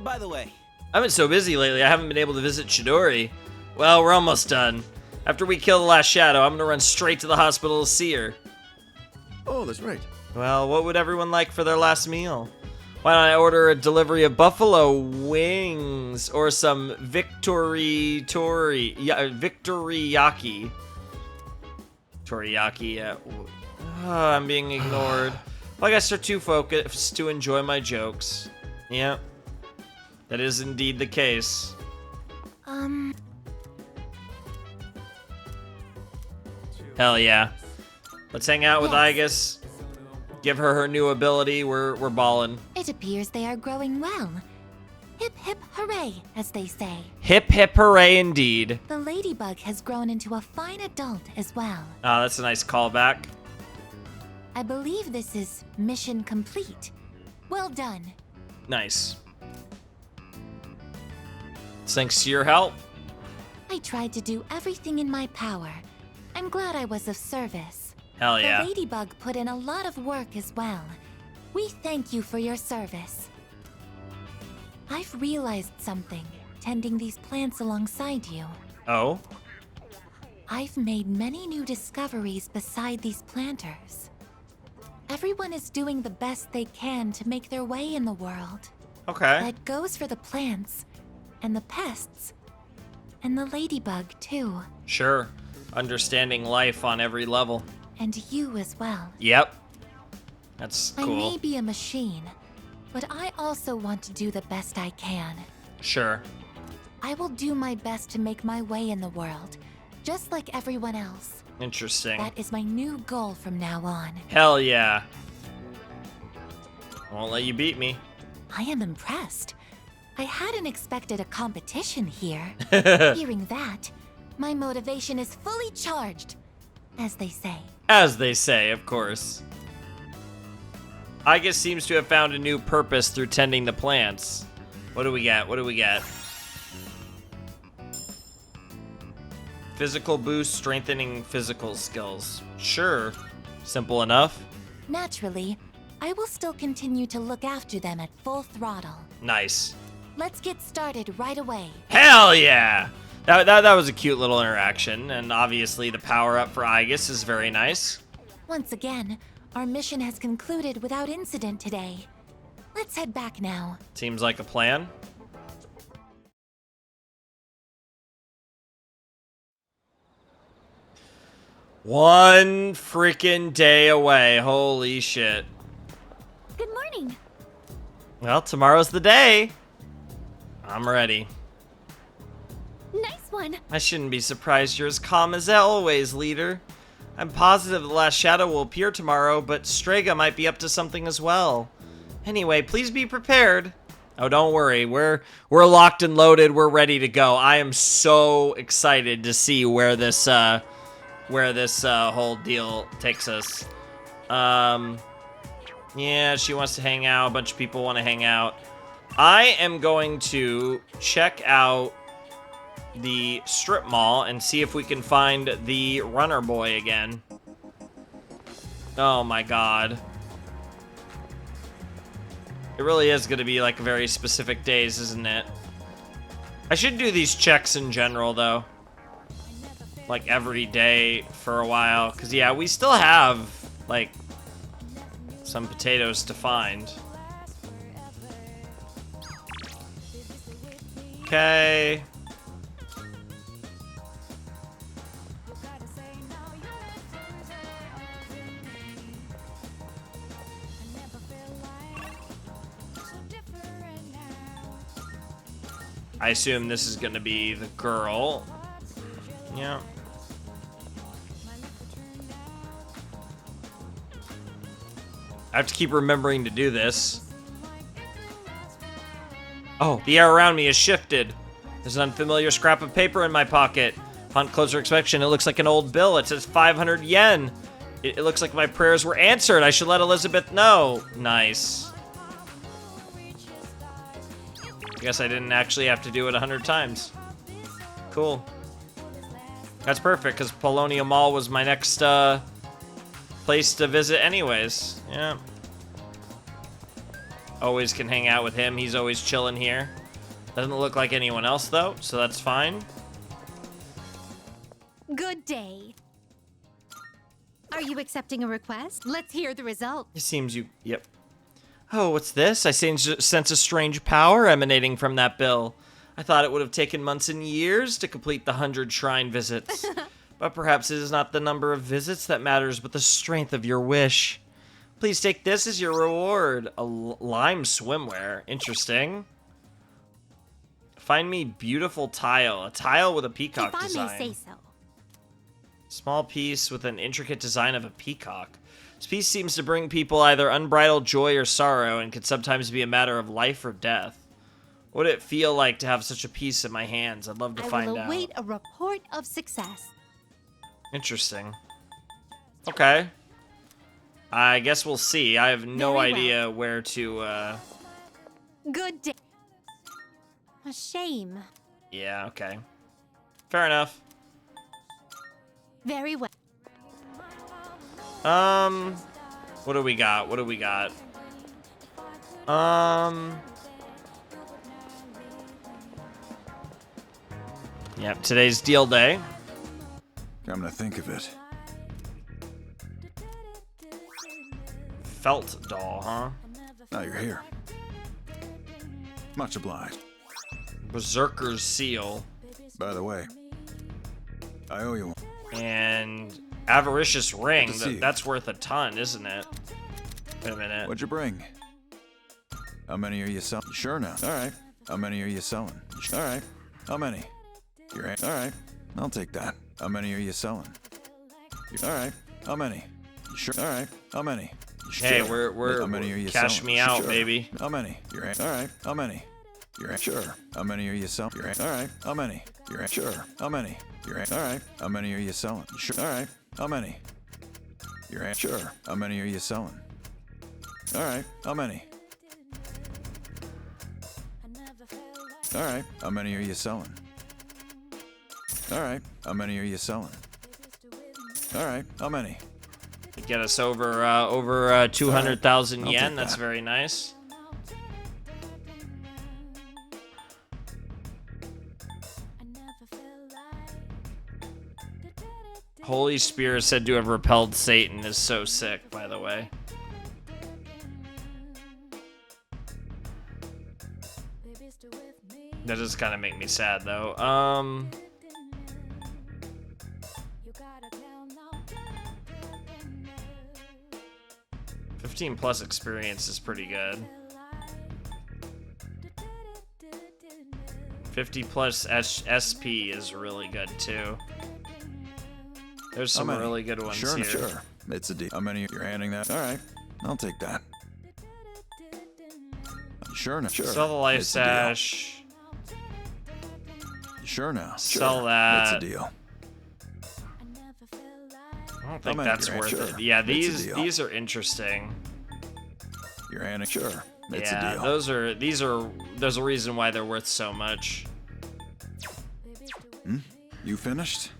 Speaker 15: By the way,
Speaker 1: I've been so busy lately, I haven't been able to visit Chidori. Well, we're almost done. After we kill the last shadow, I'm gonna run straight to the hospital to see her.
Speaker 6: Oh, that's right.
Speaker 1: Well, what would everyone like for their last meal? Why don't I order a delivery of buffalo wings or some victoriyaki? Toriyaki, yeah. I'm being ignored. Well, I guess they're too focused to enjoy my jokes. Yep. That is indeed the case. Hell yeah. Let's hang out with Aigis. Give her her new ability. We're ballin'.
Speaker 16: It appears they are growing well. Hip hip hooray, as they say.
Speaker 1: Hip hip hooray indeed.
Speaker 16: The ladybug has grown into a fine adult as well.
Speaker 1: Ah, that's a nice callback.
Speaker 16: I believe this is mission complete. Well done.
Speaker 1: Nice. Thanks to your help.
Speaker 16: I tried to do everything in my power. I'm glad I was of service.
Speaker 1: Hell yeah.
Speaker 16: The ladybug put in a lot of work as well. We thank you for your service. I've realized something, tending these plants alongside you.
Speaker 1: Oh?
Speaker 16: I've made many new discoveries beside these planters. Everyone is doing the best they can to make their way in the world.
Speaker 1: Okay.
Speaker 16: That goes for the plants, and the pests, and the ladybug too.
Speaker 1: Sure. Understanding life on every level.
Speaker 16: And you as well.
Speaker 1: Yep. That's
Speaker 16: I
Speaker 1: cool.
Speaker 16: may be a machine, but I also want to do the best I can.
Speaker 1: Sure.
Speaker 16: I will do my best to make my way in the world, just like everyone else.
Speaker 1: Interesting.
Speaker 16: That is my new goal from now on.
Speaker 1: Hell yeah. Won't let you beat me.
Speaker 16: I am impressed. I hadn't expected a competition here. Hearing that, my motivation is fully charged, as they say.
Speaker 1: As they say, of course. Aigis seems to have found a new purpose through tending the plants. What do we get? What do we get? Physical boost, strengthening physical skills. Sure. Simple enough.
Speaker 16: Naturally, I will still continue to look after them at full throttle.
Speaker 1: Nice.
Speaker 16: Let's get started right away.
Speaker 1: Hell yeah! That was a cute little interaction, and obviously the power-up for Aigis is very nice.
Speaker 16: Once again, our mission has concluded without incident today. Let's head back now.
Speaker 1: Seems like a plan. One freaking day away. Holy shit.
Speaker 2: Good morning.
Speaker 1: Well, tomorrow's the day. I'm ready.
Speaker 2: Nice one.
Speaker 1: I shouldn't be surprised you're as calm as always, leader. I'm positive the last shadow will appear tomorrow, but Strega might be up to something as well. Anyway, please be prepared. Oh, don't worry. We're locked and loaded. We're ready to go. I am so excited to see where this whole deal takes us. Yeah, she wants to hang out. A bunch of people want to hang out. I am going to check out the strip mall and see if we can find the runner boy again. Oh my god. It really is going to be like very specific days, isn't it? I should do these checks in general, though. Like every day for a while. Because, yeah, we still have, like, some potatoes to find. Okay. I assume this is gonna be the girl. Yeah. I have to keep remembering to do this. Oh, the air around me has shifted. There's an unfamiliar scrap of paper in my pocket. Upon closer inspection, it looks like an old bill. It says 500 yen. It looks like my prayers were answered. I should let Elizabeth know. Nice. I guess I didn't actually have to do it 100 times. Cool. That's perfect, because Polonia Mall was my next place to visit anyways. Yeah. Always can hang out with him. He's always chilling here. Doesn't look like anyone else, though, so that's fine.
Speaker 2: Good day. Are you accepting a request? Let's hear the result.
Speaker 1: It seems you... Yep. Oh, what's this? I sense a strange power emanating from that bill. I thought it would have taken months and years to complete the 100 shrine visits. But perhaps it is not the number of visits that matters, but the strength of your wish. Please take this as your reward. A lime swimwear. Interesting. Find me beautiful tile. A tile with a peacock design.
Speaker 2: If I may say so.
Speaker 1: Small piece with an intricate design of a peacock. This piece seems to bring people either unbridled joy or sorrow and could sometimes be a matter of life or death. What would it feel like to have such a piece in my hands? I'd love to find out.
Speaker 2: I will await a report of success.
Speaker 1: Interesting. Okay. I guess we'll see. I have no idea where to,
Speaker 2: Good day. A shame.
Speaker 1: Yeah, okay. Fair enough.
Speaker 2: Very well.
Speaker 1: What do we got? What do we got? Yep, today's deal day.
Speaker 15: Come to think of it.
Speaker 1: Felt doll, huh?
Speaker 15: Now you're here. Much obliged.
Speaker 1: Berserker's seal.
Speaker 15: By the way, I owe you one.
Speaker 1: And avaricious ring.
Speaker 15: Good to see you.
Speaker 1: That's worth a ton, isn't it? Wait a minute.
Speaker 15: What'd you bring? How many are you selling? Sure now. All right. How many are you selling? All right. How many? You're all right. I'll take that. How many are you selling? All right. How many? Sure. All right. How many? Sure.
Speaker 1: Hey, we're
Speaker 15: How many are you
Speaker 1: cash
Speaker 15: selling?
Speaker 1: me out,
Speaker 15: Sure.
Speaker 1: baby.
Speaker 15: How many? You're all right. How many? You're sure. How many are you selling? You're all right. How many? You're sure. How many? You're all right. How many are you selling? Sure. All right. How many? You're sure. How many are you selling? All right. How many? All right. How many are you selling? All right. How many are you selling? All right. How many?
Speaker 1: Get us over 200,000
Speaker 15: I'll
Speaker 1: yen.
Speaker 15: take
Speaker 1: That's
Speaker 15: that.
Speaker 1: very nice. Holy Spear is said to have repelled Satan is so sick, by the way. That does kind of make me sad, though. 15 plus experience is pretty good. 50 plus SP is really good, too. There's some really good ones here.
Speaker 15: Sure. It's a deal. How many you're handing that? All right, I'll take that. Sure.
Speaker 1: Sell the life sash.
Speaker 15: Sure now.
Speaker 1: Sell that.
Speaker 15: It's a deal.
Speaker 1: I don't think that's worth it. Yeah, these are interesting.
Speaker 15: You're handing. Sure. It's
Speaker 1: yeah,
Speaker 15: a deal.
Speaker 1: there's a reason why they're worth so much.
Speaker 15: You finished?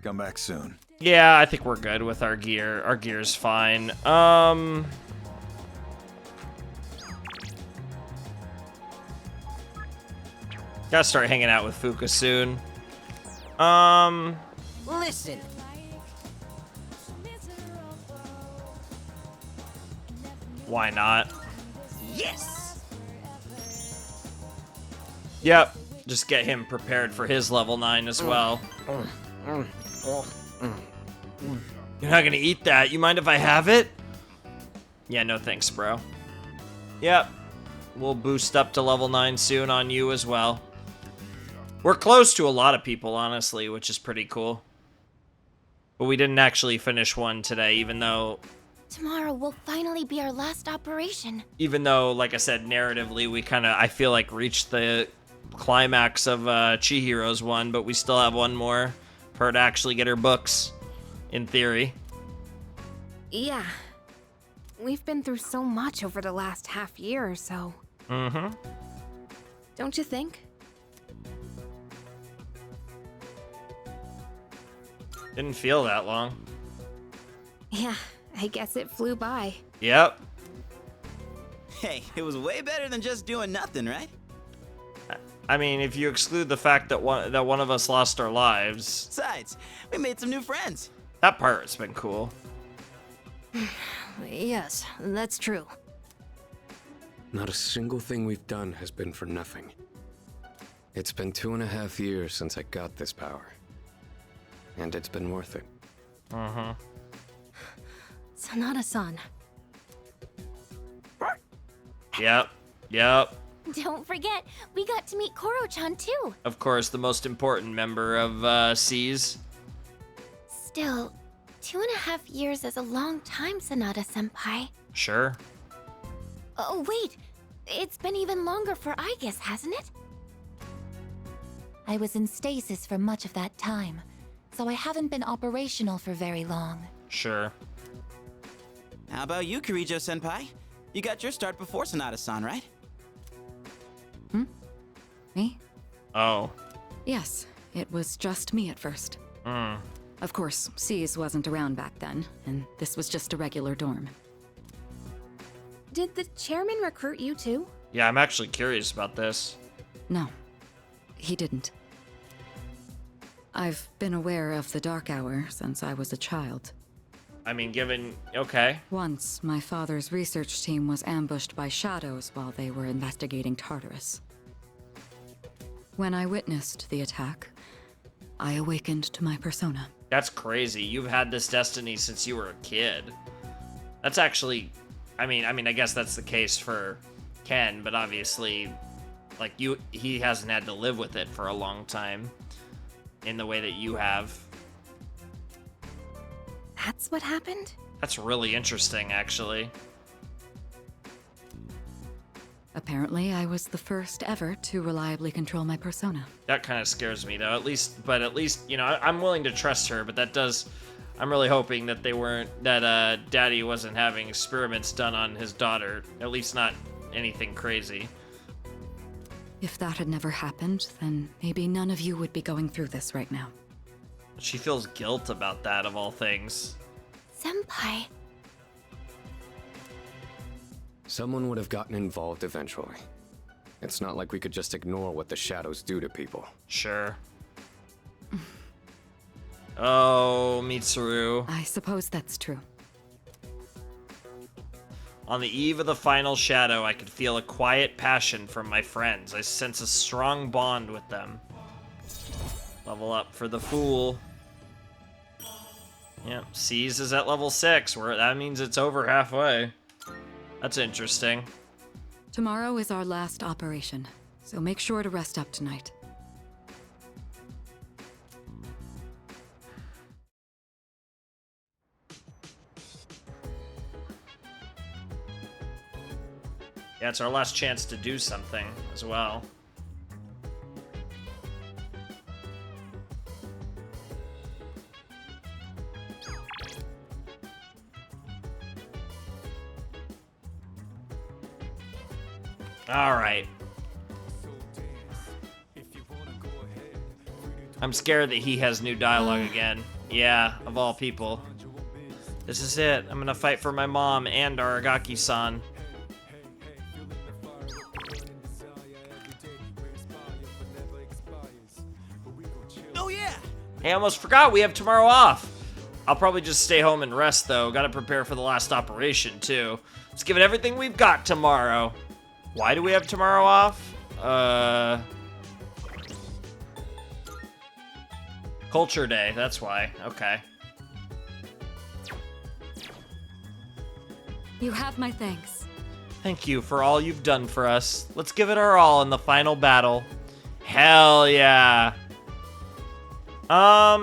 Speaker 15: Come back soon.
Speaker 1: Yeah, I think we're good with our gear. Our gear's fine. Gotta start hanging out with Fuka soon.
Speaker 17: Listen.
Speaker 1: Why not?
Speaker 17: Yes.
Speaker 1: Yep. Just get him prepared for his level 9 as well. You're not gonna eat that. You mind if I have it? Yeah, no thanks, bro. Yep. We'll boost up to level 9 soon on you as well. We're close to a lot of people, honestly, which is pretty cool. But we didn't actually finish one today, even though,
Speaker 16: Tomorrow will finally be our last operation.
Speaker 1: like I said, narratively, we kind of, I feel like, reached the climax of Chihiro's one, but we still have one more for her to actually get her books, in theory.
Speaker 4: Yeah. We've been through so much over the last half year or so.
Speaker 1: Mm-hmm.
Speaker 4: Don't you think?
Speaker 1: Didn't feel that long.
Speaker 4: Yeah, I guess it flew by.
Speaker 1: Yep.
Speaker 17: Hey, it was way better than just doing nothing, right?
Speaker 1: I mean, if you exclude the fact that one of us lost our lives.
Speaker 17: Besides, we made some new friends.
Speaker 1: That part's been cool.
Speaker 4: Yes, that's true.
Speaker 8: Not a single thing we've done has been for nothing. It's been 2.5 years since I got this power. And it's been worth it.
Speaker 1: Uh-huh.
Speaker 4: Sanada-san.
Speaker 1: Yep.
Speaker 16: Don't forget, we got to meet Koro-chan too.
Speaker 1: Of course, the most important member of C's.
Speaker 16: Still, 2.5 years is a long time, Sanada-senpai.
Speaker 1: Sure.
Speaker 16: Oh, wait. It's been even longer for Aigis, hasn't it? I was in stasis for much of that time, so I haven't been operational for very long.
Speaker 1: Sure.
Speaker 17: How about you, Kirijo-senpai? You got your start before Sanada-san, right?
Speaker 11: Me?
Speaker 1: Oh.
Speaker 11: Yes, it was just me at first. Of course, C's wasn't around back then, and this was just a regular dorm.
Speaker 4: Did the chairman recruit you too?
Speaker 1: Yeah, I'm actually curious about this.
Speaker 11: No, he didn't. I've been aware of the Dark Hour since I was a child.
Speaker 1: I mean, okay.
Speaker 11: Once, my father's research team was ambushed by shadows while they were investigating Tartarus. When I witnessed the attack, I awakened to my persona.
Speaker 1: That's crazy. You've had this destiny since you were a kid. That's actually, I mean, I guess that's the case for Ken, but obviously, like, he hasn't had to live with it for a long time in the way that you have.
Speaker 4: That's what happened?
Speaker 1: That's really interesting, actually.
Speaker 11: Apparently, I was the first ever to reliably control my persona.
Speaker 1: That kind of scares me, though. At least, you know, I'm willing to trust her, but that does... I'm really hoping that Daddy wasn't having experiments done on his daughter. At least not anything crazy.
Speaker 11: If that had never happened, then maybe none of you would be going through this right now.
Speaker 1: She feels guilt about that, of all things.
Speaker 16: Senpai.
Speaker 8: Someone would have gotten involved eventually. It's not like we could just ignore what the shadows do to people.
Speaker 1: Sure. Oh, Mitsuru.
Speaker 11: I suppose that's true.
Speaker 1: On the eve of the final shadow, I could feel a quiet passion from my friends. I sense a strong bond with them. Level up for the Fool. Yep, Seize is at level 6, where that means it's over halfway. That's interesting.
Speaker 11: Tomorrow is our last operation, so make sure to rest up tonight.
Speaker 1: Yeah, it's our last chance to do something as well. All right. I'm scared that he has new dialogue again. Yeah, of all people. This is it. I'm gonna fight for my mom and Aragaki-san.
Speaker 17: Oh yeah!
Speaker 1: Hey, I almost forgot we have tomorrow off. I'll probably just stay home and rest, though. Gotta prepare for the last operation, too. Let's give it everything we've got tomorrow. Why do we have tomorrow off? Culture Day, that's why. Okay.
Speaker 11: You have my thanks.
Speaker 1: Thank you for all you've done for us. Let's give it our all in the final battle. Hell yeah. I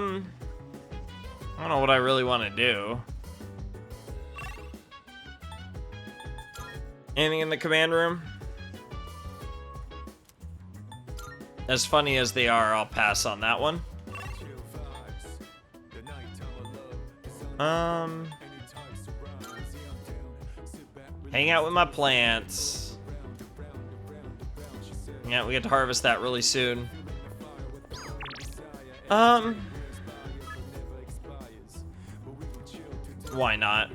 Speaker 1: don't know what I really want to do. Anything in the command room? As funny as they are, I'll pass on that one. Hang out with my plants. Yeah, we get to harvest that really soon. Why not?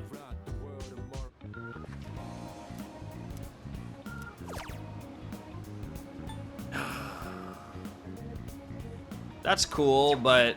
Speaker 1: That's cool, but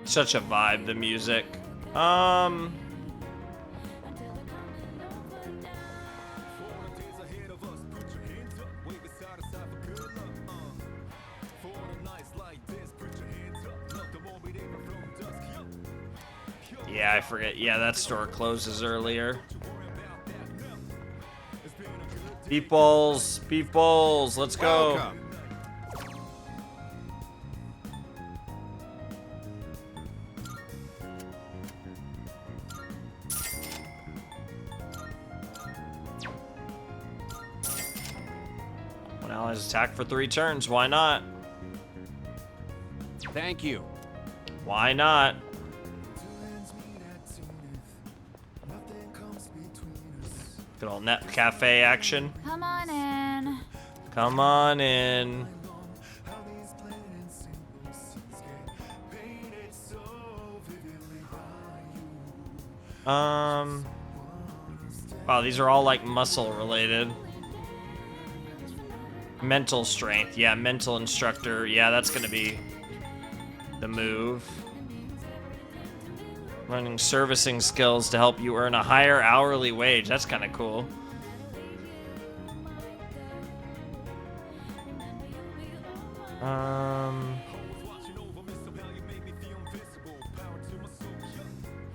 Speaker 1: such a vibe, the music. Yeah, I forget. Yeah, that store closes earlier. Beef balls, let's go.
Speaker 13: Welcome.
Speaker 1: One ally's attack for 3 turns. Why not?
Speaker 14: Thank you.
Speaker 1: Why not? Good old net cafe action.
Speaker 16: Come on in.
Speaker 1: Come on in. Wow, these are all like muscle related. Mental strength. Yeah, mental instructor. Yeah, that's gonna be the move. Learning servicing skills to help you earn a higher hourly wage. That's kind of cool.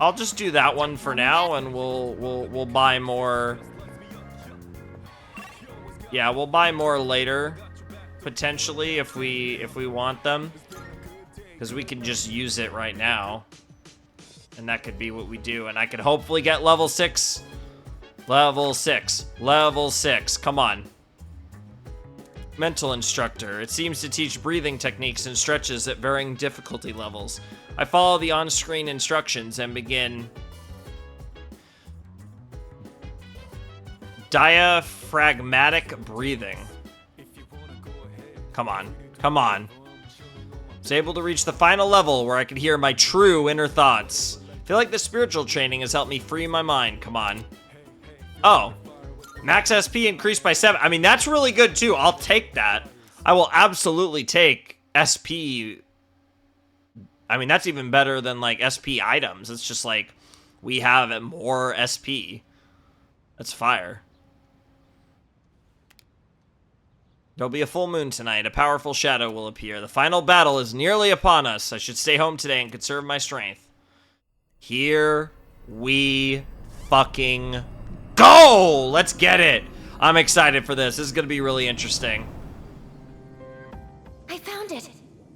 Speaker 1: I'll just do that one for now, and we'll buy more. Yeah, we'll buy more later, potentially if we want them, because we can just use it right now. And that could be what we do. And I could hopefully get level 6 Level 6. Level 6. Come on. Mental instructor. It seems to teach breathing techniques and stretches at varying difficulty levels. I follow the on-screen instructions and begin diaphragmatic breathing. Come on. Come on. I was able to reach the final level where I could hear my true inner thoughts. I feel like the spiritual training has helped me free my mind. Come on. Oh. Max SP increased by 7. I mean, that's really good too. I'll take that. I will absolutely take SP. I mean, that's even better than like SP items. It's just like we have more SP. That's fire. There'll be a full moon tonight. A powerful shadow will appear. The final battle is nearly upon us. I should stay home today and conserve my strength. Here we fucking go! Let's get it! I'm excited for this. This is gonna be really interesting.
Speaker 16: I found it.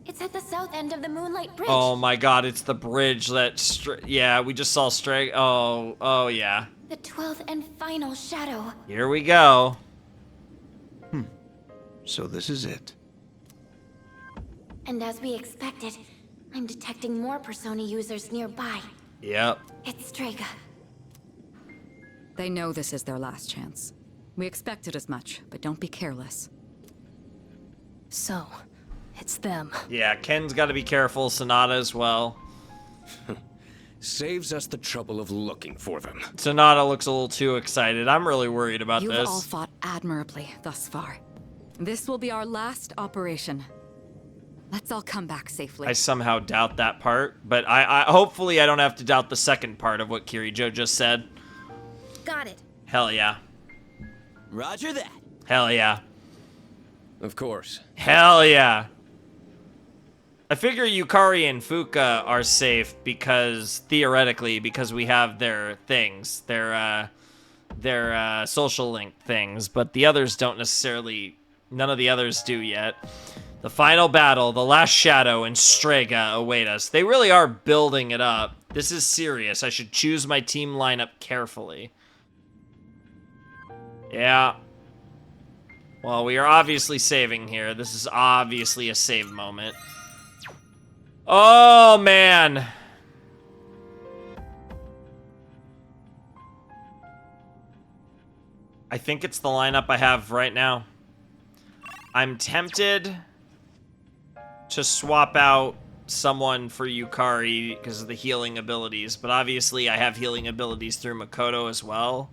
Speaker 16: It's at the south end of the Moonlight Bridge.
Speaker 1: Oh my god, it's the bridge that... yeah, we just saw Strega. Oh yeah.
Speaker 16: The 12th and final shadow.
Speaker 1: Here we go.
Speaker 15: So this is it.
Speaker 16: And as we expected, I'm detecting more Persona users nearby.
Speaker 1: Yep.
Speaker 16: It's Strega.
Speaker 11: They know this is their last chance. We expected as much, but don't be careless.
Speaker 18: So, it's them.
Speaker 1: Yeah, Ken's got to be careful. Sonata as well.
Speaker 8: Saves us the trouble of looking for them.
Speaker 1: Sonata looks a little too excited. I'm really worried about
Speaker 11: You've
Speaker 1: this.
Speaker 11: all fought admirably thus far. This will be our last operation. Let's all come back safely.
Speaker 1: I somehow doubt that part, but I hopefully I don't have to doubt the second part of what Kirijo just said.
Speaker 16: Got it.
Speaker 1: Hell yeah.
Speaker 17: Roger that.
Speaker 1: Hell yeah.
Speaker 8: Of course.
Speaker 1: Hell yeah. I figure Yukari and Fuka are safe because, theoretically, because we have their things, their social link things, but the others don't necessarily, none of the others do yet. The final battle, the last shadow, and Strega await us. They really are building it up. This is serious. I should choose my team lineup carefully. Yeah. Well, we are obviously saving here. This is obviously a save moment. Oh, man. I think it's the lineup I have right now. I'm tempted to swap out someone for Yukari because of the healing abilities, but obviously I have healing abilities through Makoto as well.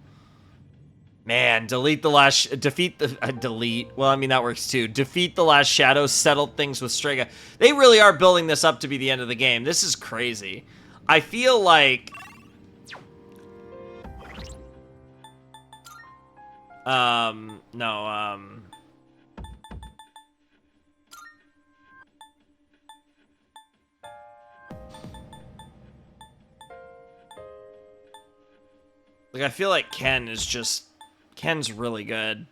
Speaker 1: Man, delete the last... defeat the... delete. Well, I mean, that works too. Defeat the last shadow, settle things with Strega. They really are building this up to be the end of the game. This is crazy. I feel like... Like, I feel like Ken is just... Ken's really good.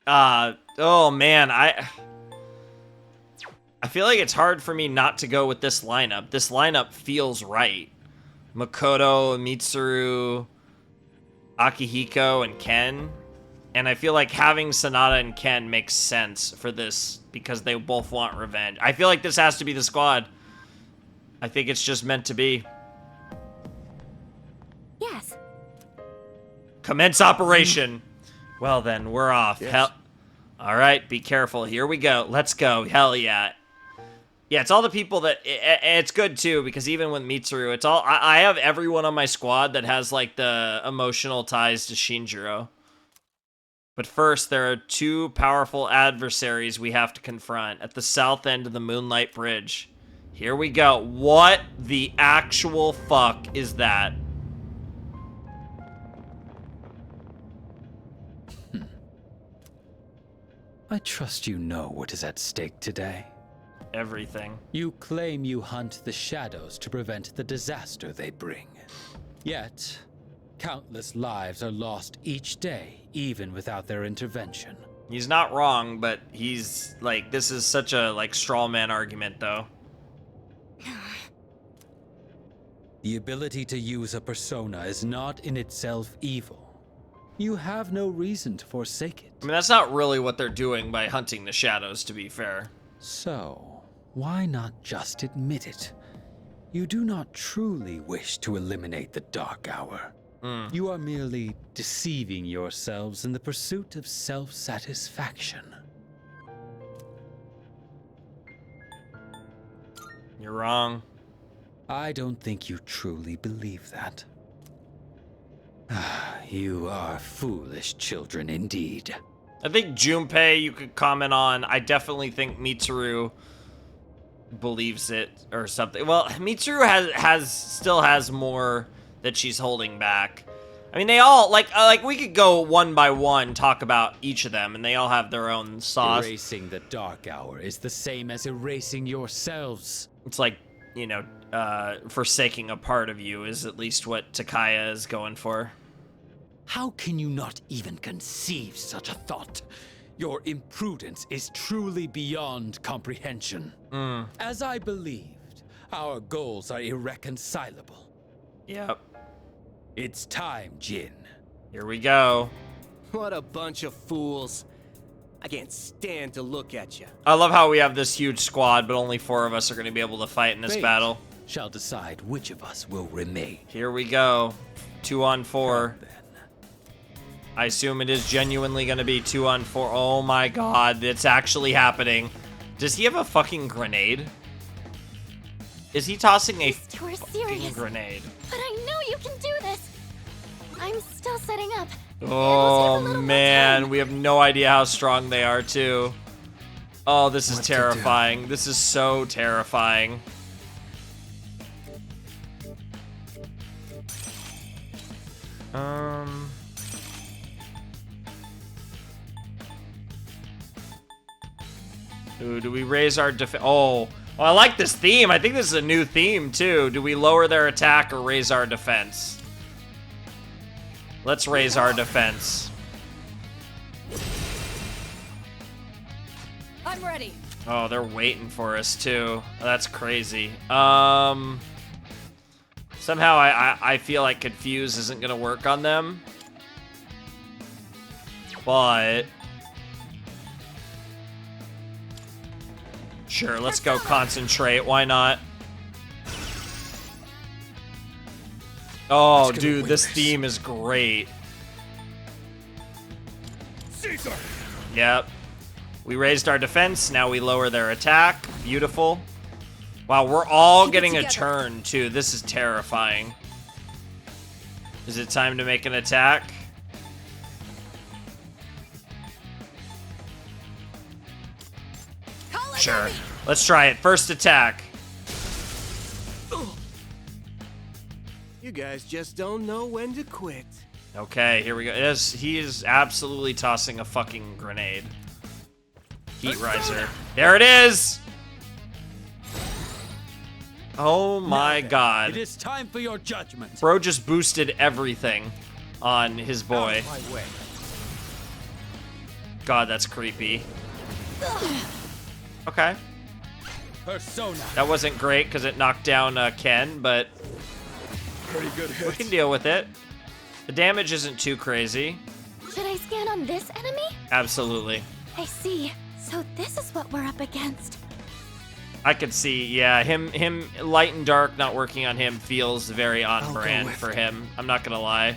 Speaker 1: Oh man, I feel like it's hard for me not to go with this lineup. This lineup feels right. Makoto, Mitsuru, Akihiko, and Ken. And I feel like having Sonata and Ken makes sense for this because they both want revenge. I feel like this has to be the squad. I think it's just meant to be.
Speaker 16: Yes.
Speaker 1: Commence operation. Well then, we're off.
Speaker 15: Yes.
Speaker 1: Hell. All right, be careful. Here we go. Let's go. Hell yeah. Yeah, it's all the people that... it's good too, because even with Mitsuru, it's all... I have everyone on my squad that has, like, the emotional ties to Shinjiro. But first, there are two powerful adversaries we have to confront at the south end of the Moonlight Bridge. Here we go. What the actual fuck is that?
Speaker 10: I trust you know what is at stake today.
Speaker 1: Everything.
Speaker 10: You claim you hunt the shadows to prevent the disaster they bring. Yet, countless lives are lost each day, even without their intervention.
Speaker 1: He's not wrong, but he's, like, this is such a, like, straw man argument, though.
Speaker 10: The ability to use a persona is not in itself evil.
Speaker 19: You have no reason to forsake it.
Speaker 1: I mean, that's not really what they're doing by hunting the shadows, to be fair.
Speaker 19: So, why not just admit it? You do not truly wish to eliminate the Dark Hour. You are merely deceiving yourselves in the pursuit of self-satisfaction.
Speaker 1: You're wrong.
Speaker 19: I don't think you truly believe that. You are foolish children indeed.
Speaker 1: I think Junpei you could comment on. I definitely think Mitsuru believes it or something. Well, Mitsuru still has more that she's holding back. I mean, they all like we could go one by one, talk about each of them, and they all have their own sauce.
Speaker 19: Erasing the Dark Hour is the same as erasing yourselves.
Speaker 1: It's like, you know, forsaking a part of you is at least what Takaya is going for.
Speaker 19: How can you not even conceive such a thought? Your imprudence is truly beyond comprehension. As I believed, our goals are irreconcilable.
Speaker 1: Yep.
Speaker 19: It's time, Jin.
Speaker 1: Here we go.
Speaker 14: What a bunch of fools. I can't stand to look at you.
Speaker 1: I love how we have this huge squad, but only 4 of us are going to be able to fight in this battle.
Speaker 19: Shall decide which of us will remain.
Speaker 1: Here we go. 2 on 4. I assume it is genuinely going to be 2 on 4. Oh my god, it's actually happening. Does he have a fucking grenade? Is he tossing a fucking grenade?
Speaker 2: But I know you can do this. I'm still setting up.
Speaker 1: Oh man, we have no idea how strong they are too. Oh, this is terrifying. This is so terrifying. Ooh, do we raise our defense? Oh, I like this theme. I think this is a new theme too. Do we lower their attack or raise our defense? Let's raise our defense.
Speaker 11: I'm ready.
Speaker 1: Oh, they're waiting for us too. That's crazy. Somehow I feel like Confuse isn't gonna work on them. But sure, let's go concentrate. Why not? Oh, dude, this theme is great.
Speaker 5: Caesar.
Speaker 1: Yep. We raised our defense, now we lower their attack. Beautiful. Wow, we're all getting a turn, too. This is terrifying. Is it time to make an attack? Sure. Let's try it. First attack.
Speaker 14: You guys just don't know when to quit.
Speaker 1: Okay, here we go. He is absolutely tossing a fucking grenade. Heat riser. There it is! Oh my god.
Speaker 19: It is time for your judgment.
Speaker 1: Bro just boosted everything on his boy.
Speaker 19: Out of my way.
Speaker 1: God, that's creepy. Okay.
Speaker 19: Persona.
Speaker 1: That wasn't great because it knocked down Ken, but
Speaker 5: pretty good hit.
Speaker 1: We can deal with it. The damage isn't too crazy.
Speaker 2: Should I scan on this enemy?
Speaker 1: Absolutely.
Speaker 2: I see. So this is what we're up against.
Speaker 1: I could see, yeah, him light and dark not working on him feels very on brand for him. I'm not gonna lie.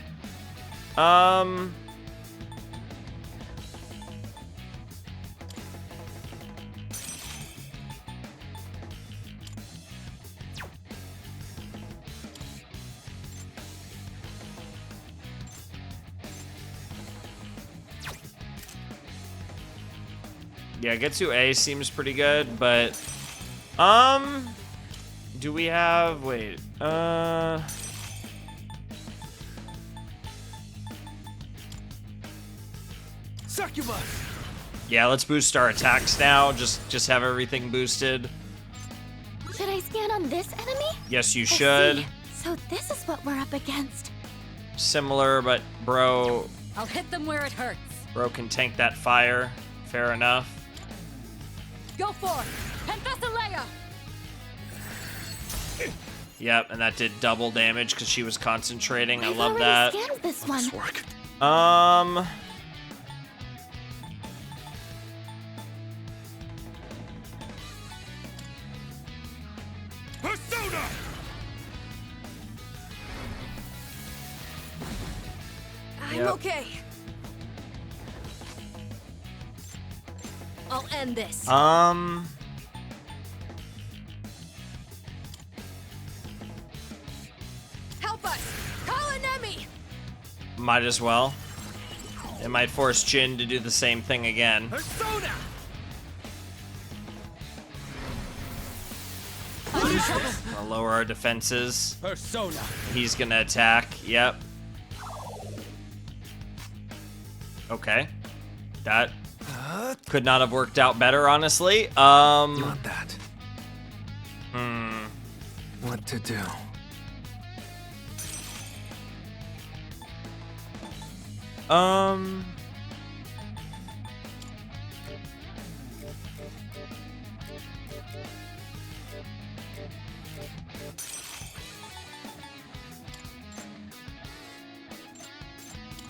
Speaker 1: Yeah, Getsu A seems pretty good, but do we have
Speaker 14: Succubus!
Speaker 1: Yeah, let's boost our attacks now. Just have everything boosted.
Speaker 2: Should I scan on this enemy?
Speaker 1: Yes, you
Speaker 2: I
Speaker 1: should.
Speaker 2: see. So this is what we're up against.
Speaker 1: Similar, but bro
Speaker 11: I'll hit them where it hurts.
Speaker 1: Bro can tank that fire. Fair enough.
Speaker 11: Go for it. Penthesilea.
Speaker 1: Yep, and that did double damage because she was concentrating. I
Speaker 2: I've
Speaker 1: love
Speaker 2: already
Speaker 1: that.
Speaker 2: scanned this one.
Speaker 5: Persona!
Speaker 18: I'm
Speaker 1: Yep.
Speaker 18: okay. I'll end this. Help us! Call an Emmy!
Speaker 1: Might as well. It might force Jin to do the same thing again.
Speaker 5: Persona!
Speaker 1: Gonna lower our defenses.
Speaker 5: Persona!
Speaker 1: He's gonna attack. Yep. Okay. That could not have worked out better, honestly.
Speaker 8: Not that. What to do?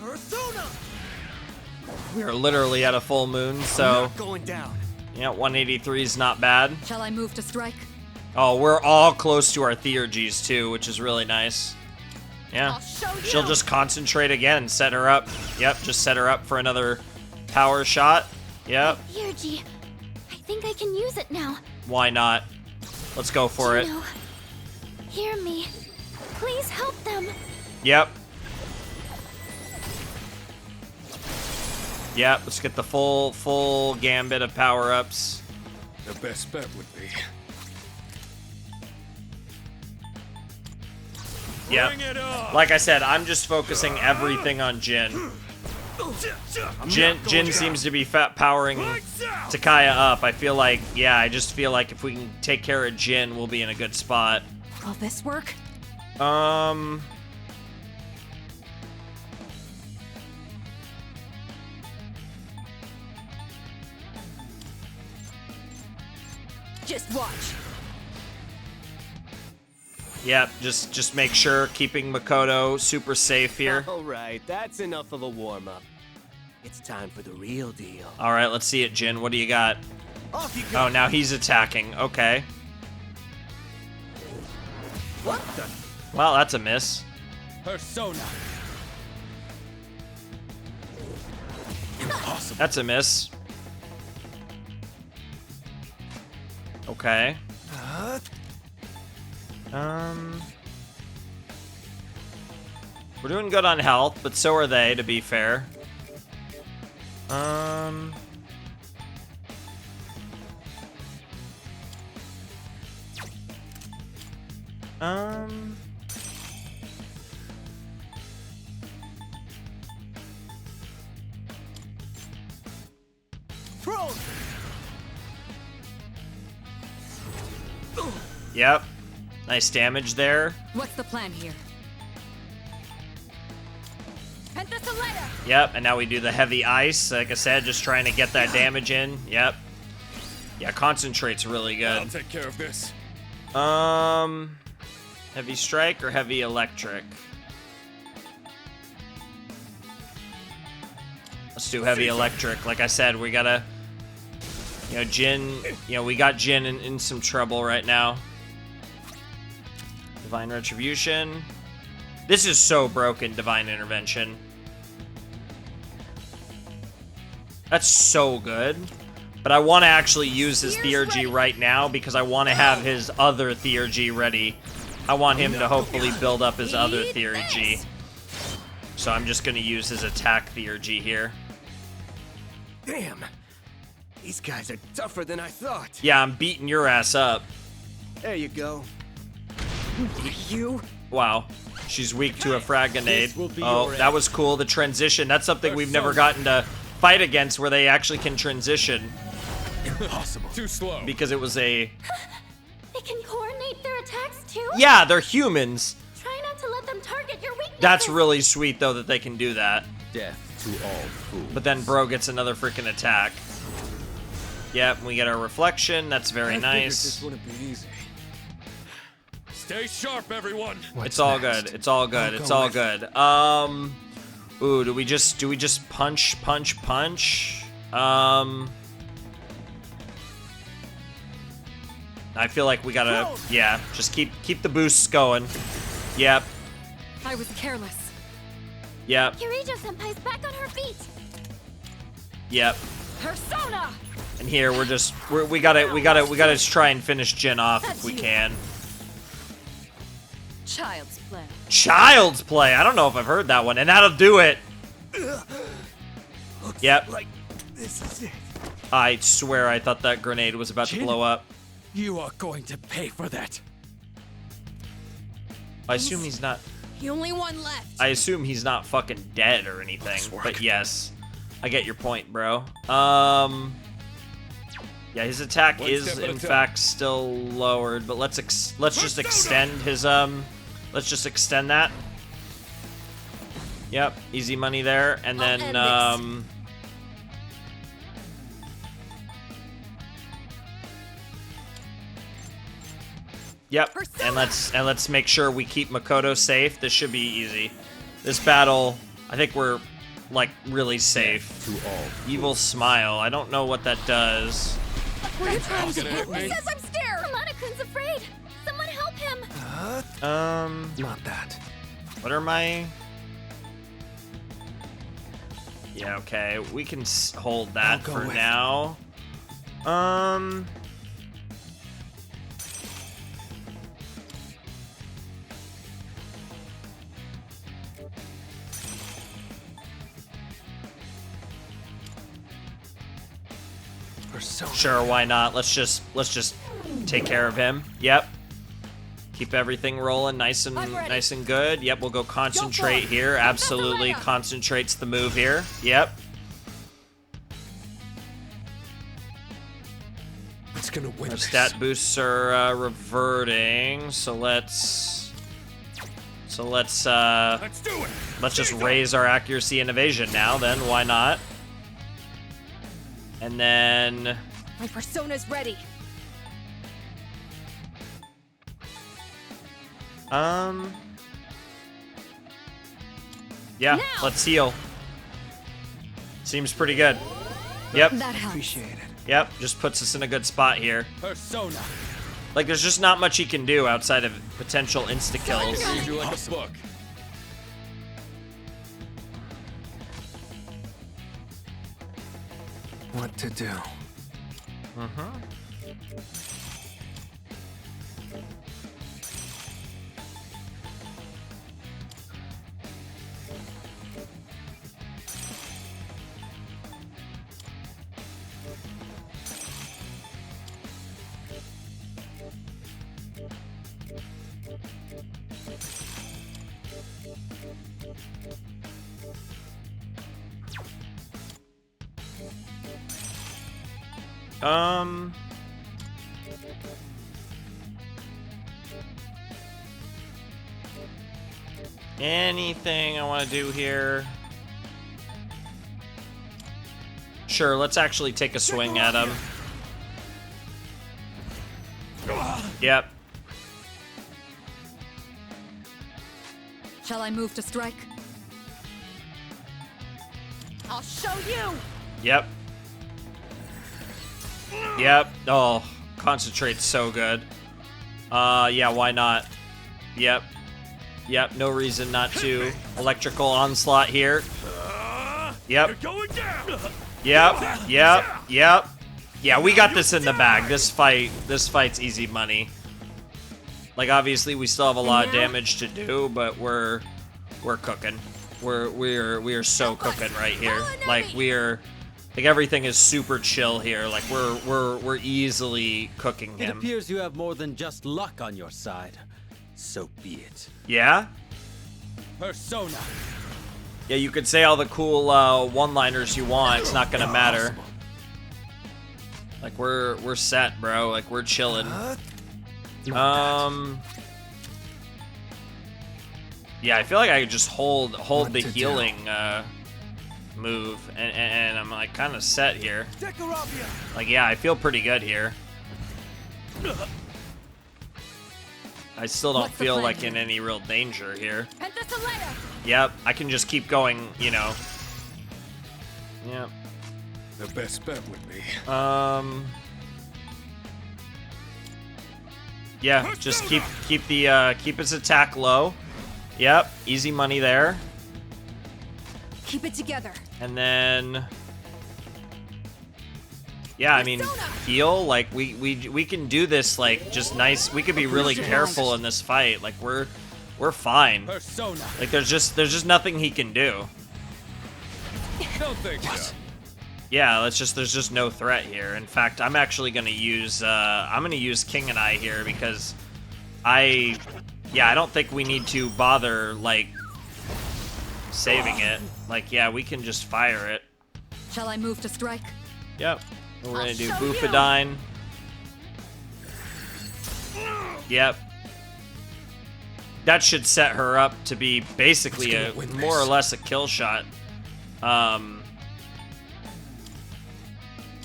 Speaker 5: Persona!
Speaker 1: We are literally at a full moon, so
Speaker 14: Not going down.
Speaker 1: yeah, 183 is not bad.
Speaker 11: Shall I move to strike?
Speaker 1: Oh, we're all close to our theurgies too, which is really nice. Yeah.
Speaker 18: I'll show you.
Speaker 1: She'll just concentrate again, set her up. Yep, just set her up for another power shot. Yep.
Speaker 2: Theurgy, I think I can use it now.
Speaker 1: Why not? Let's go for it.
Speaker 2: Juno, hear me. Please help them.
Speaker 1: Yep. Yep, let's get the full gambit of power-ups.
Speaker 5: The best bet would be.
Speaker 1: Yep.
Speaker 5: Bring it on!
Speaker 1: Like I said, I'm just focusing everything on Jin. Jin seems to be powering Takaya up. I feel like, yeah, I just feel like if we can take care of Jin, we'll be in a good spot.
Speaker 11: Will this work?
Speaker 18: Just watch.
Speaker 1: Yep, just make sure, keeping Makoto super safe here.
Speaker 14: All right, that's enough of a warm-up. It's time for the real deal.
Speaker 1: All right, let's see it, Jin. What do you got?
Speaker 14: Off you go.
Speaker 1: Oh, now he's attacking. Okay.
Speaker 14: What the?
Speaker 1: Well, that's a miss.
Speaker 5: Persona!
Speaker 1: Impossible. That's a miss. Okay. We're doing good on health, but so are they, to be fair.
Speaker 14: Throw!
Speaker 1: Yep. Nice damage there.
Speaker 11: What's the plan here?
Speaker 18: Penthesileta!
Speaker 1: Yep, and now we do the heavy ice. Like I said, just trying to get that damage in. Yep. Yeah, concentrate's really good.
Speaker 5: I'll take care of this.
Speaker 1: Heavy strike or heavy electric? Let's do heavy electric. Like I said, we gotta, Jin, we got Jin in some trouble right now. Divine Retribution. This is so broken, Divine Intervention. That's so good. But I want to actually use his Theurgy right now because I want to have his other Theurgy ready. I want him to hopefully build up his other Theurgy. So I'm just going to use his attack Theurgy here.
Speaker 14: Damn. These guys are tougher than I thought.
Speaker 1: Yeah, I'm beating your ass up.
Speaker 14: There you go. You?
Speaker 1: Wow. She's weak to a frag grenade.
Speaker 14: will be
Speaker 1: Oh,
Speaker 14: your
Speaker 1: that was cool. The transition. That's something we've never gotten to fight against where they actually can transition.
Speaker 5: Impossible. Too slow.
Speaker 1: Because it was a...
Speaker 2: They can coordinate their attacks too?
Speaker 1: Yeah, they're humans.
Speaker 2: Try not to let them target your weaknesses.
Speaker 1: That's really sweet, though, that they can do that.
Speaker 5: Death to all fools.
Speaker 1: But then Bro gets another freaking attack. Yep, we get our reflection. That's very nice.
Speaker 14: This wouldn't be easy.
Speaker 5: Stay sharp, everyone.
Speaker 1: It's all good. It's all good. It's all good. Ooh, do we just punch? I feel like we gotta, yeah, just keep the boosts going. Yep.
Speaker 11: I was careless.
Speaker 1: Yep.
Speaker 2: Kirijo-senpai's back on her feet.
Speaker 1: Yep.
Speaker 18: Persona!
Speaker 1: And here we gotta try and finish Jin off if we can.
Speaker 18: Child's play.
Speaker 1: Child's play. I don't know if I've heard that one, and that'll do it. Yep.
Speaker 5: Like this is it.
Speaker 1: I swear I thought that grenade was about to blow up.
Speaker 10: You are going to pay for that.
Speaker 1: I assume he's not.
Speaker 18: The only one left.
Speaker 1: I assume he's not fucking dead or anything. But yes, I get your point, bro. Yeah, his attack is in fact still lowered, but let's just extend his let's just extend that. Yep, easy money there, and then yep, and let's make sure we keep Makoto safe. This should be easy. This battle, I think we're like really safe.
Speaker 5: To all.
Speaker 1: Evil smile. I don't know what that does.
Speaker 2: What are you trying to do?
Speaker 18: He says I'm scared.
Speaker 2: Hamada-kun's afraid. Someone help him.
Speaker 8: Not that.
Speaker 1: What are my? Yeah, okay. We can hold that for now. Sure, why not? Let's just take care of him. Yep. Keep everything rolling nice and good. Yep, we'll go concentrate here. Absolutely concentrates the move here. Yep.
Speaker 14: What's gonna win
Speaker 1: Our
Speaker 14: this?
Speaker 1: stat boosts are reverting, so let's do it. Let's just raise our accuracy and evasion now. Then why not? And then
Speaker 18: My persona's ready.
Speaker 1: yeah,
Speaker 18: Now.
Speaker 1: let's heal. Seems pretty good. Yep.
Speaker 18: That helps.
Speaker 14: Appreciate it.
Speaker 1: Yep, just puts us in a good spot here.
Speaker 10: Persona.
Speaker 1: Like, there's just not much he can do outside of potential insta-kills.
Speaker 5: Read you like a book.
Speaker 8: What to do?
Speaker 1: Anything I want to do here? Sure, let's actually take a swing at him. Yep.
Speaker 11: Shall I move to strike?
Speaker 18: I'll show you.
Speaker 1: Yep. Yep. Oh, concentrate's so good. Yeah, why not? Yep. Yep, no reason not to. Electrical onslaught here. Yep. Yep. Yep. Yeah, we got this in the bag. This fight's easy money. Like, obviously we still have a lot of damage to do, but we're cooking. We are so cooking right here. Like, everything is super chill here. Like, we're easily cooking
Speaker 19: It
Speaker 1: him.
Speaker 19: appears you have more than just luck on your side. So be it.
Speaker 1: Yeah?
Speaker 10: Persona.
Speaker 1: Yeah, you could say all the cool one-liners you want. It's not gonna matter. Like, we're set, bro. Like, we're chilling. Yeah, I feel like I could just hold the healing move, and I'm like kind of set here. Like, yeah, I feel pretty good here. I still don't
Speaker 18: What's the
Speaker 1: feel
Speaker 18: plan
Speaker 1: like
Speaker 18: here?
Speaker 1: in any real danger here.
Speaker 18: Penthesilea!
Speaker 1: Yep, I can just keep going, you know. Yep.
Speaker 5: The best bet would be.
Speaker 1: Yeah, just keep his attack low. Yep, easy money there.
Speaker 18: Keep it together.
Speaker 1: And then, yeah, I mean, heal. Like we can do this. Like just nice. We could be really careful in this fight. Like we're fine.
Speaker 10: Persona.
Speaker 1: Like there's just nothing he can do.
Speaker 5: Don't think so.
Speaker 1: Yeah, there's just no threat here. In fact, I'm actually gonna use King and I here because I don't think we need to bother like saving it. Like, yeah, we can just fire it.
Speaker 11: Shall I move to strike?
Speaker 1: Yep. We're gonna do
Speaker 11: show you.
Speaker 1: Bufadine. Yep. That should set her up to be basically a more or less a kill shot.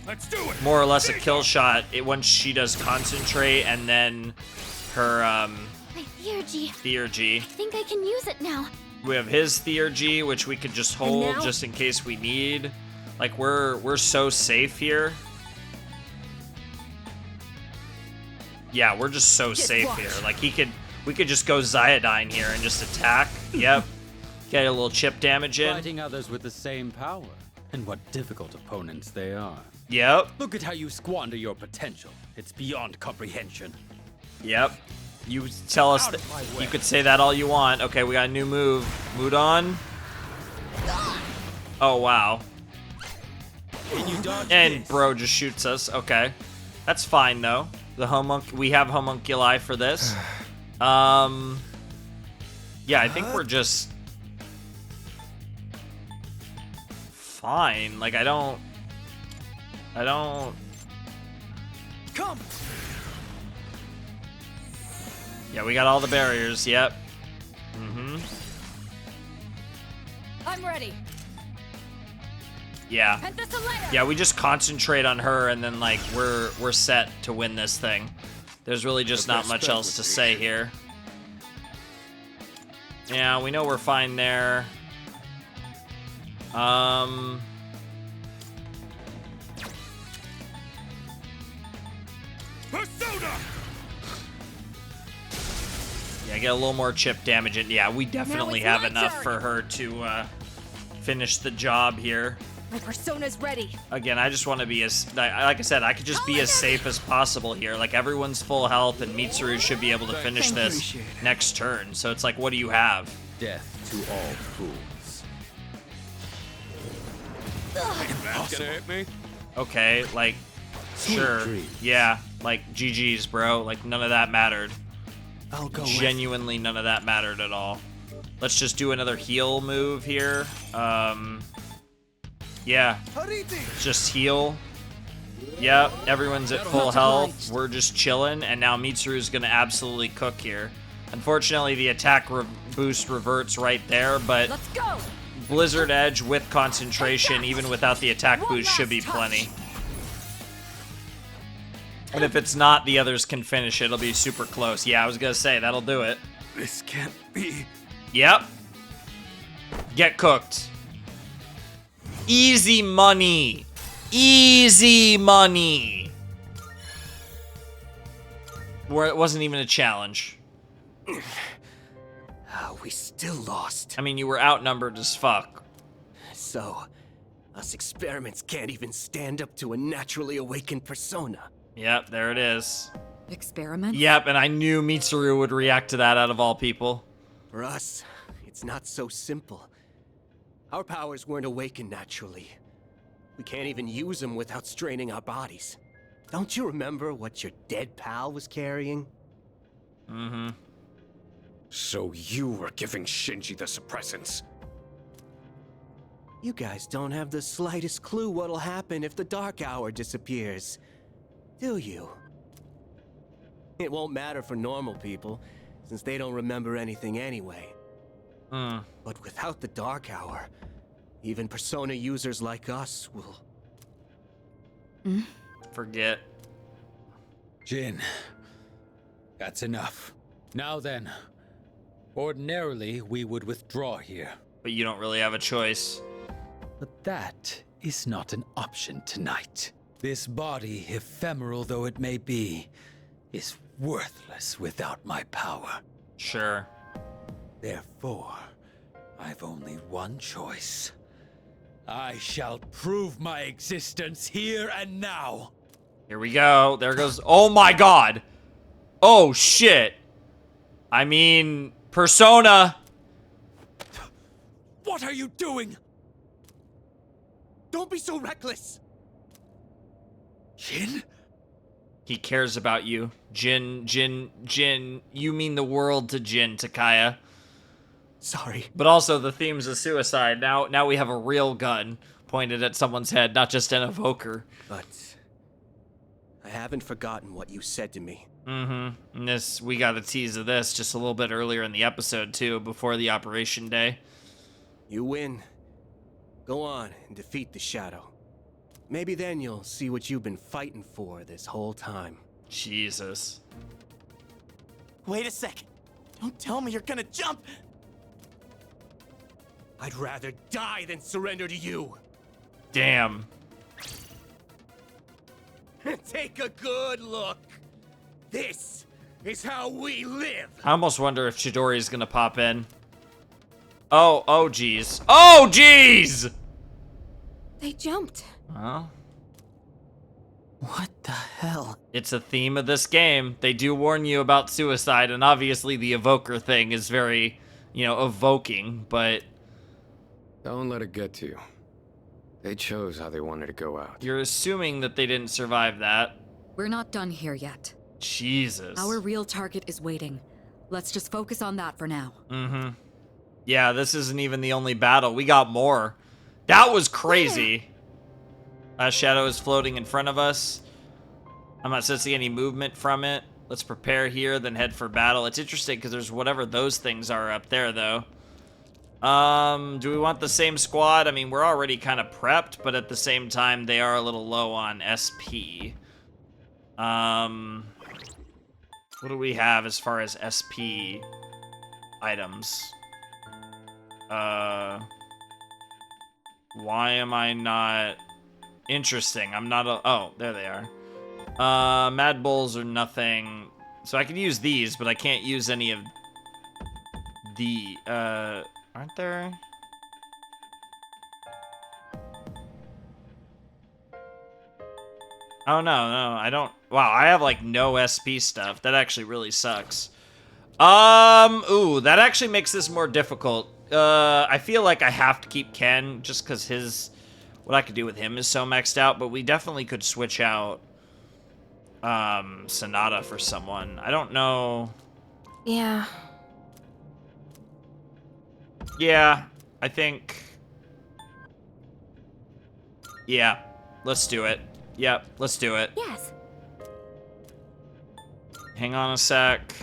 Speaker 5: Let's do it.
Speaker 1: More or less a kill shot once she does concentrate and then her
Speaker 2: My Theurgy.
Speaker 1: Theurgy.
Speaker 2: I think I can use it now.
Speaker 1: We have his Theurgy, which we could just hold
Speaker 2: now?
Speaker 1: just in case we need. Like we're so safe here. Yeah, we're just so safe here. Like we could just go Zyodine here and just attack. Yep. Get a little chip damage in.
Speaker 19: Fighting others with the same power, and what difficult opponents they are.
Speaker 1: Yep.
Speaker 19: Look at how you squander your potential. It's beyond comprehension.
Speaker 1: Yep. You tell us that you could say that all you want. Okay, we got a new move. Mudon. Oh wow. And bro just shoots us. Okay. That's fine though. We have homunculi for this. Yeah, I think we're just fine. Like I don't
Speaker 13: Come.
Speaker 1: Yeah, we got all the barriers. Yep. Mm-hmm.
Speaker 18: I'm ready.
Speaker 1: Yeah.
Speaker 18: Penthesilea!
Speaker 1: Yeah, we just concentrate on her and then like we're set to win this thing. There's really just not much else to say here. Yeah, we know we're fine there.
Speaker 5: Persona.
Speaker 1: Yeah, get a little more chip damage in. Yeah, we definitely
Speaker 18: it's
Speaker 1: have
Speaker 18: my
Speaker 1: enough
Speaker 18: turn.
Speaker 1: for her to finish the job here.
Speaker 18: My persona's ready.
Speaker 1: Again, I just want to be as, like I said, I could just be as safe as possible here. Like, everyone's full health, and Mitsuru should be able to finish this next turn. So it's like, what do you have?
Speaker 19: Death to all fools.
Speaker 5: That's gonna hit me.
Speaker 1: Okay, like, sure. Yeah, like, GG's, bro. Like, none of that mattered.
Speaker 13: I'll go
Speaker 1: Genuinely none of that mattered at all. Let's just do another heal move here. Yeah. Just heal. Yep, everyone's at full health. We're just chilling, and now Mitsuru's gonna absolutely cook here. Unfortunately, the attack boost reverts right there, but
Speaker 18: Let's go.
Speaker 1: Blizzard Edge with concentration, even without the attack boost, should be plenty. And if it's not, the others can finish it. It'll be super close. Yeah, I was gonna say, that'll do it.
Speaker 5: This can't be.
Speaker 1: Yep. Get cooked. Easy money. Easy money. Where it wasn't even a challenge.
Speaker 14: We still lost.
Speaker 1: I mean, you were outnumbered as fuck.
Speaker 14: So, us experiments can't even stand up to a naturally awakened persona.
Speaker 1: Yep, there it is.
Speaker 11: Experiment?
Speaker 1: Yep, and I knew Mitsuru would react to that out of all people.
Speaker 14: For us, it's not so simple. Our powers weren't awakened naturally. We can't even use them without straining our bodies. Don't you remember what your dead pal was carrying?
Speaker 1: Mm-hmm.
Speaker 8: So you were giving Shinji the suppressants?
Speaker 14: You guys don't have the slightest clue what'll happen if the Dark Hour disappears, do you? It won't matter for normal people, since they don't remember anything anyway. But without the Dark Hour, even Persona users like us will...
Speaker 1: Forget.
Speaker 19: Jin, that's enough. Now then, ordinarily we would withdraw here.
Speaker 1: But you don't really have a choice.
Speaker 19: But that is not an option tonight. This body, ephemeral though it may be, is worthless without my power.
Speaker 1: Sure.
Speaker 19: Therefore, I've only one choice. I shall prove my existence here and now.
Speaker 1: Here we go. There goes. Oh my god. Oh shit. I mean, Persona.
Speaker 14: What are you doing? Don't be so reckless.
Speaker 19: Jin?
Speaker 1: He cares about you. Jin. You mean the world to Jin, Takaya.
Speaker 14: Sorry.
Speaker 1: But also the themes of suicide. Now we have a real gun pointed at someone's head, not just an evoker.
Speaker 14: But I haven't forgotten what you said to me.
Speaker 1: Mm-hmm. And we got a tease of this just a little bit earlier in the episode, too, before the Operation Day.
Speaker 14: You win. Go on and defeat the Shadow. Maybe then you'll see what you've been fighting for this whole time.
Speaker 1: Jesus.
Speaker 17: Wait a second. Don't tell me you're gonna jump.
Speaker 14: I'd rather die than surrender to you.
Speaker 1: Damn.
Speaker 14: Take a good look. This is how we live.
Speaker 1: I almost wonder if Chidori's gonna pop in. Oh jeez. Oh jeez!
Speaker 4: They jumped.
Speaker 1: Well.
Speaker 7: What the hell?
Speaker 1: It's a theme of this game. They do warn you about suicide, and obviously the evoker thing is very, evoking, but...
Speaker 8: Don't let it get to you. They chose how they wanted to go out.
Speaker 1: You're assuming that they didn't survive that.
Speaker 11: We're not done here yet.
Speaker 1: Jesus.
Speaker 11: Our real target is waiting. Let's just focus on that for now.
Speaker 1: Mm-hmm. Yeah, this isn't even the only battle. We got more. That was crazy. Shadow is floating in front of us. I'm not sensing any movement from it. Let's prepare here, then head for battle. It's interesting because there's whatever those things are up there, though. Do we want the same squad? I mean, we're already kind of prepped, but at the same time, they are a little low on SP. What do we have as far as SP items? Why am I not... Interesting. I'm not... Oh, there they are. Mad Bulls are nothing. So I could use these, but I can't use any of the... Aren't there? Oh, no, I don't... Wow, I have, like, no SP stuff. That actually really sucks. Ooh, that actually makes this more difficult. I feel like I have to keep Ken, just because his... What I could do with him is so maxed out, but we definitely could switch out, Sonata for someone. I don't know...
Speaker 4: Yeah.
Speaker 1: Yeah, I think... Yeah, let's do it. Yep, let's do it.
Speaker 2: Yes.
Speaker 1: Hang on a sec.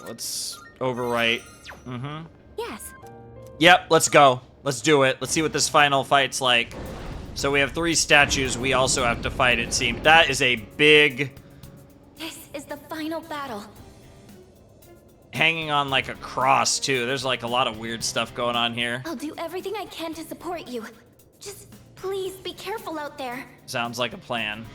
Speaker 1: Let's overwrite. Mm-hmm.
Speaker 2: Yes.
Speaker 1: Yep, let's go. Let's do it. Let's see what this final fight's like. So we have 3 statues we also have to fight, it seems. That is a big...
Speaker 2: This is the final battle.
Speaker 1: Hanging on like a cross, too. There's like a lot of weird stuff going on here.
Speaker 2: I'll do everything I can to support you. Just please be careful out there.
Speaker 1: Sounds like a plan.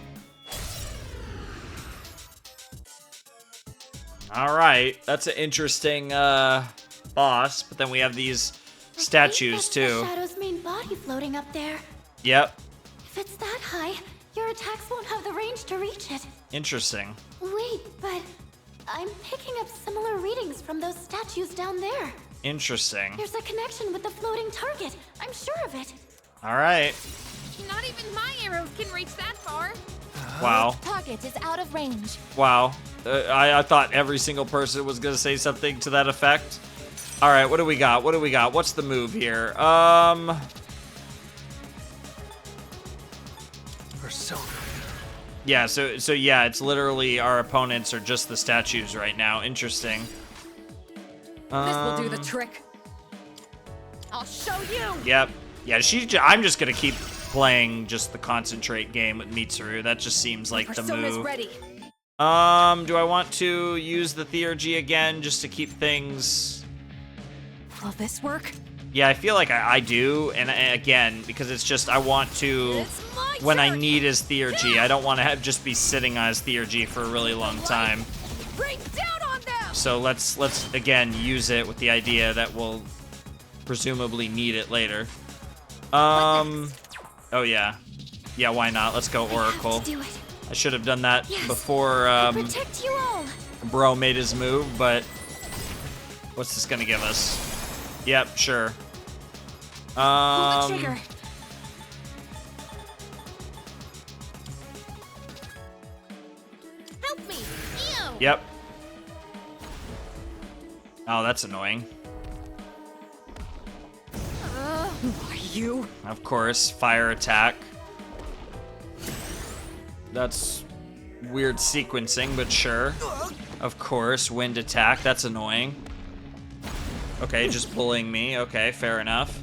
Speaker 1: Alright, that's an interesting boss, but then we have these statues too.
Speaker 2: The Shadow's main body floating up there.
Speaker 1: Yep.
Speaker 2: If it's that high, your attacks won't have the range to reach it.
Speaker 1: Interesting.
Speaker 2: Wait, but I'm picking up similar readings from those statues down there.
Speaker 1: Interesting.
Speaker 2: There's a connection with the floating target. I'm sure of it.
Speaker 1: Alright.
Speaker 4: Not even my arrows can reach that far.
Speaker 1: Wow.
Speaker 2: Target is out of range.
Speaker 1: Wow. I thought every single person was going to say something to that effect. Alright, what do we got? What do we got? What's the move here?
Speaker 7: Persona.
Speaker 1: Yeah, so yeah, it's literally our opponents are just the statues right now. Interesting.
Speaker 11: This will do the trick.
Speaker 18: I'll show you.
Speaker 1: Yep. Yeah, I'm just gonna keep playing just the concentrate game with Mitsuru. That just seems like the
Speaker 18: Persona's
Speaker 1: move.
Speaker 18: ready.
Speaker 1: Do I want to use the Theurgy again just to keep things...
Speaker 4: Will this work?
Speaker 1: Yeah, I feel like I do, and again, because it's just, I want to, when I need his Theurgy, I don't want to just be sitting on his Theurgy for a really long time.
Speaker 18: Bring down on them!
Speaker 1: So let's again, use it with the idea that we'll presumably need it later. Oh yeah. Yeah, why not? Let's go Oracle. I should have done that before,
Speaker 2: Protect you all.
Speaker 1: Bro made his move, but what's this gonna give us? Yep, sure.
Speaker 2: Pull the trigger.
Speaker 18: Help me! Ew!
Speaker 1: Yep. Oh, that's annoying.
Speaker 11: Who are you?
Speaker 1: Of course, fire attack. That's weird sequencing, but sure. Of course, wind attack. That's annoying. Okay, just bullying me. Okay, fair enough.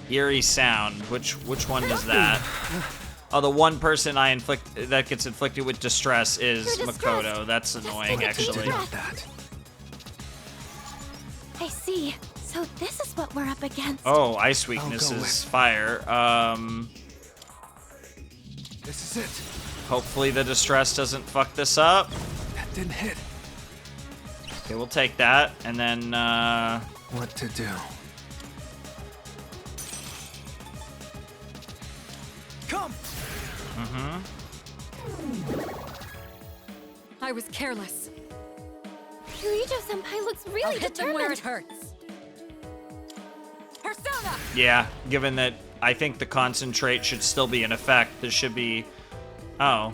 Speaker 1: Eerie sound. Which one does that? Oh, the one person that gets inflicted with distress is Makoto. That's annoying, actually.
Speaker 2: I see. So this is what we're up against.
Speaker 1: Oh, ice weakness is fire.
Speaker 15: This is it.
Speaker 1: Hopefully the distress doesn't fuck this up.
Speaker 15: That didn't hit.
Speaker 1: Okay, we'll take that, and then,
Speaker 15: What to do? Come!
Speaker 11: I was careless.
Speaker 2: Yukari-senpai looks really
Speaker 11: I'll hit them where
Speaker 2: determined.
Speaker 11: it hurts.
Speaker 18: Persona!
Speaker 1: Yeah, given that I think the concentrate should still be in effect, this should be... Oh.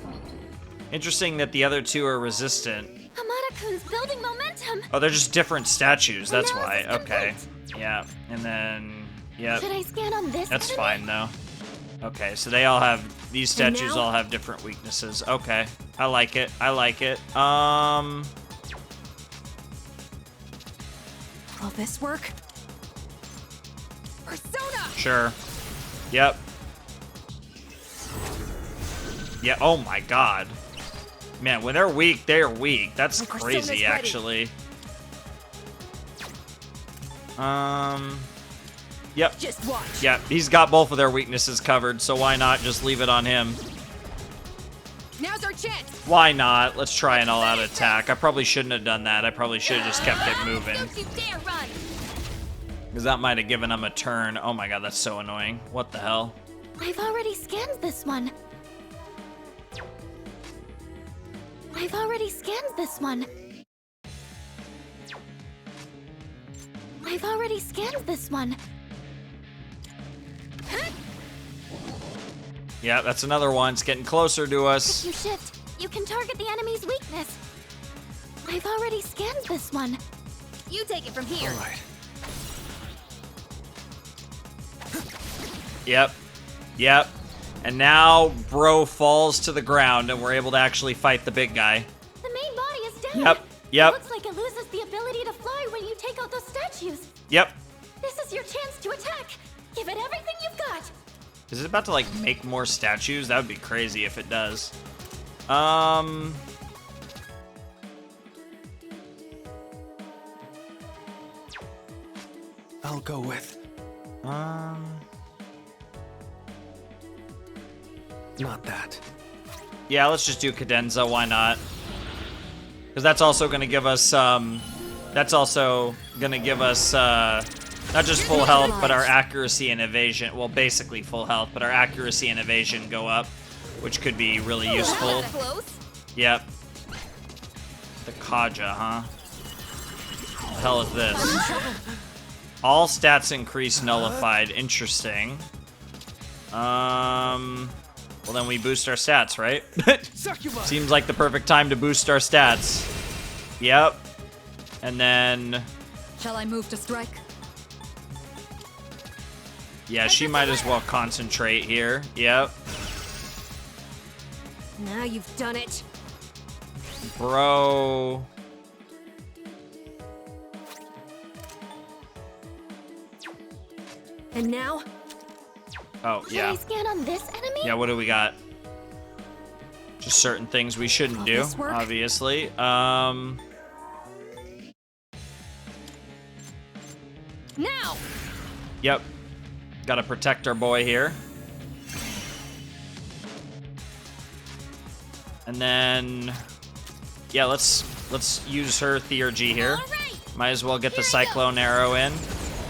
Speaker 1: Interesting that the other two are resistant.
Speaker 2: Hamada-kun's building momentum.
Speaker 1: Oh, they're just different statues, that's why.
Speaker 2: Analysis
Speaker 1: Okay. Yeah, and then... Yep.
Speaker 2: Should I scan on this
Speaker 1: That's
Speaker 2: enemy?
Speaker 1: fine, though. Okay, so they all have... These
Speaker 2: And
Speaker 1: statues
Speaker 2: now?
Speaker 1: all have different weaknesses. Okay. I like it. I like it.
Speaker 4: Will this work?
Speaker 18: Persona!
Speaker 1: Sure. Yep. Yeah, oh my god. Man, when they're weak, they're weak. That's crazy, actually. Yep.
Speaker 18: Just watch.
Speaker 1: Yep, he's got both of their weaknesses covered, so why not just leave it on him?
Speaker 18: Now's our chance.
Speaker 1: Why not? Let's try an all-out attack. I probably shouldn't have done that. I probably should have just kept it moving.
Speaker 18: Don't you dare run.
Speaker 1: Because that might have given him a turn. Oh my god, that's so annoying. What the hell?
Speaker 2: I've already scanned this one. I've already scanned this one. I've already scanned this one.
Speaker 1: Yeah, that's another one. It's getting closer to us.
Speaker 2: If you shift, you can target the enemy's weakness. I've already scanned this one.
Speaker 18: You take it from here.
Speaker 15: All right.
Speaker 1: Yep. Yep. And now Bro falls to the ground and we're able to actually fight the big guy.
Speaker 2: The main body is down.
Speaker 1: Yep. Yep.
Speaker 2: It looks like it loses the ability to fly when you take out those statues.
Speaker 1: Yep.
Speaker 2: This is your chance to attack. Give it everything you've got.
Speaker 1: Is it about to, like, make more statues? That would be crazy if it does. I'll
Speaker 15: go with... Not that.
Speaker 1: Yeah, let's just do cadenza. Why not? Because that's also going to give us, that's also going to give us, not just full health, but our accuracy and evasion. Well, basically full health, but our accuracy and evasion go up, which could be really useful. Yep. The Kaja, huh? What the hell is this? All stats increase nullified. Interesting. Well, then we boost our stats, right? Seems like the perfect time to boost our stats. Yep. And then...
Speaker 11: Shall I move to strike?
Speaker 1: Yeah, she might as well concentrate here. Yep.
Speaker 18: Now you've done it.
Speaker 1: Bro.
Speaker 18: And now?
Speaker 1: Oh,
Speaker 2: Should
Speaker 1: yeah.
Speaker 2: I scan on this enemy?
Speaker 1: Yeah, what do we got? Just certain things we shouldn't do, obviously.
Speaker 18: Now.
Speaker 1: Yep. Gotta protect our boy here. And then, yeah, let's use her Theurgy here. Might as well get the Cyclone Arrow in.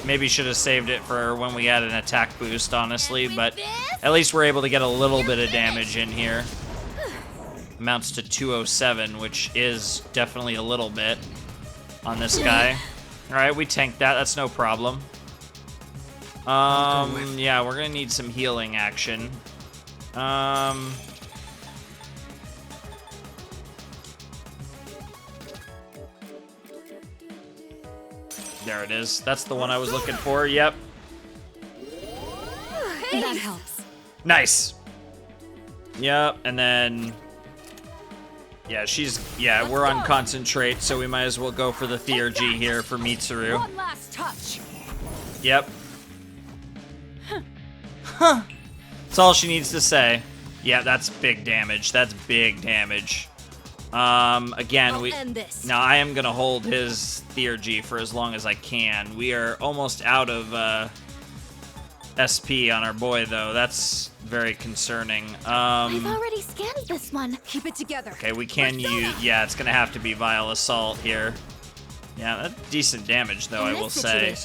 Speaker 1: Maybe should have saved it for when we had an attack boost, honestly, but at least we're able to get a little bit of damage in here. Amounts to 207, which is definitely a little bit on this guy. All right, we tanked that. That's no problem. Yeah, we're gonna need some healing action. There it is. That's the one I was looking for. Yep.
Speaker 11: That helps.
Speaker 1: Nice. Yep, and then... Yeah, we're on concentrate, so we might as well go for the Theurgy here for Mitsuru.
Speaker 18: One last touch.
Speaker 1: Yep. Huh. That's all she needs to say. Yeah, that's big damage. That's big damage. Again, now I am gonna hold his Theurgy for as long as I can. We are almost out of SP on our boy, though. That's very concerning.
Speaker 16: I've already scanned this one.
Speaker 18: Keep it together.
Speaker 1: Okay, we can use... Yeah, it's gonna have to be Vile Assault here. Yeah, that's decent damage, though, I will say.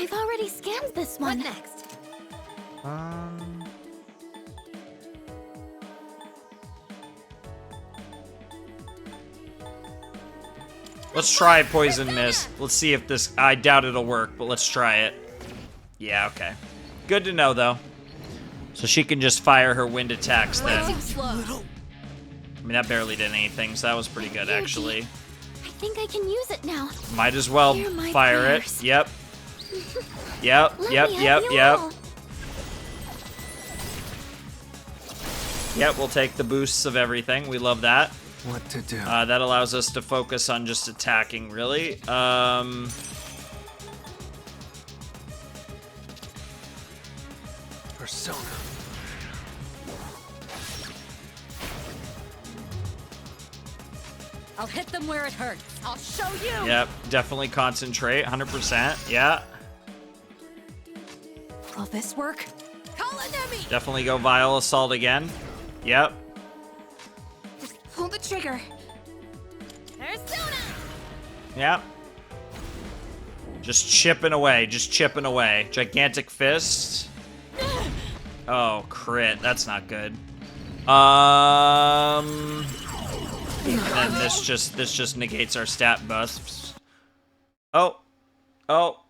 Speaker 16: I've already scanned this one.
Speaker 18: What next?
Speaker 1: Let's try Poison Mist. Let's see if this... I doubt it'll work, but let's try it. Yeah, okay. Good to know, though. So she can just fire her wind attacks then. I mean, that barely did anything, so that was pretty good, actually.
Speaker 16: I think I can use it now.
Speaker 1: Might as well fire it. Yep. Yep. Yep, we'll take the boosts of everything. We love that.
Speaker 8: What to do?
Speaker 1: That allows us to focus on just attacking, really.
Speaker 8: Persona.
Speaker 18: I'll hit them where it hurts. I'll show you.
Speaker 1: Yep, definitely concentrate, 100%. Yeah.
Speaker 18: Will this work? Call enemy.
Speaker 1: Definitely go Vile Assault again. Yep.
Speaker 18: Pull the trigger. Persona.
Speaker 1: Yep. Just chipping away, Gigantic Fist. Oh, crit. That's not good. And then this just negates our stat buffs. Oh,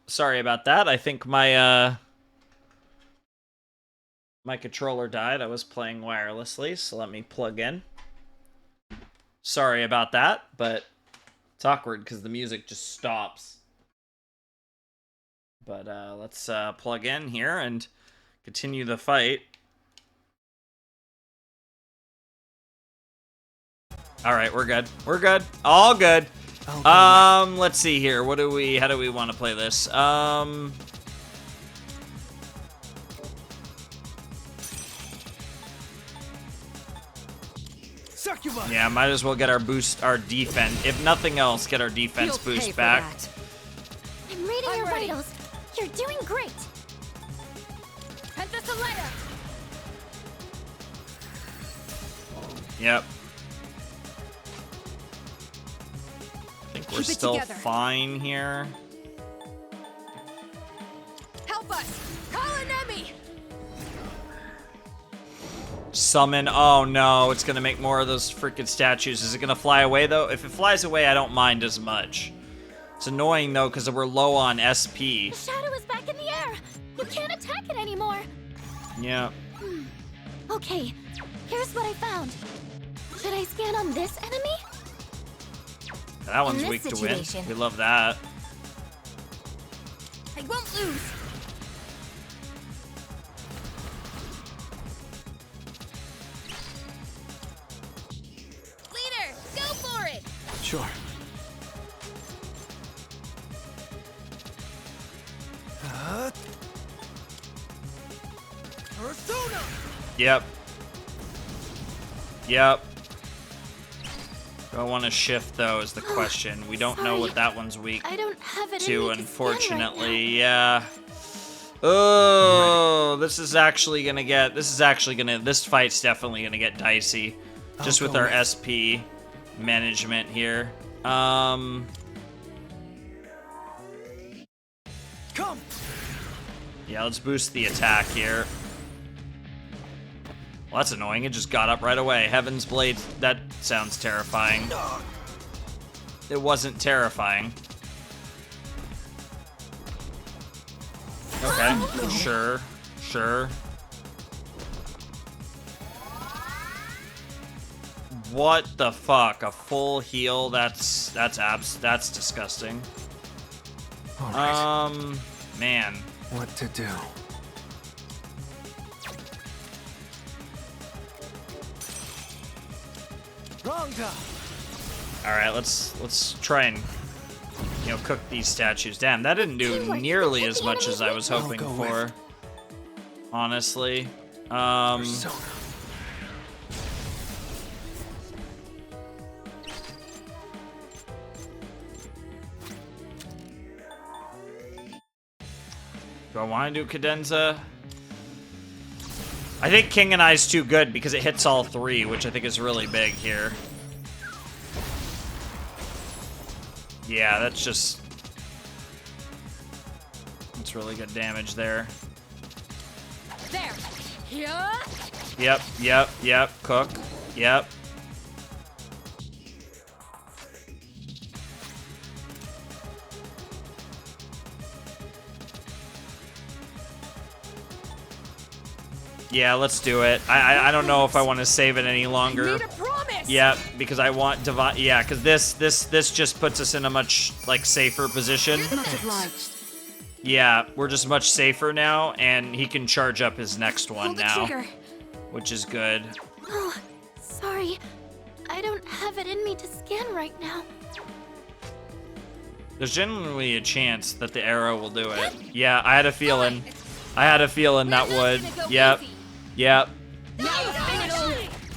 Speaker 1: sorry about that. I think my my controller died. I was playing wirelessly, so let me plug in. Sorry about that, but it's awkward because the music just stops. But let's plug in here and continue the fight. All right, we're good. We're good. All good. Let's see here. How do we want to play this? Yeah, might as well get our defense. If nothing else, get our defense boost back.
Speaker 16: I'm reading your vitals. You're doing great.
Speaker 1: Yep. I think we're still fine here.
Speaker 18: Help us! Call enemy!
Speaker 1: Summon. Oh no, it's gonna make more of those freaking statues. Is it gonna fly away though? If it flies away, I don't mind as much. It's annoying though because we're low on SP.
Speaker 16: The shadow is back in the air. You can't attack it anymore.
Speaker 1: Yeah.
Speaker 16: Okay, here's what I found. Should I scan on this enemy?
Speaker 1: That one's weak to win. We love that.
Speaker 18: I won't lose. Leader, go for it.
Speaker 7: Sure.
Speaker 1: Yep. Yep. Do I want to shift though is the question. We don't know what that one's weak
Speaker 2: I don't have it
Speaker 1: to,
Speaker 2: in me to
Speaker 1: unfortunately. Yeah. Oh, this fight's definitely gonna get dicey. Just with our SP management here.
Speaker 13: Come.
Speaker 1: Yeah, let's boost the attack here. Well, that's annoying. It just got up right away. Heaven's Blade, that sounds terrifying. It wasn't terrifying. Okay, sure, sure. What the fuck? A full heal? That's disgusting.
Speaker 8: All right.
Speaker 1: Man.
Speaker 8: What to do?
Speaker 1: All right, let's try and cook these statues. Damn, that didn't do nearly as much as I was hoping for. Honestly, do I want to do cadenza? I think King and I's too good because it hits all three, which I think is really big here. Yeah, that's really good damage there.
Speaker 18: There. Yeah.
Speaker 1: Yep. Cook. Yep. Yeah, let's do it. I don't know if I want to save it any longer.
Speaker 18: Need a promise.
Speaker 1: Yeah, because I want divine. Yeah, because this just puts us in a much safer position.
Speaker 11: Much obliged.
Speaker 1: Yeah, we're just much safer now, and he can charge up his next one now, which is good.
Speaker 2: Oh, sorry. I don't have it in me to scan right now.
Speaker 1: There's genuinely a chance that the arrow will do it. Yeah, I had a feeling. That would. Yep. Yep. All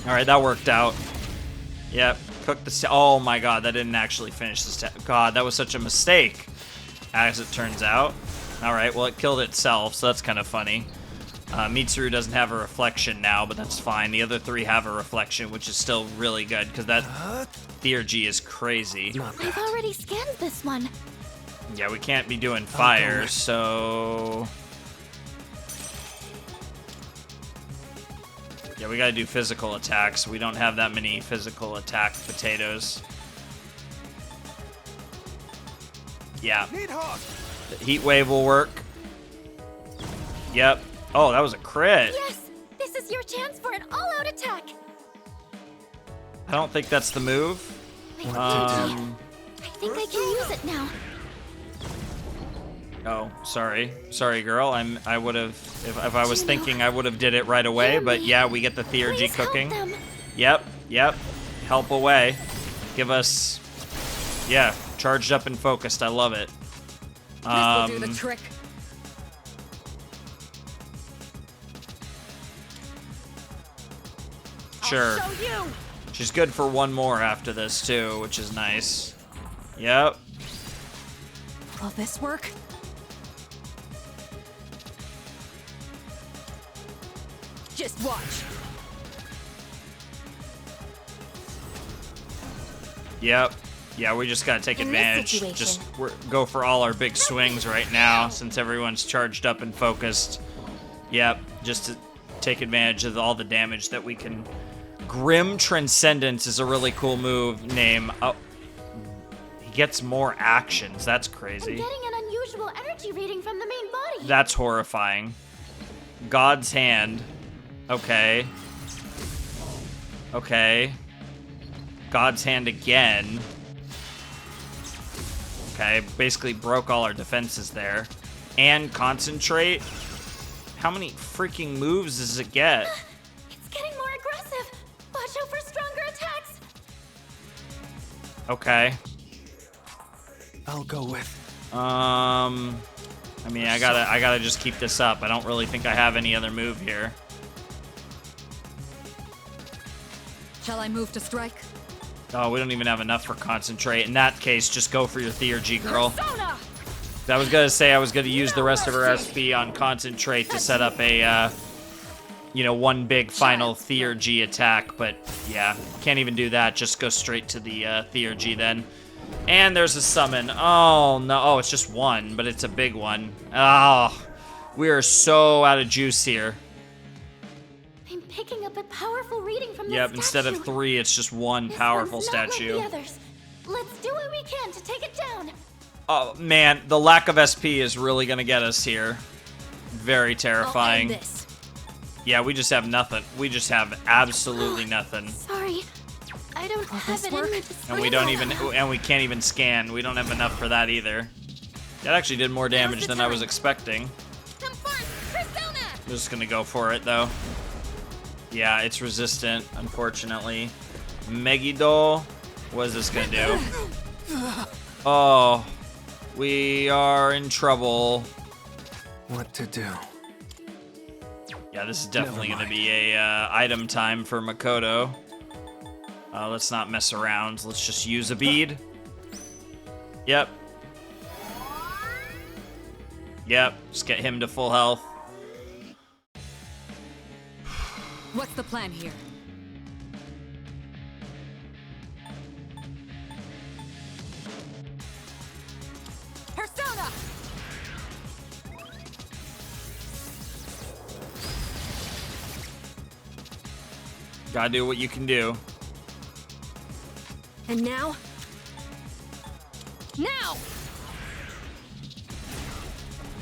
Speaker 1: right, that worked out. Yep. Cook the. Oh my God, that didn't actually finish the. God, that was such a mistake, as it turns out. All right, well it killed itself, so that's kind of funny. Mitsuru doesn't have a reflection now, but that's fine. The other three have a reflection, which is still really good because that theurgy is crazy.
Speaker 2: I've already scanned this one.
Speaker 1: Yeah, we can't be doing fire, so. Yeah, we gotta do physical attacks. We don't have that many physical attack potatoes. Yeah. The heat wave will work. Yep. Oh, that was a crit.
Speaker 2: Yes! This is your chance for an all-out attack!
Speaker 1: I don't think that's the move.
Speaker 2: I think I can use it now.
Speaker 1: Oh, sorry. Sorry, girl. I would have if I was thinking I would have did it right away, but yeah, we get the theurgy cooking. Yep. Help away. Give us charged up and focused. I love it.
Speaker 18: This will do the trick.
Speaker 1: Sure. She's good for one more after this too, which is nice. Yep.
Speaker 18: Will this work? Just watch.
Speaker 1: Yep. Yeah, we just gotta take advantage. Just go for all our big swings right now, since everyone's charged up and focused. Yep, just to take advantage of all the damage that we can. Grim Transcendence is a really cool move name. Oh, he gets more actions. That's crazy.
Speaker 2: I'm getting an unusual energy reading from the main body.
Speaker 1: That's horrifying. God's Hand. Okay. God's Hand again. Okay, basically broke all our defenses there. And Concentrate. How many freaking moves does it get?
Speaker 2: It's getting more aggressive. Watch out for stronger attacks.
Speaker 1: Okay.
Speaker 13: I'll go with.
Speaker 1: I mean, I gotta just keep this up. I don't really think I have any other move here.
Speaker 11: Shall I move to strike?
Speaker 1: Oh, we don't even have enough for concentrate. In that case, just go for your Theurgy, girl. I was gonna say I was gonna use the rest of her SP on concentrate to set up a, you know, one big final Theurgy attack, but yeah, can't even do that. Just go straight to the Theurgy then. And there's a summon. Oh, no. Oh, it's just one, but it's a big one. Oh, we are so out of juice here.
Speaker 2: I'm picking up a powerful reading from the
Speaker 1: Yep,
Speaker 2: statue.
Speaker 1: instead of 3, it's just one powerful
Speaker 2: One's not
Speaker 1: statue.
Speaker 2: like the others. Let's do what we can to take it down.
Speaker 1: Oh, man, the lack of SP is really going to get us here. Very terrifying.
Speaker 2: I'll end this.
Speaker 1: Yeah, we just have nothing. We just have absolutely nothing.
Speaker 2: Sorry. I don't have it in me to
Speaker 1: And we don't even, and we can't even scan. We don't have enough for that either. That actually did more damage than I was expecting. I'm just gonna go for it though. Yeah, it's resistant, unfortunately. Megiddo, what is this gonna do? Oh, we are in trouble.
Speaker 8: What to do?
Speaker 1: Yeah, this is definitely gonna be a item time for Makoto. Let's not mess around. Let's just use a bead. Yep. Yep, just get him to full health.
Speaker 11: What's the plan here?
Speaker 18: Persona!
Speaker 1: Gotta do what you can do.
Speaker 18: And now? Now!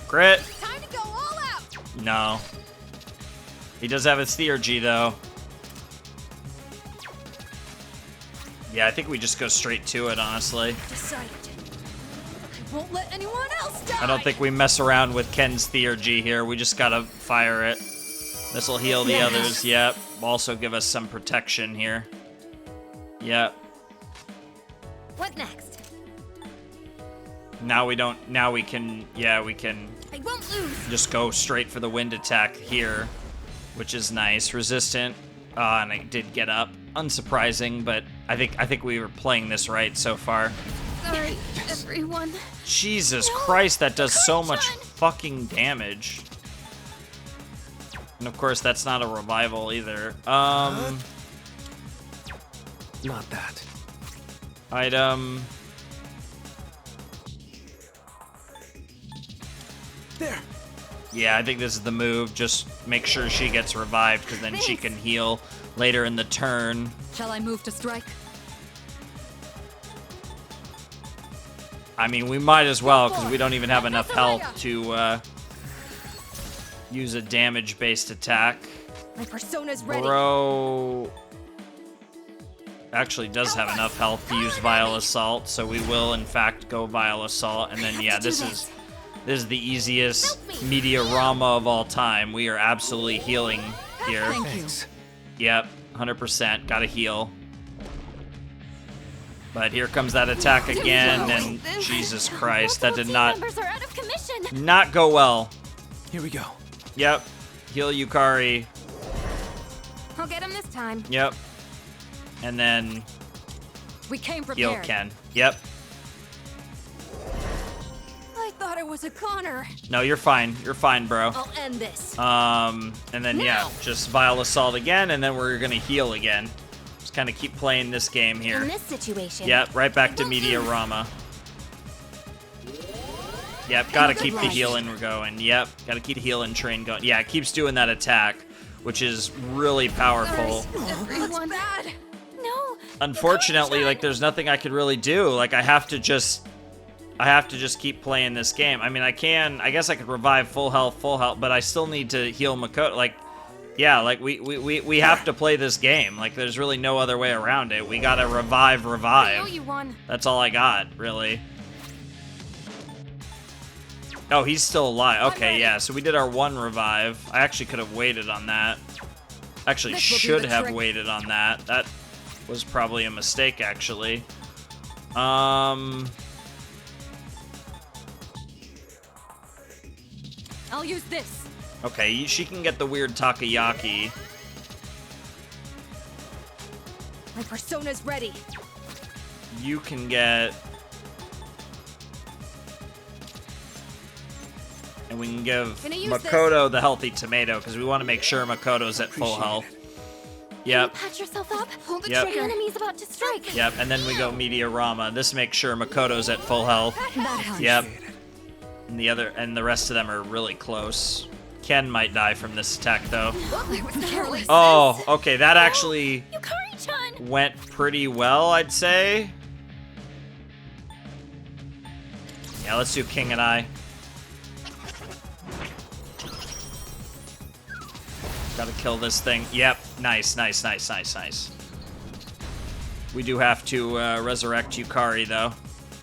Speaker 1: Crit.
Speaker 18: Time to go all out!
Speaker 1: No. He does have his Theurgy, though. Yeah, I think we just go straight to it, honestly.
Speaker 18: Decided. I won't let anyone else die!
Speaker 1: I don't think we mess around with Ken's Theurgy here. We just gotta fire it. This'll heal the others. Yep. Also give us some protection here. Yep.
Speaker 2: What next?
Speaker 1: Now we don't. Now we can. Yeah, we can
Speaker 2: I won't lose.
Speaker 1: just go straight for the wind attack here, which is nice. Resistant. And it did get up. Unsurprising, but I think we were playing this right so far.
Speaker 2: Sorry, everyone.
Speaker 1: Jesus Christ, that does so much fucking damage. And of course, that's not a revival either.
Speaker 8: Not that.
Speaker 1: Item.
Speaker 13: There.
Speaker 1: Yeah, I think this is the move. Just make sure she gets revived, because then she can heal later in the turn.
Speaker 11: Shall I move to strike?
Speaker 1: I mean, we might as well, because we don't even have enough health to use a damage-based attack.
Speaker 18: My persona's ready.
Speaker 1: Bro actually does have enough health to use Vile Assault, so we will, in fact, go Vile Assault. And then, yeah, this is the easiest Meteorama of all time. We are absolutely healing here.
Speaker 11: Thank you.
Speaker 1: Yep, 100%. Gotta heal. But here comes that attack again, and Jesus Christ, that did not
Speaker 2: Members are out of commission.
Speaker 1: not go well.
Speaker 13: Here we go.
Speaker 1: Yep, heal Yukari.
Speaker 18: I'll get him this time.
Speaker 1: Yep, and then
Speaker 18: We came
Speaker 1: heal
Speaker 18: prepared.
Speaker 1: Ken. Yep.
Speaker 18: I thought it was a Connor.
Speaker 1: No, you're fine. You're fine, bro.
Speaker 18: I'll end this.
Speaker 1: And then yeah, just Vile Assault again, and then we're gonna heal again. Just kind of keep playing this game here.
Speaker 2: In this situation.
Speaker 1: Yep, right back to Meteorama. Yep, gotta keep the healing going. Yep, gotta keep the healing train going. Yeah, it keeps doing that attack, which is really powerful.
Speaker 18: Everyone. Bad.
Speaker 2: No.
Speaker 1: Unfortunately, like, there's nothing I could really do. Like, I have to just keep playing this game. I mean, I guess I could revive full health, but I still need to heal Makoto. Like, yeah, like, we have to play this game. Like, there's really no other way around it. We gotta revive.
Speaker 18: I know you won.
Speaker 1: That's all I got, really. Oh, he's still alive. Okay, yeah, so we did our one revive. I actually could have waited on that. Actually, should have waited on that. That was probably a mistake, actually.
Speaker 11: I'll use this.
Speaker 1: Okay, she can get the weird takoyaki.
Speaker 18: My persona's ready.
Speaker 1: You can get... And we can give
Speaker 18: Can I use
Speaker 1: Makoto the healthy tomato, because we want to make sure Makoto's at full health. Yep.
Speaker 16: Patch yourself up. Hold the
Speaker 1: Yep.
Speaker 16: trigger. The enemy's about to strike.
Speaker 1: Yep, and then we go Meteorama. This makes sure Makoto's at full health.
Speaker 16: That helps.
Speaker 1: Yep. And the rest of them are really close. Ken might die from this attack, though. Oh, okay, that actually went pretty well, I'd say. Yeah, let's do King and I. Gotta kill this thing. Yep, nice. We do have to resurrect Yukari, though.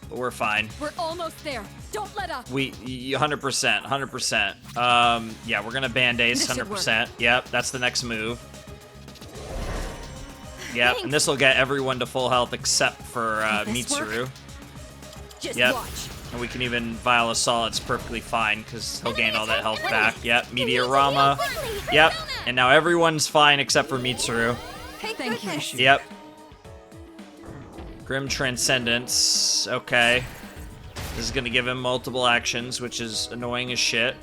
Speaker 1: But we're fine.
Speaker 11: We're almost there. Don't let up.
Speaker 1: We 100%. Yeah, we're gonna band-aid 100%. Yep, that's the next move. Yep, and this will get everyone to full health except for Mitsuru. Yep, and we can even Vial of Solid's perfectly fine because he'll gain all that health back. Yep, Meteorama. Yep, and now everyone's fine except for Mitsuru.
Speaker 11: Thank you.
Speaker 1: Yep. Grim Transcendence. Okay. This is gonna give him multiple actions, which is annoying as shit.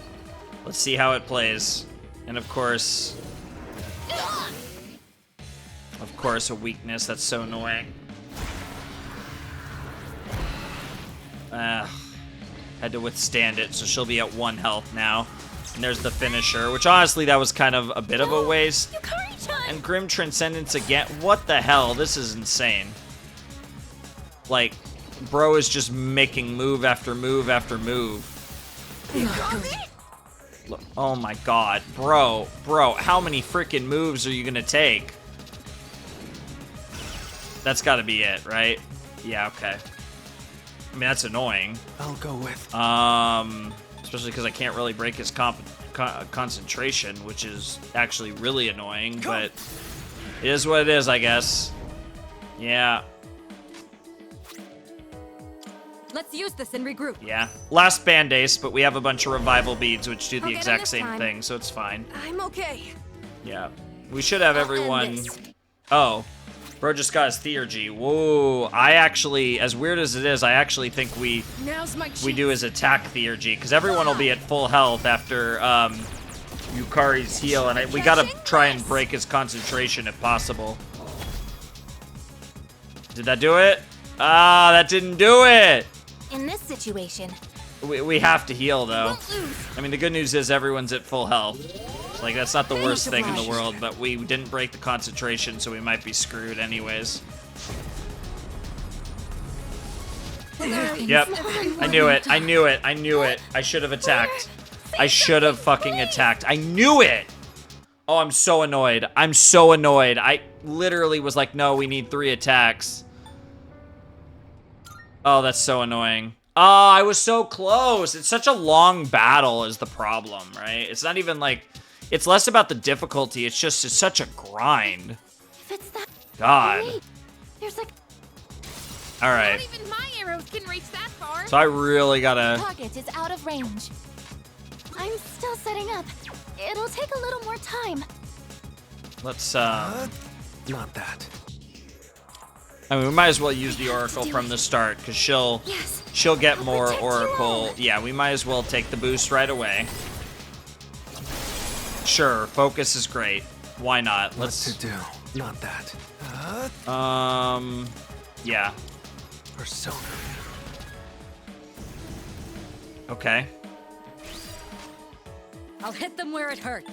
Speaker 1: Let's see how it plays. And of course, a weakness. That's so annoying. Had to withstand it, so she'll be at 1 health now. And there's the finisher, which honestly, that was kind of a bit of a waste. And Grim Transcendence again. What the hell? This is insane. Like, bro is just making move after move after move. Look, oh my god. Bro, how many freaking moves are you gonna take? That's gotta be it, right? Yeah, okay. I mean, that's annoying.
Speaker 13: I'll go with...
Speaker 1: Especially because I can't really break his concentration, which is actually really annoying, but it is what it is, I guess. Yeah.
Speaker 11: Let's use this and regroup.
Speaker 1: Yeah. Last Band-Ace, but we have a bunch of revival beads which do the
Speaker 11: I'll get him
Speaker 1: exact
Speaker 11: this
Speaker 1: same
Speaker 11: time.
Speaker 1: thing, so it's fine.
Speaker 18: I'm okay.
Speaker 1: Yeah. We should have everyone... Oh. Bro just got his Theurgy. Whoa. I actually, as weird as it is, I actually think we do his attack Theurgy, because everyone will be at full health after Yukari's heal, and we gotta try and break his concentration if possible. Did that do it? Ah, that didn't do it!
Speaker 16: In this situation,
Speaker 1: We have to heal, though. I mean, the good news is everyone's at full health. Like, that's not the worst thing in the world, but we didn't break the concentration, so we might be screwed anyways. Yep. I knew it. I should have attacked. I should have fucking attacked. I knew it! Oh, I'm so annoyed. I literally was like, no, we need 3 attacks. Oh, that's so annoying. Oh, I was so close. It's such a long battle is the problem, right? It's not even like... It's less about the difficulty. It's such a grind.
Speaker 16: if it's that...
Speaker 1: God.
Speaker 16: Wait, there's like...
Speaker 1: Alright.
Speaker 16: Not even my arrows can reach that far.
Speaker 1: So I really gotta...
Speaker 16: Target is out of range. I'm still setting up. It'll take a little more time.
Speaker 1: Let's,
Speaker 13: Not that.
Speaker 1: I mean, we might as well use the Oracle from the start, because she'll get more Oracle. Yeah, we might as well take the boost right away. Sure, focus is great. Why not? Let's...
Speaker 13: What to do? Not that.
Speaker 1: Yeah.
Speaker 13: Persona.
Speaker 1: Okay.
Speaker 11: I'll hit them where it hurts.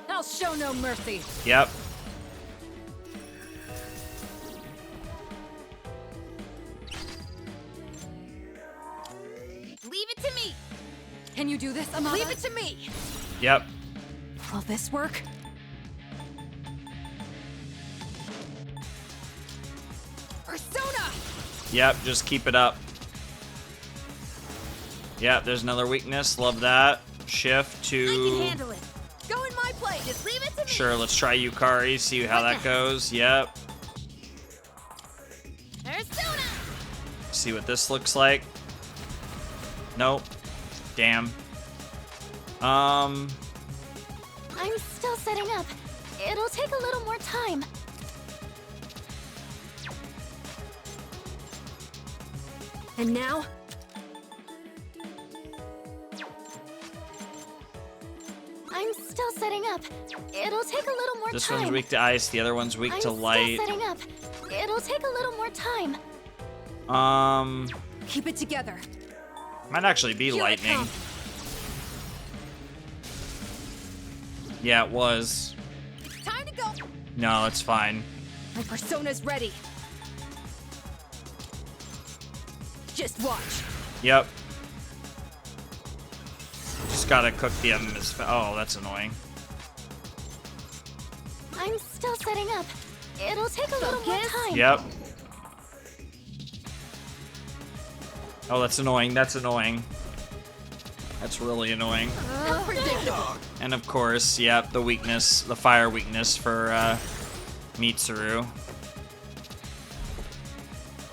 Speaker 11: I'll show no mercy.
Speaker 1: Yep.
Speaker 18: Leave it to me.
Speaker 11: Can you do this, Amada?
Speaker 18: Leave it to me.
Speaker 1: Yep.
Speaker 11: Will this work?
Speaker 18: Persona.
Speaker 1: Yep, just keep it up. Yep, there's another weakness. Love that. Shift
Speaker 18: I can
Speaker 1: to...
Speaker 18: handle it. Go in my play. Just leave it to me.
Speaker 1: Sure, let's try Yukari, see how that goes. Yep.
Speaker 18: Persona.
Speaker 1: see what this looks like. Nope. Damn.
Speaker 16: I'm still setting up. It'll take a little more time.
Speaker 18: And now?
Speaker 16: I'm still setting up. It'll take a little more
Speaker 1: This
Speaker 16: time.
Speaker 1: one's weak to ice, the other one's weak to light.
Speaker 16: Still setting up. It'll take a little more time.
Speaker 18: Keep it together.
Speaker 1: Might actually be lightning. Yeah, it was.
Speaker 18: Time to go.
Speaker 1: No, it's fine.
Speaker 18: My persona's ready. Just watch.
Speaker 1: Yep. Just gotta cook the MS. Oh, that's annoying.
Speaker 16: I'm still setting up. It'll take a little more time.
Speaker 1: Yep. Oh, that's annoying. That's annoying. That's really annoying.
Speaker 18: Unpredictable.
Speaker 1: And of course, yep, the weakness, the fire weakness for Mitsuru.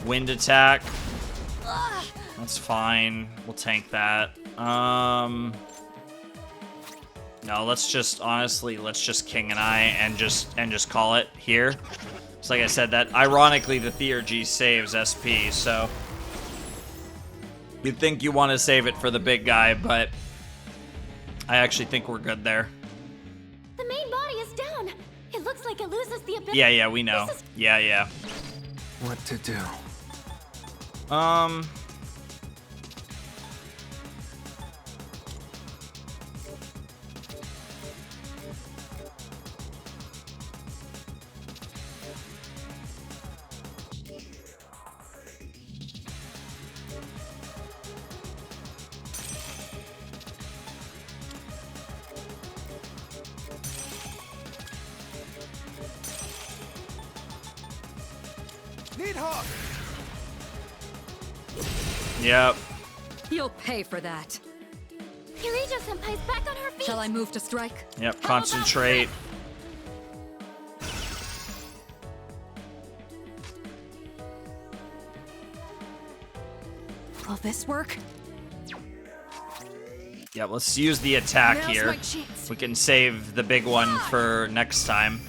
Speaker 1: Wind attack. That's fine. We'll tank that. No, let's just honestly, let's just King and I and just call it here. It's like I said, that ironically the Theurgy saves SP, so you'd think you want to save it for the big guy, but I actually think we're good there.
Speaker 16: The main body is down. It looks like it loses the ability.
Speaker 1: Yeah, we know. Yeah.
Speaker 8: What to do?
Speaker 18: Needhawk.
Speaker 1: Yep.
Speaker 11: You'll pay for that.
Speaker 16: Kirijo-senpai's back on her feet.
Speaker 11: Shall I move to strike?
Speaker 1: Yep, concentrate.
Speaker 18: Will this work?
Speaker 1: Yep, let's use the attack
Speaker 18: Now's
Speaker 1: here.
Speaker 18: my chance.
Speaker 1: We can save the big one for next time.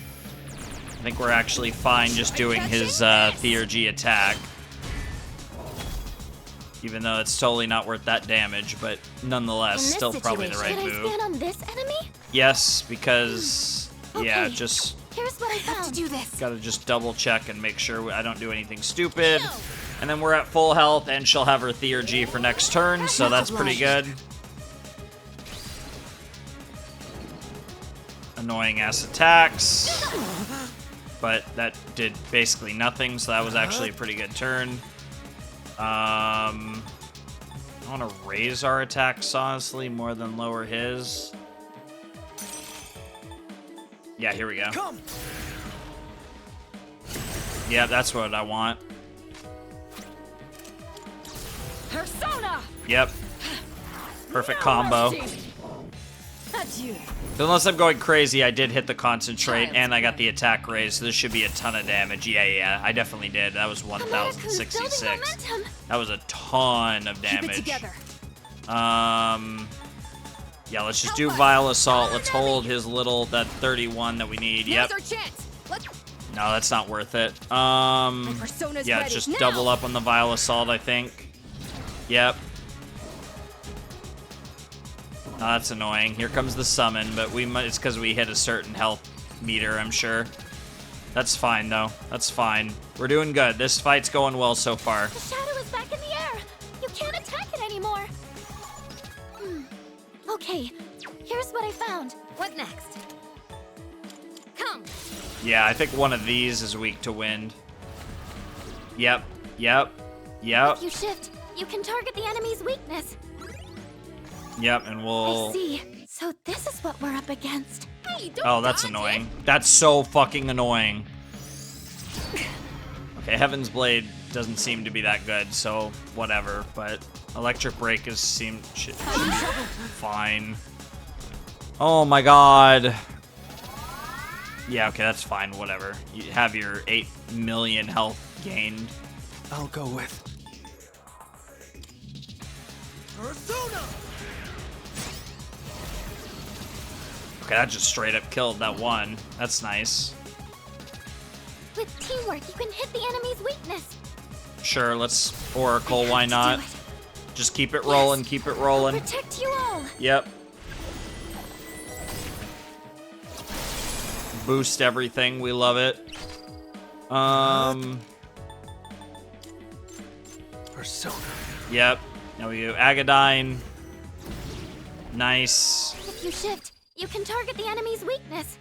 Speaker 1: I think we're actually fine just doing his Theurgy attack. Even though it's totally not worth that damage, but nonetheless, still probably the right
Speaker 16: Should I
Speaker 1: move.
Speaker 16: stand on this enemy?
Speaker 1: Yes, because, yeah,
Speaker 16: Okay.
Speaker 1: just
Speaker 16: Here's what I have to do this.
Speaker 1: gotta just double check and make sure I don't do anything stupid. And then we're at full health, and she'll have her Theurgy for next turn, so that's pretty good. Annoying ass attacks. But that did basically nothing, so that was actually a pretty good turn. I want to raise our attacks, honestly, more than lower his. Yeah, here we go. Yeah, that's what I want.
Speaker 18: Persona.
Speaker 1: Yep. Perfect combo.
Speaker 18: Adieu.
Speaker 1: Unless I'm going crazy, I did hit the concentrate, and I got the attack raised, so this should be a ton of damage. Yeah, I definitely did. That was 1,066. That was a ton of damage.
Speaker 18: Keep it together.
Speaker 1: Yeah, let's just do Vile Assault. Let's hold his little, that 31 that we need. Yep.
Speaker 18: Now's our chance. Let's...
Speaker 1: No, that's not worth it.
Speaker 18: persona's
Speaker 1: Yeah,
Speaker 18: ready.
Speaker 1: just
Speaker 18: Now.
Speaker 1: double up on the Vile Assault, I think. Yep. Oh, that's annoying. Here comes the summon, but it's because we hit a certain health meter, I'm sure. That's fine, though. That's fine. We're doing good. This fight's going well so far.
Speaker 16: The shadow is back in the air. You can't attack it anymore. Okay, here's what I found.
Speaker 18: What next? Come.
Speaker 1: Yeah, I think one of these is weak to wind. Yep.
Speaker 16: If you shift, you can target the enemy's weakness.
Speaker 1: Yep, and we'll...
Speaker 16: I see. So this is what we're up against.
Speaker 18: Hey, don't
Speaker 1: Oh, that's annoying. That's so fucking annoying. Okay, Heaven's Blade doesn't seem to be that good, so whatever. But Electric Break should be fine. Oh my god. Yeah, okay, that's fine, whatever. You have your 8 million health gained.
Speaker 13: I'll go with
Speaker 1: Okay, that just straight up killed that one. That's nice.
Speaker 2: With teamwork, you can hit the enemy's weakness.
Speaker 1: Sure, let's Oracle, why not? Just keep it rolling, keep it rolling.
Speaker 2: Protect you all.
Speaker 1: Yep. Boost everything, we love it.
Speaker 7: Persona.
Speaker 1: Yep. Now we go Agadine. Nice.
Speaker 2: If you shift, you can target the enemy's weakness.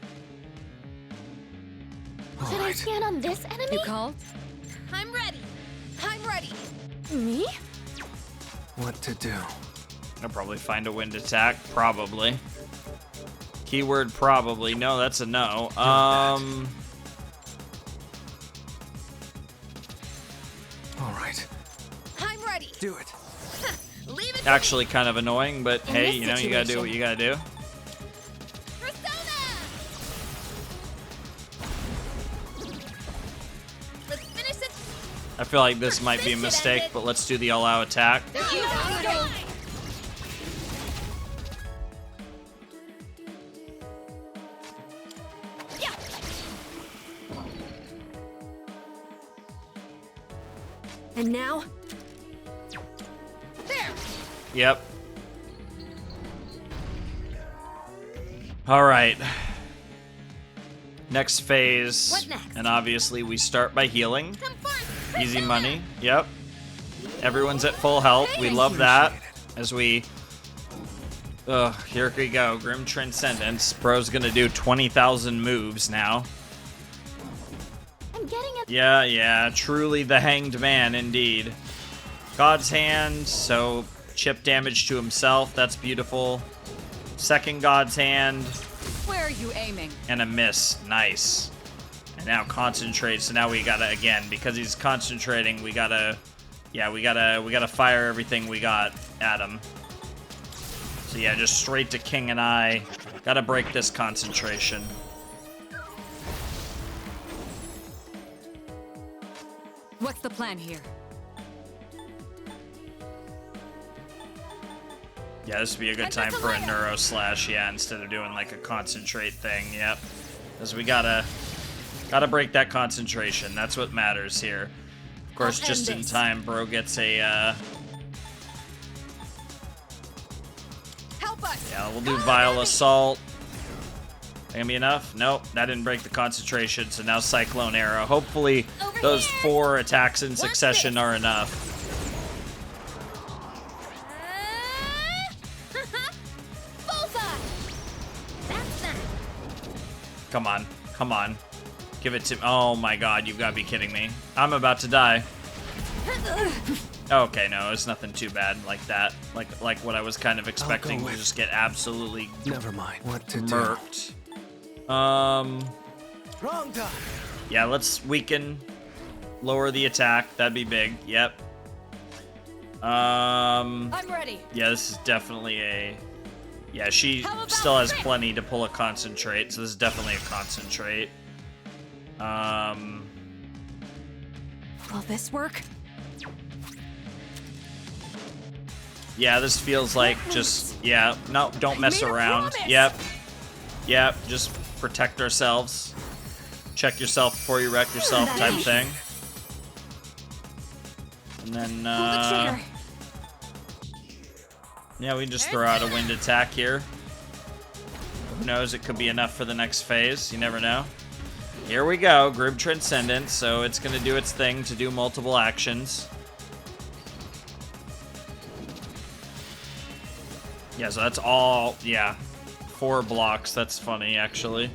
Speaker 2: Should I scan on this enemy?
Speaker 11: You called?
Speaker 18: I'm ready. I'm ready.
Speaker 2: Me?
Speaker 7: What to do?
Speaker 1: I'll probably find a wind attack. Probably. Keyword probably. No, that's a no.
Speaker 7: All right.
Speaker 18: I'm ready.
Speaker 7: Do it.
Speaker 18: Leave it.
Speaker 1: Actually kind of annoying, but hey, you know, you gotta do what you gotta do.
Speaker 18: Let's finish it.
Speaker 1: I feel like this might be a mistake, but let's do the all-out attack.
Speaker 18: And now? There!
Speaker 1: Yep. Alright. Next phase.
Speaker 18: What next?
Speaker 1: And obviously we start by healing. Easy money. Yep. Everyone's at full health. We love that. As we... Ugh, here we go. Grim Transcendence. Bro's gonna do 20,000 moves now.
Speaker 2: I'm getting it.
Speaker 1: Yeah, truly the hanged man, indeed. God's hand, so chip damage to himself, that's beautiful. Second God's hand,
Speaker 11: Where are you aiming?
Speaker 1: and a miss, nice. And now concentrate, so now we gotta, again, because he's concentrating, we gotta fire everything we got at him. So yeah, just straight to King and I. Gotta break this concentration.
Speaker 11: What's the plan here?
Speaker 1: Yeah, this would be a good time for a neuro slash, yeah, instead of doing like a concentrate thing, yep. Because we gotta break that concentration, that's what matters here. Of course, just in time, bro gets a,
Speaker 18: Help us!
Speaker 1: yeah, we'll do Vile Assault. Gonna be enough? Nope, that didn't break the concentration, so now Cyclone Arrow. Hopefully, those 4 attacks in succession are enough. Come on, come on. Give it to... Oh my god, you've got to be kidding me. I'm about to die. Okay, no, it's nothing too bad like that. Like what I was kind of expecting to just get absolutely...
Speaker 7: Never mind. What to
Speaker 1: murked.
Speaker 14: Wrong time.
Speaker 1: Yeah, let's weaken. Lower the attack. That'd be big. Yep.
Speaker 18: I'm ready.
Speaker 1: Yeah, this is definitely a... Yeah, she still has plenty to pull a concentrate, so this is definitely a concentrate.
Speaker 18: Will this work?
Speaker 1: Yeah, this feels like just... Yeah, no, don't mess around. Yep. Yep, just protect ourselves. Check yourself before you wreck yourself type thing. And then, yeah, we can just throw out a wind attack here. Who knows, it could be enough for the next phase. You never know. Here we go, Grim Transcendence, so it's going to do its thing to do multiple actions. Yeah, so that's all, yeah, 4 blocks. That's funny, actually.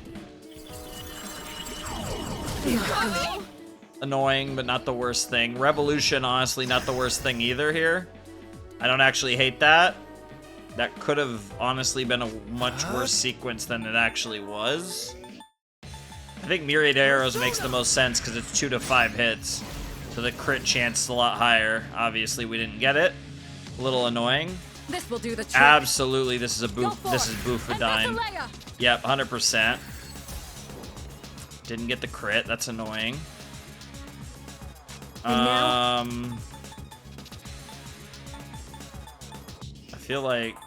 Speaker 1: Annoying, but not the worst thing. Revolution, honestly, not the worst thing either here. I don't actually hate that. That could have honestly been a much worse sequence than it actually was. I think Myriad Arrows makes the most sense because it's 2 to 5 hits. So the crit chance is a lot higher. Obviously, we didn't get it. A little annoying.
Speaker 11: This will do the trick.
Speaker 1: Absolutely, this is a boof. This is Boofadine. Yep, 100%. Didn't get the crit. That's annoying. feel like...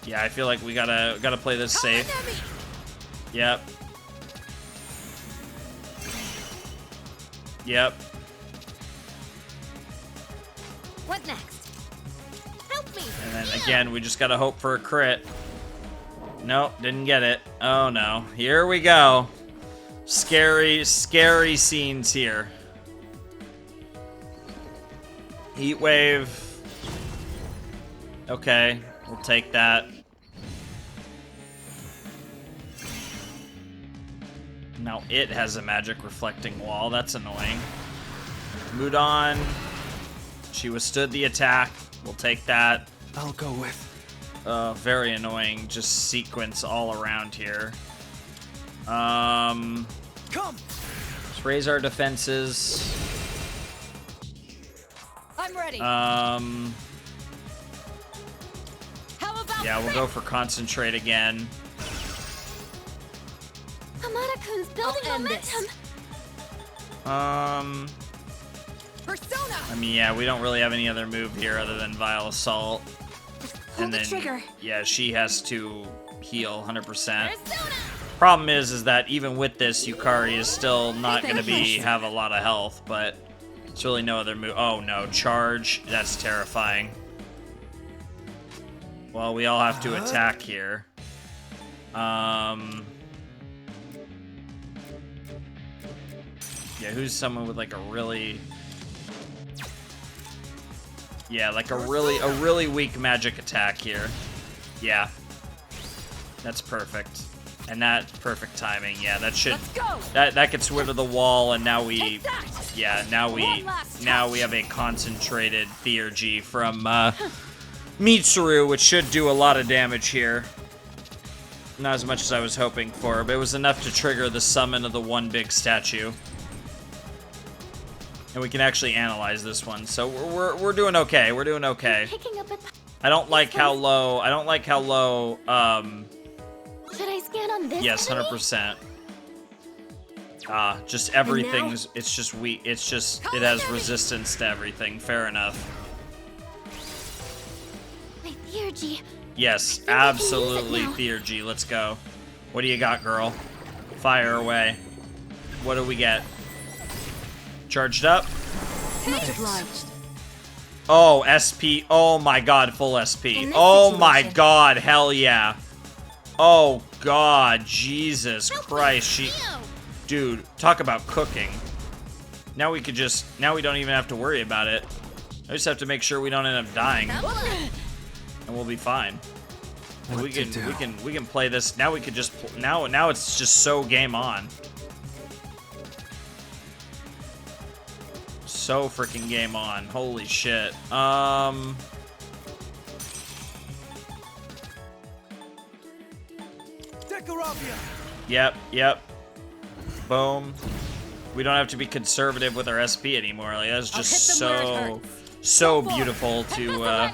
Speaker 1: Yeah, I feel like we gotta play this safe. Yep. Yep.
Speaker 4: What next? Help me!
Speaker 1: And then again, we just gotta hope for a crit. Nope, didn't get it. Oh no. Here we go. Scary, scary scenes here. Heat wave. Okay, we'll take that. Now it has a magic reflecting wall. That's annoying. Mudon. She withstood the attack. We'll take that.
Speaker 13: I'll go with.
Speaker 1: Very annoying. Just sequence all around here. Come. Let's raise our defenses.
Speaker 18: I'm ready.
Speaker 1: Yeah,
Speaker 18: How about
Speaker 1: we'll go for concentrate again.
Speaker 2: Hamada-kun's building momentum.
Speaker 18: Persona.
Speaker 1: I mean, yeah, we don't really have any other move here other than Vile Assault.
Speaker 2: Pull the trigger.
Speaker 1: Yeah, she has to heal 100%. Problem is that even with this, Yukari is still not going to have a lot of health, but it's really no other move. Oh no, charge. That's terrifying. Well, we all have to attack here. Yeah, who's someone with like a really... Yeah, like a really weak magic attack here. Yeah. That's perfect. And that's perfect timing. Yeah, that should... That gets rid of the wall, and now we... Yeah, now we have a concentrated Theurgy from Mitsuru, which should do a lot of damage here. Not as much as I was hoping for, but it was enough to trigger the summon of the one big statue. And we can actually analyze this one, so we're doing okay. We're doing okay. I don't like how low.
Speaker 2: Should I scan on this?
Speaker 1: Yes, 100%. Just everything's. It's just weak. It's just it has resistance to everything. Fair enough.
Speaker 2: My Theurgy.
Speaker 1: Yes, absolutely, Theurgy. Let's go. What do you got, girl? Fire away. What do we get? Charged up.
Speaker 2: Much obliged.
Speaker 1: Oh, SP. Oh my god, full SP. Oh my god, hell yeah. Oh god, Jesus Christ. She... Dude, talk about cooking. Now we could just... Now we don't even have to worry about it. I just have to make sure we don't end up dying. And we'll be fine. And we can play this. Now we could just... Now it's just so game on. So freaking game on. Holy shit. Yep. Boom. We don't have to be conservative with our SP anymore. Like, that's just so beautiful to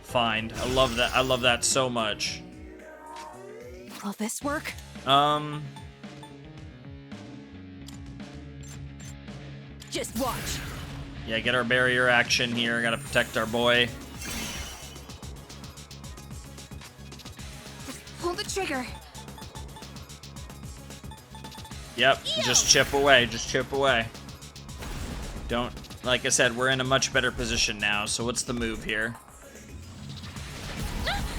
Speaker 1: find. I love that. I love that so much.
Speaker 18: Will this work? Just watch.
Speaker 1: Yeah, get our barrier action here. Gotta protect our boy.
Speaker 2: Pull the trigger.
Speaker 1: Yep, just chip away. Just chip away. Don't... Like I said, we're in a much better position now, so what's the move here?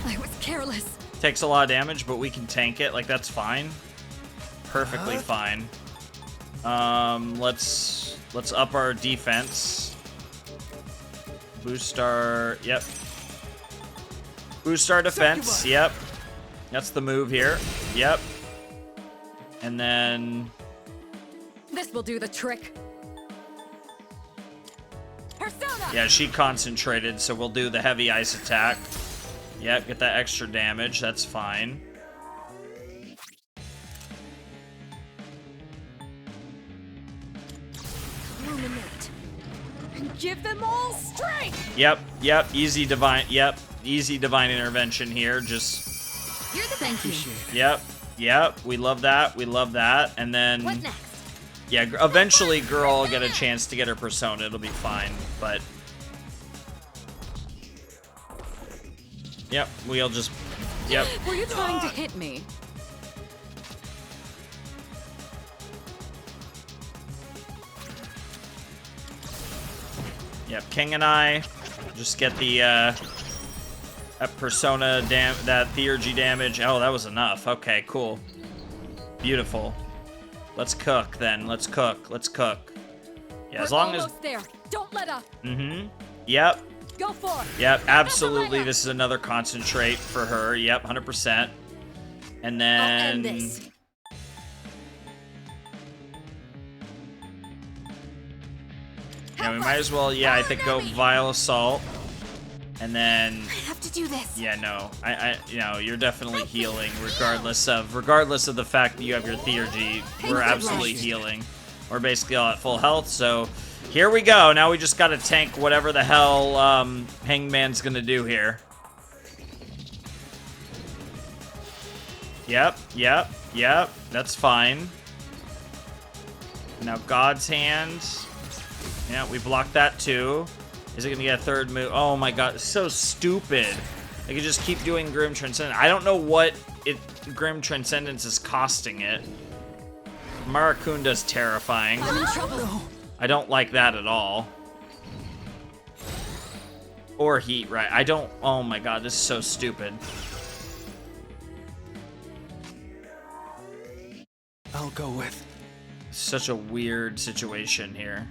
Speaker 18: I was careless.
Speaker 1: Takes a lot of damage, but we can tank it. Like, that's fine. Perfectly fine. Let's up our defense. Boost our... Yep. Boost our defense. Yep. That's the move here. Yep. And then...
Speaker 18: This will do the trick. Persona!
Speaker 1: Yeah, she concentrated, so we'll do the heavy ice attack. Yep, get that extra damage. That's fine.
Speaker 18: Illuminate. And give them all strength!
Speaker 1: Yep. Easy divine intervention here. Just...
Speaker 18: You're the thank you.
Speaker 1: Yep. We love that. And then...
Speaker 18: What next?
Speaker 1: Yeah, eventually girl will get a chance to get her persona. It'll be fine, but... Yep, we'll just... Yep.
Speaker 11: Were you trying to hit me?
Speaker 1: Yep, King and I just get the that persona that theurgy damage. Oh, that was enough. Okay, cool. Beautiful. Let's cook then. Let's cook. Let's cook. Yeah, as long as
Speaker 11: there. Don't let up.
Speaker 1: Mm-hmm. Yep.
Speaker 11: Go for it.
Speaker 1: Yep, absolutely. This is another concentrate for her. Yep, 100%. And then
Speaker 11: I'll end this.
Speaker 1: Yeah, we might as well, yeah, I think go Vile Assault. And then
Speaker 16: I have to do this.
Speaker 1: Yeah, no. You know, you're definitely healing regardless of the fact that you have your theurgy. We're absolutely healing. We're basically all at full health, so here we go. Now we just gotta tank whatever the hell Hangman's gonna do here. Yep. That's fine. Now God's Hand. Yeah, we blocked that too. Is it gonna get a third move? Oh my god, it's so stupid. I could just keep doing Grim Transcendence. I don't know what Grim Transcendence is costing it. Marakunda's terrifying.
Speaker 11: I'm in trouble.
Speaker 1: I don't like that at all. Or Heat, right? I don't... Oh my god, this is so stupid.
Speaker 13: I'll go with...
Speaker 1: Such a weird situation here.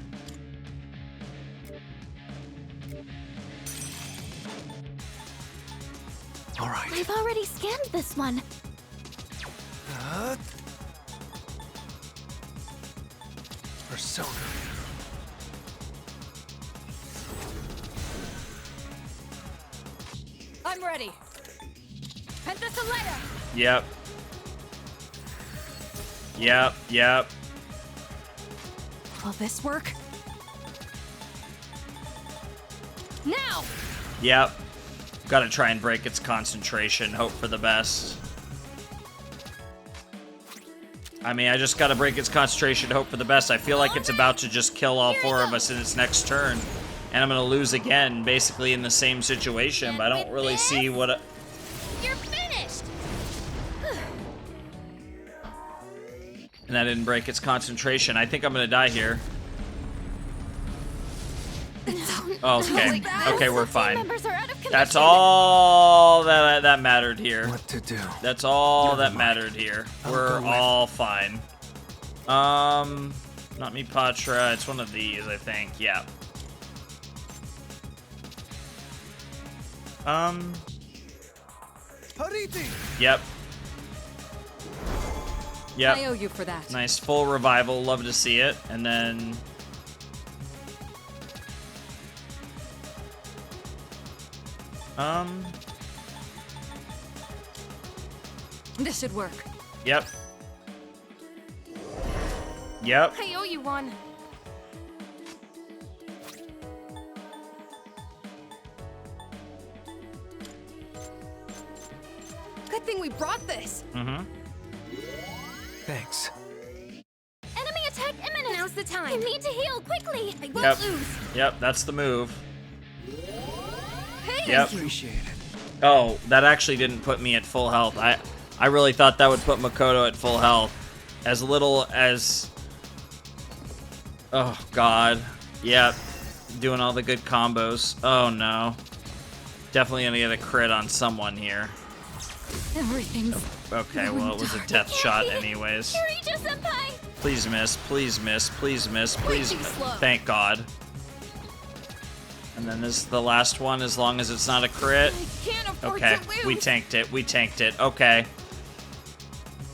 Speaker 13: All right.
Speaker 16: I've already scanned this one.
Speaker 13: Persona.
Speaker 11: I'm ready. Penthesilea.
Speaker 1: Yep.
Speaker 11: Will this work? Now.
Speaker 1: Yep. Gotta try and break its concentration, hope for the best. I mean, I just gotta break its concentration, hope for the best. I feel like it's about to just kill all four of us in its next turn. And I'm gonna lose again, basically in the same situation, but I don't really see what...
Speaker 16: You're finished!
Speaker 1: And that didn't break its concentration. I think I'm gonna die here. Okay. Okay, we're fine. That's all that mattered here.
Speaker 13: What to do?
Speaker 1: That's all that mattered here. We're all fine. Not me, Patra. It's one of these, I think. Yeah. Yep. Yep.
Speaker 11: I owe you for that.
Speaker 1: Nice full revival. Love to see it. And then...
Speaker 11: This should work.
Speaker 1: Yep. Yep.
Speaker 4: I owe you one.
Speaker 11: Good thing we brought this.
Speaker 1: Mm-hmm.
Speaker 13: Thanks.
Speaker 16: Enemy attack imminent.
Speaker 4: Now's the time.
Speaker 16: I need to heal quickly. I won't
Speaker 1: Yep.
Speaker 16: lose.
Speaker 1: Yep, that's the move.
Speaker 16: Hey.
Speaker 1: Yep.
Speaker 13: Appreciate it.
Speaker 1: Oh, that actually didn't put me at full health. I really thought that would put Makoto at full health. As little as... Oh, God. Yep. Doing all the good combos. Oh, no. Definitely gonna get a crit on someone here.
Speaker 11: Everything's...
Speaker 1: Okay, well, it was a death shot anyways.
Speaker 16: Yukari-senpai!
Speaker 1: Please miss, please miss, please miss, please miss. Thank God. And then this is the last one, as long as it's not a crit. Okay, we tanked it, we tanked it. Okay.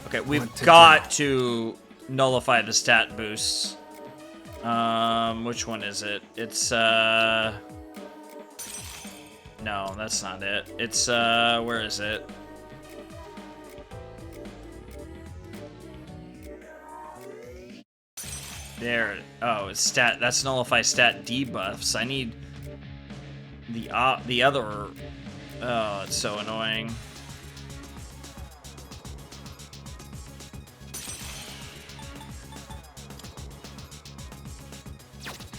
Speaker 1: Okay, we've got to nullify the stat boosts. Which one is it? It's, no, that's not it. It's, where is it? There. Oh, it's stat. That's nullify stat debuffs. I need the other. Oh, it's so annoying.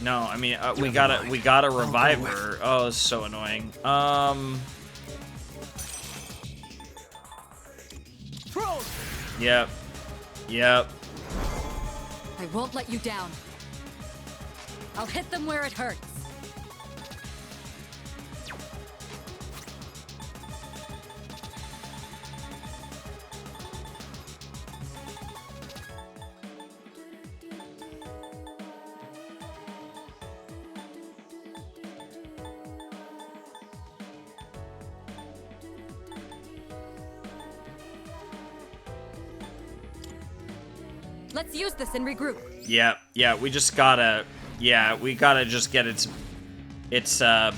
Speaker 1: No, I mean we gotta revive her. Oh, it's so annoying. Yep. Yep.
Speaker 11: I won't let you down. I'll hit them where it hurts. Let's use this and regroup.
Speaker 1: Yeah, we just gotta, we gotta just get its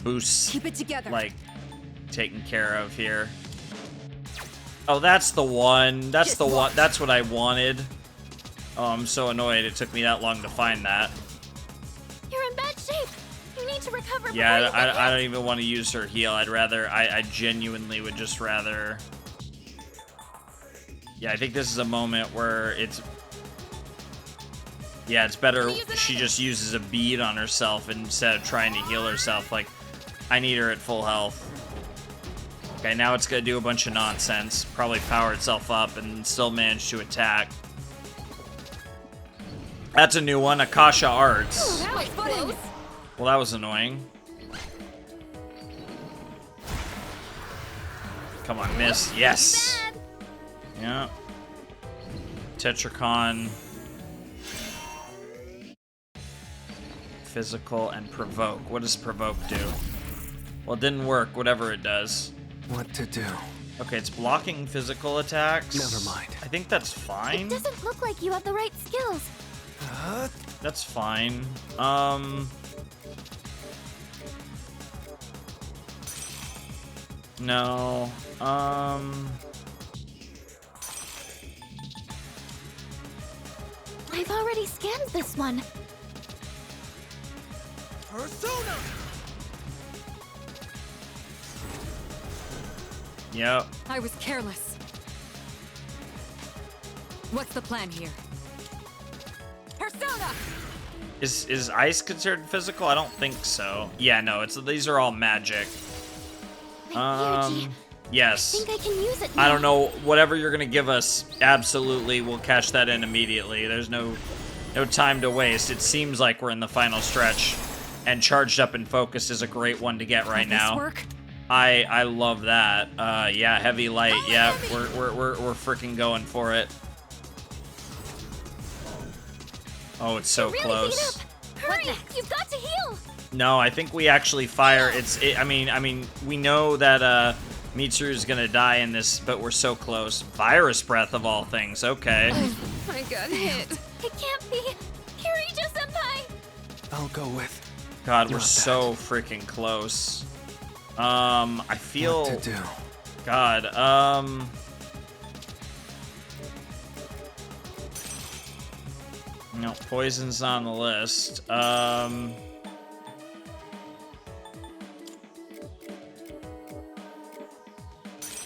Speaker 1: boosts.
Speaker 11: Keep it together.
Speaker 1: Like, taken care of here. Oh, that's the one. That's the one. That's what I wanted. Oh, I'm so annoyed it took me that long to find that.
Speaker 2: You're in bad shape. You need to recover.
Speaker 1: Yeah, I don't even want to use her heal. I genuinely would just rather. Yeah, I think this is a moment where it's. Yeah, it's better she just uses a bead on herself instead of trying to heal herself. Like, I need her at full health. Okay, now it's gonna do a bunch of nonsense. Probably power itself up and still manage to attack. That's a new one, Akasha Arts.
Speaker 11: That was close.
Speaker 1: Well, that was annoying. Come on, miss. Yes! Yeah. Tetracon. Physical and provoke. What does provoke do? Well, it didn't work, whatever it does.
Speaker 8: What to do?
Speaker 1: Okay, it's blocking physical attacks.
Speaker 8: Never mind.
Speaker 1: I think that's fine.
Speaker 2: It doesn't look like you have the right skills.
Speaker 1: That's fine. No.
Speaker 2: I've already scanned this one.
Speaker 18: Persona!
Speaker 1: Yep.
Speaker 11: I was careless. What's the plan here? Persona!
Speaker 1: Is ice considered physical? I don't think so. Yeah, no, these are all magic. Yes.
Speaker 2: I think I can use it now.
Speaker 1: I don't know. Whatever you're gonna give us, absolutely, we'll cash that in immediately. There's no time to waste. It seems like we're in the final stretch, and charged up and focused is a great one to get right now.
Speaker 11: Work?
Speaker 1: I love that. Yeah, heavy light. Yeah, we're freaking going for it. Oh, it's so close.
Speaker 2: Hurry! You've got to heal.
Speaker 1: No, I think we actually fire. I mean, we know that Mitsuru's gonna die in this, but we're so close. Virus breath of all things. Okay.
Speaker 4: I got hit.
Speaker 2: It can't be. Kirito-senpai!
Speaker 8: I'll go with.
Speaker 1: God, we're so freaking close. I feel.
Speaker 8: What to do?
Speaker 1: God, No, poison's on the list.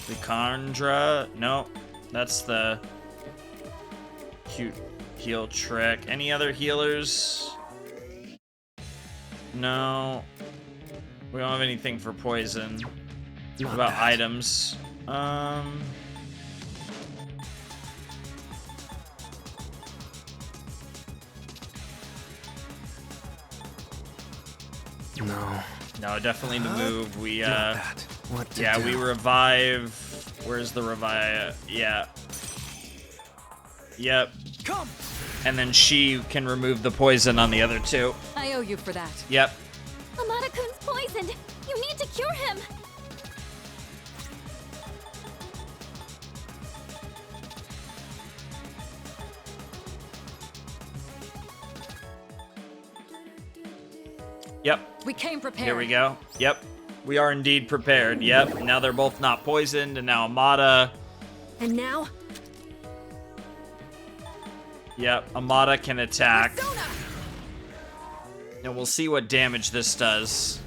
Speaker 1: Vicandra. No, that's the cute heal trick. Any other healers? No. We don't have anything for poison. What about items? No, definitely the move. We we revive. Where's the revive? Yeah. Yep.
Speaker 18: Come.
Speaker 1: And then she can remove the poison on the other two.
Speaker 11: I owe you for that.
Speaker 1: Yep.
Speaker 2: Amada-kun's poisoned. You need to cure him.
Speaker 1: Yep.
Speaker 11: We came prepared.
Speaker 1: Here we go. Yep. We are indeed prepared. Yep. Now they're both not poisoned, and now Amada.
Speaker 18: And now?
Speaker 1: Yep. Amada can attack. And we'll see what damage this does.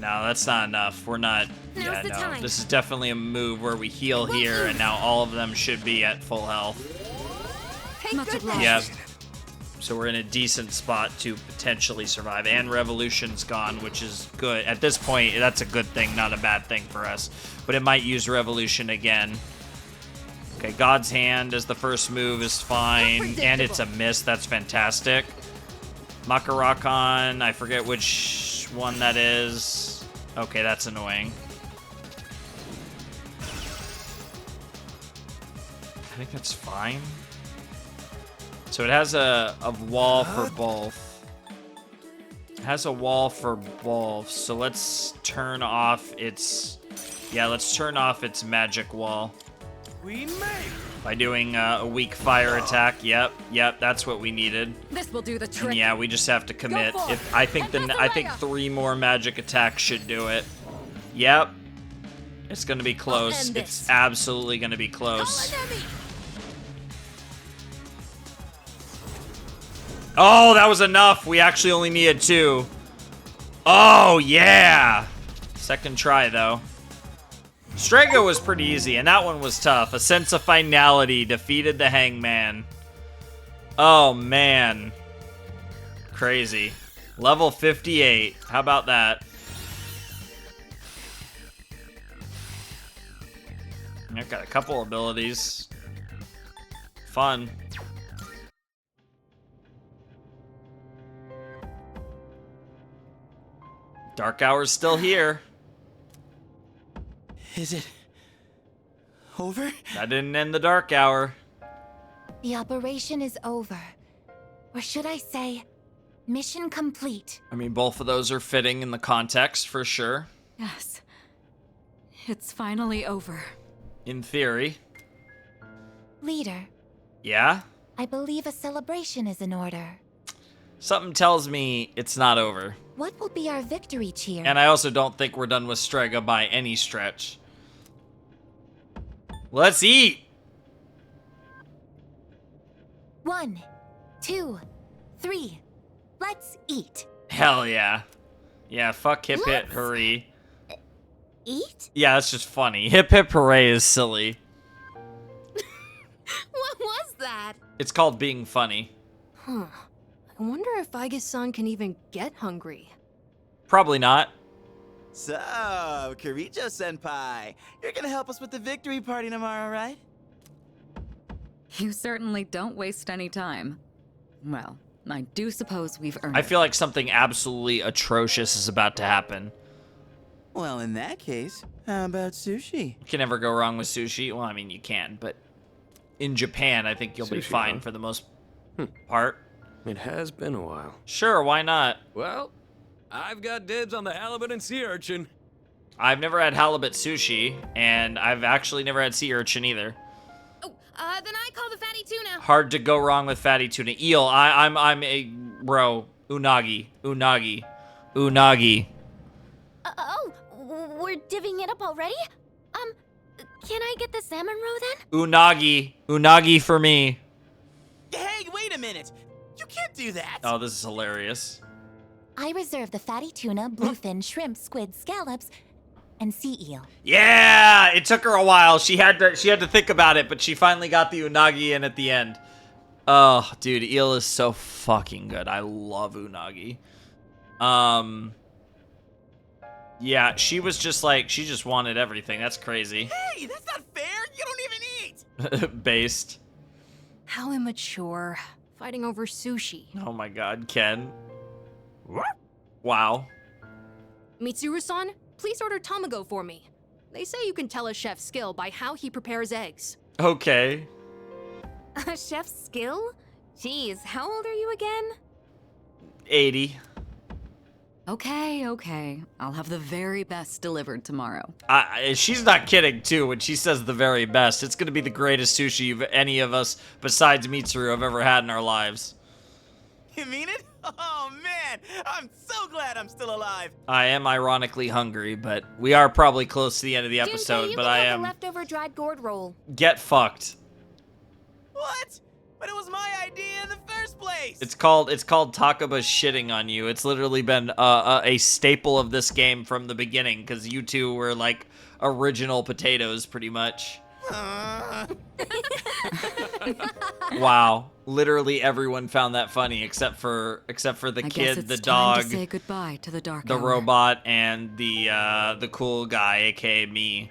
Speaker 1: No, that's not enough. We're not.
Speaker 2: Now's the time.
Speaker 1: This is definitely a move where we heal here, and now all of them should be at full health.
Speaker 11: Much obliged.
Speaker 1: Yep. So we're in a decent spot to potentially survive. And Revolution's gone, which is good. At this point, that's a good thing, not a bad thing for us. But it might use Revolution again. Okay, God's Hand as the first move is fine. And it's a miss. That's fantastic. Makarakan, I forget which one that is. Okay, that's annoying. I think that's fine. So it has a wall for both. It has a wall for both. So let's turn off its... Yeah, let's turn off its magic wall. By doing a weak fire attack. Yep, that's what we needed.
Speaker 11: This will do the trick.
Speaker 1: And yeah, we just have to commit. If I think I think 3 more magic attacks should do it. Yep. It's gonna be close. It's absolutely gonna be close. Oh, that was enough. We actually only needed 2. Oh, yeah. Second try, though. Strega was pretty easy, and that one was tough. A sense of finality defeated the Hangman. Oh, man. Crazy. Level 58. How about that? I've got a couple abilities. Fun. Dark Hour's still here.
Speaker 17: Is it over?
Speaker 1: That didn't end the Dark Hour.
Speaker 16: The operation is over. Or should I say, mission complete.
Speaker 1: I mean, both of those are fitting in the context, for sure.
Speaker 11: Yes. It's finally over.
Speaker 1: In theory.
Speaker 16: Leader.
Speaker 1: Yeah?
Speaker 16: I believe a celebration is in order.
Speaker 1: Something tells me it's not over.
Speaker 16: What will be our victory cheer?
Speaker 1: And I also don't think we're done with Strega by any stretch. Let's eat!
Speaker 16: 1, 2, 3. Let's eat.
Speaker 1: Hell yeah. Yeah, fuck hip hip hooray.
Speaker 16: Eat?
Speaker 1: Yeah, that's just funny. Hip hip hooray is silly.
Speaker 18: What was that?
Speaker 1: It's called being funny.
Speaker 18: Huh. I wonder if Aigis-san can even get hungry.
Speaker 1: Probably not.
Speaker 17: So, Kirijo-senpai, you're gonna help us with the victory party tomorrow, right?
Speaker 11: You certainly don't waste any time. Well, I do suppose we've earned
Speaker 1: I feel like something absolutely atrocious is about to happen.
Speaker 17: Well, in that case, how about sushi?
Speaker 1: You can never go wrong with sushi. Well, I mean, you can, but in Japan, I think you'll be
Speaker 8: Sushi,
Speaker 1: fine
Speaker 8: huh?
Speaker 1: for the most part.
Speaker 8: It has been a while.
Speaker 1: Sure, why not?
Speaker 8: Well, I've got dibs on the halibut and sea urchin.
Speaker 1: I've never had halibut sushi, and I've actually never had sea urchin either.
Speaker 4: Then I call the fatty tuna.
Speaker 1: Hard to go wrong with fatty tuna. Eel, I'm a bro. Unagi.
Speaker 16: Oh, we're divvying it up already? Can I get the salmon roe then?
Speaker 1: Unagi for me.
Speaker 17: Hey, wait a minute! You can't do that!
Speaker 1: Oh, this is hilarious.
Speaker 16: I reserve the fatty tuna, bluefin, shrimp, squid, scallops, and sea eel.
Speaker 1: Yeah, it took her a while. She had to think about it, but she finally got the unagi in at the end. Oh, dude, eel is so fucking good. I love unagi. Yeah, she was just like, she just wanted everything. That's crazy.
Speaker 17: Hey, that's not fair! You don't even eat!
Speaker 1: Based.
Speaker 18: How immature. Fighting over sushi.
Speaker 1: Oh my god, Ken. Wow.
Speaker 18: Mitsuru-san, please order tamago for me. They say you can tell a chef's skill by how he prepares eggs.
Speaker 1: Okay.
Speaker 4: A chef's skill? Jeez, how old are you again?
Speaker 1: 80.
Speaker 11: Okay. I'll have the very best delivered tomorrow.
Speaker 1: She's not kidding, too, when she says the very best. It's going to be the greatest sushi any of us, besides Mitsuru, have ever had in our lives.
Speaker 17: You mean it? Oh, man! I'm so glad I'm still alive!
Speaker 1: I am ironically hungry, but we are probably close to the end of the episode,
Speaker 16: you
Speaker 1: but
Speaker 16: can
Speaker 1: I
Speaker 16: have
Speaker 1: am...
Speaker 16: the leftover dried gourd roll.
Speaker 1: Get fucked.
Speaker 17: What? But it was my idea in the first place!
Speaker 1: It's called Takaba shitting on you. It's literally been a staple of this game from the beginning, because you two were like original potatoes, pretty much. Wow, literally everyone found that funny except for the
Speaker 11: I guess
Speaker 1: kid,
Speaker 11: it's
Speaker 1: the
Speaker 11: time
Speaker 1: dog,
Speaker 11: to say goodbye to the dark
Speaker 1: the
Speaker 11: hour.
Speaker 1: robot, and the cool guy, aka me.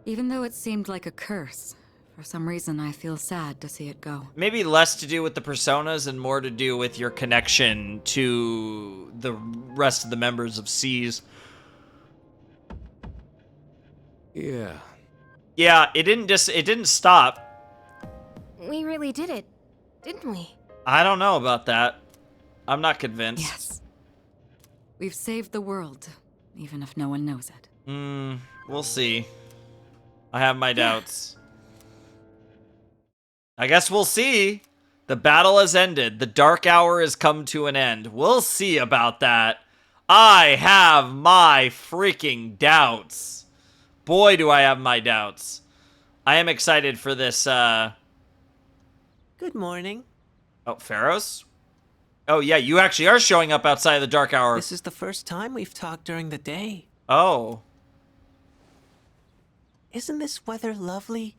Speaker 11: Even though it seemed like a curse, for some reason I feel sad to see it go.
Speaker 1: Maybe less to do with the personas and more to do with your connection to the rest of the members of C's.
Speaker 8: Yeah.
Speaker 1: Yeah, it didn't stop.
Speaker 4: We really did it, didn't we?
Speaker 1: I don't know about that. I'm not convinced.
Speaker 11: Yes. We've saved the world, even if no one knows it.
Speaker 1: We'll see. I have my doubts. I guess we'll see. The battle has ended. The dark hour has come to an end. We'll see about that. I have my freaking doubts. Boy, do I have my doubts. I am excited for this,
Speaker 7: Good morning.
Speaker 1: Oh, Pharos? Oh, yeah, you actually are showing up outside of the dark hour.
Speaker 7: This is the first time we've talked during the day.
Speaker 1: Oh.
Speaker 7: Isn't this weather lovely?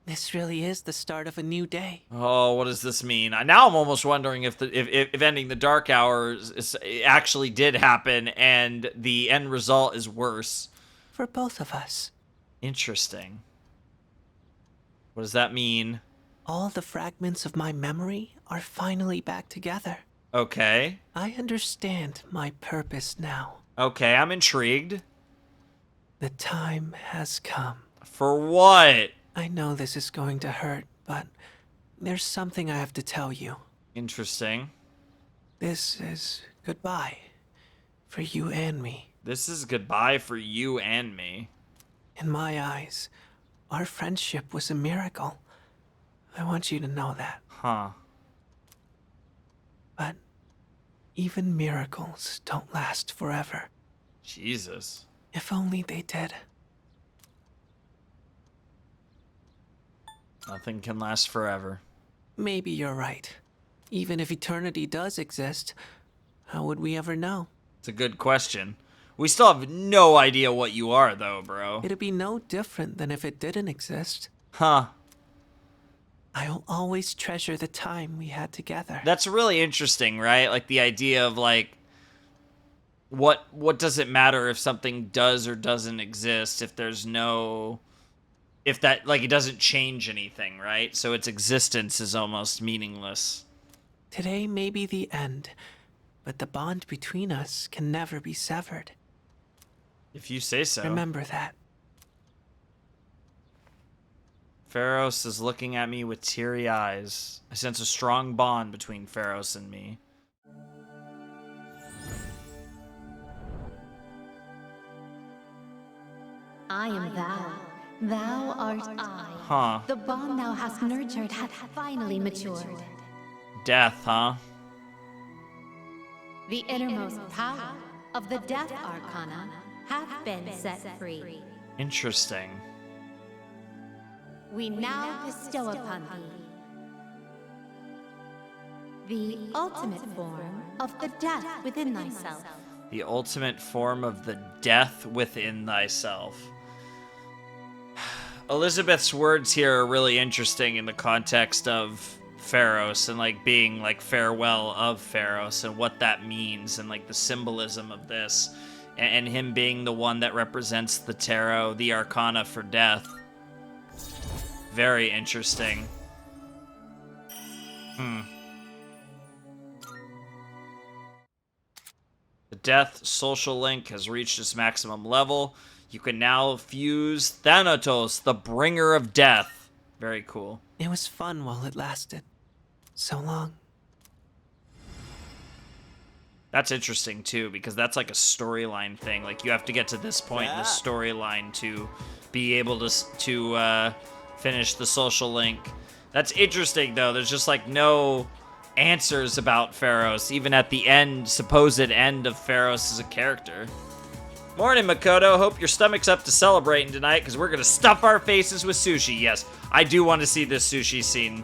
Speaker 7: This really is the start of a new day.
Speaker 1: Oh, what does this mean? Now I'm almost wondering if ending the dark hour actually did happen and the end result is worse.
Speaker 7: For both of us.
Speaker 1: Interesting. What does that mean?
Speaker 7: All the fragments of my memory are finally back together.
Speaker 1: Okay.
Speaker 7: I understand my purpose now.
Speaker 1: Okay, I'm intrigued.
Speaker 7: The time has come.
Speaker 1: For what?
Speaker 7: I know this is going to hurt, but there's something I have to tell you.
Speaker 1: Interesting.
Speaker 7: This is goodbye for you and me.
Speaker 1: This is goodbye for you and me.
Speaker 7: In my eyes, our friendship was a miracle. I want you to know that.
Speaker 1: Huh.
Speaker 7: But even miracles don't last forever.
Speaker 1: Jesus.
Speaker 7: If only they did.
Speaker 1: Nothing can last forever.
Speaker 7: Maybe you're right. Even if eternity does exist, how would we ever know?
Speaker 1: It's a good question. We still have no idea what you are, though, bro.
Speaker 7: It'd be no different than if it didn't exist.
Speaker 1: Huh.
Speaker 7: I'll always treasure the time we had together.
Speaker 1: That's really interesting, right? Like the idea of like, what does it matter if something does or doesn't exist if there's no, if that, like, it doesn't change anything, right? So its existence is almost meaningless.
Speaker 7: Today may be the end, but the bond between us can never be severed.
Speaker 1: If you say so.
Speaker 7: Remember that.
Speaker 1: Pharos is looking at me with teary eyes. I sense a strong bond between Pharos and me.
Speaker 9: I am thou. Thou art I.
Speaker 1: Huh.
Speaker 9: The bond thou hast nurtured hath finally matured.
Speaker 1: Death, huh?
Speaker 9: The innermost power of the Death Arcana hath been set free.
Speaker 1: Interesting.
Speaker 9: We now bestow upon thee the ultimate form of the death within thyself.
Speaker 1: The ultimate form of the death within thyself. Elizabeth's words here are really interesting in the context of Pharos and like being like farewell of Pharos and what that means and like the symbolism of this and him being the one that represents the tarot, the arcana for death. Very interesting. The death social link has reached its maximum level. You can now fuse Thanatos, the bringer of death. Very cool.
Speaker 7: It was fun while it lasted. So long.
Speaker 1: That's interesting too, because that's like a storyline thing. Like you have to get to this point in the storyline to be able to finish the social link. That's interesting though. There's just like no answers about Pharos, even at the end, supposed end of Pharos as a character. Morning, Makoto. Hope your stomach's up to celebrating tonight, because we're gonna stuff our faces with sushi. Yes, I do want to see this sushi scene.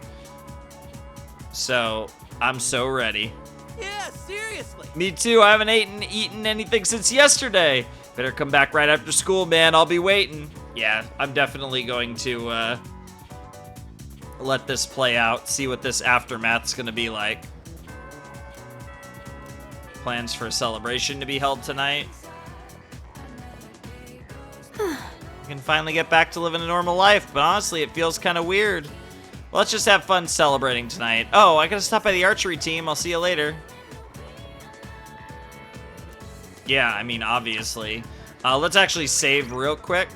Speaker 1: So, I'm so ready.
Speaker 17: Yeah, seriously.
Speaker 1: Me too. I haven't eaten anything since yesterday. Better come back right after school, man. I'll be waiting. yeah, I'm definitely going to let this play out, see what this aftermath's gonna be like. Plans for a celebration to be held tonight. Can finally get back to living a normal life, but honestly, it feels kind of weird. Well, let's just have fun celebrating tonight. Oh, I gotta stop by the archery team. I'll see you later. Yeah, I mean, obviously. Let's actually save real quick.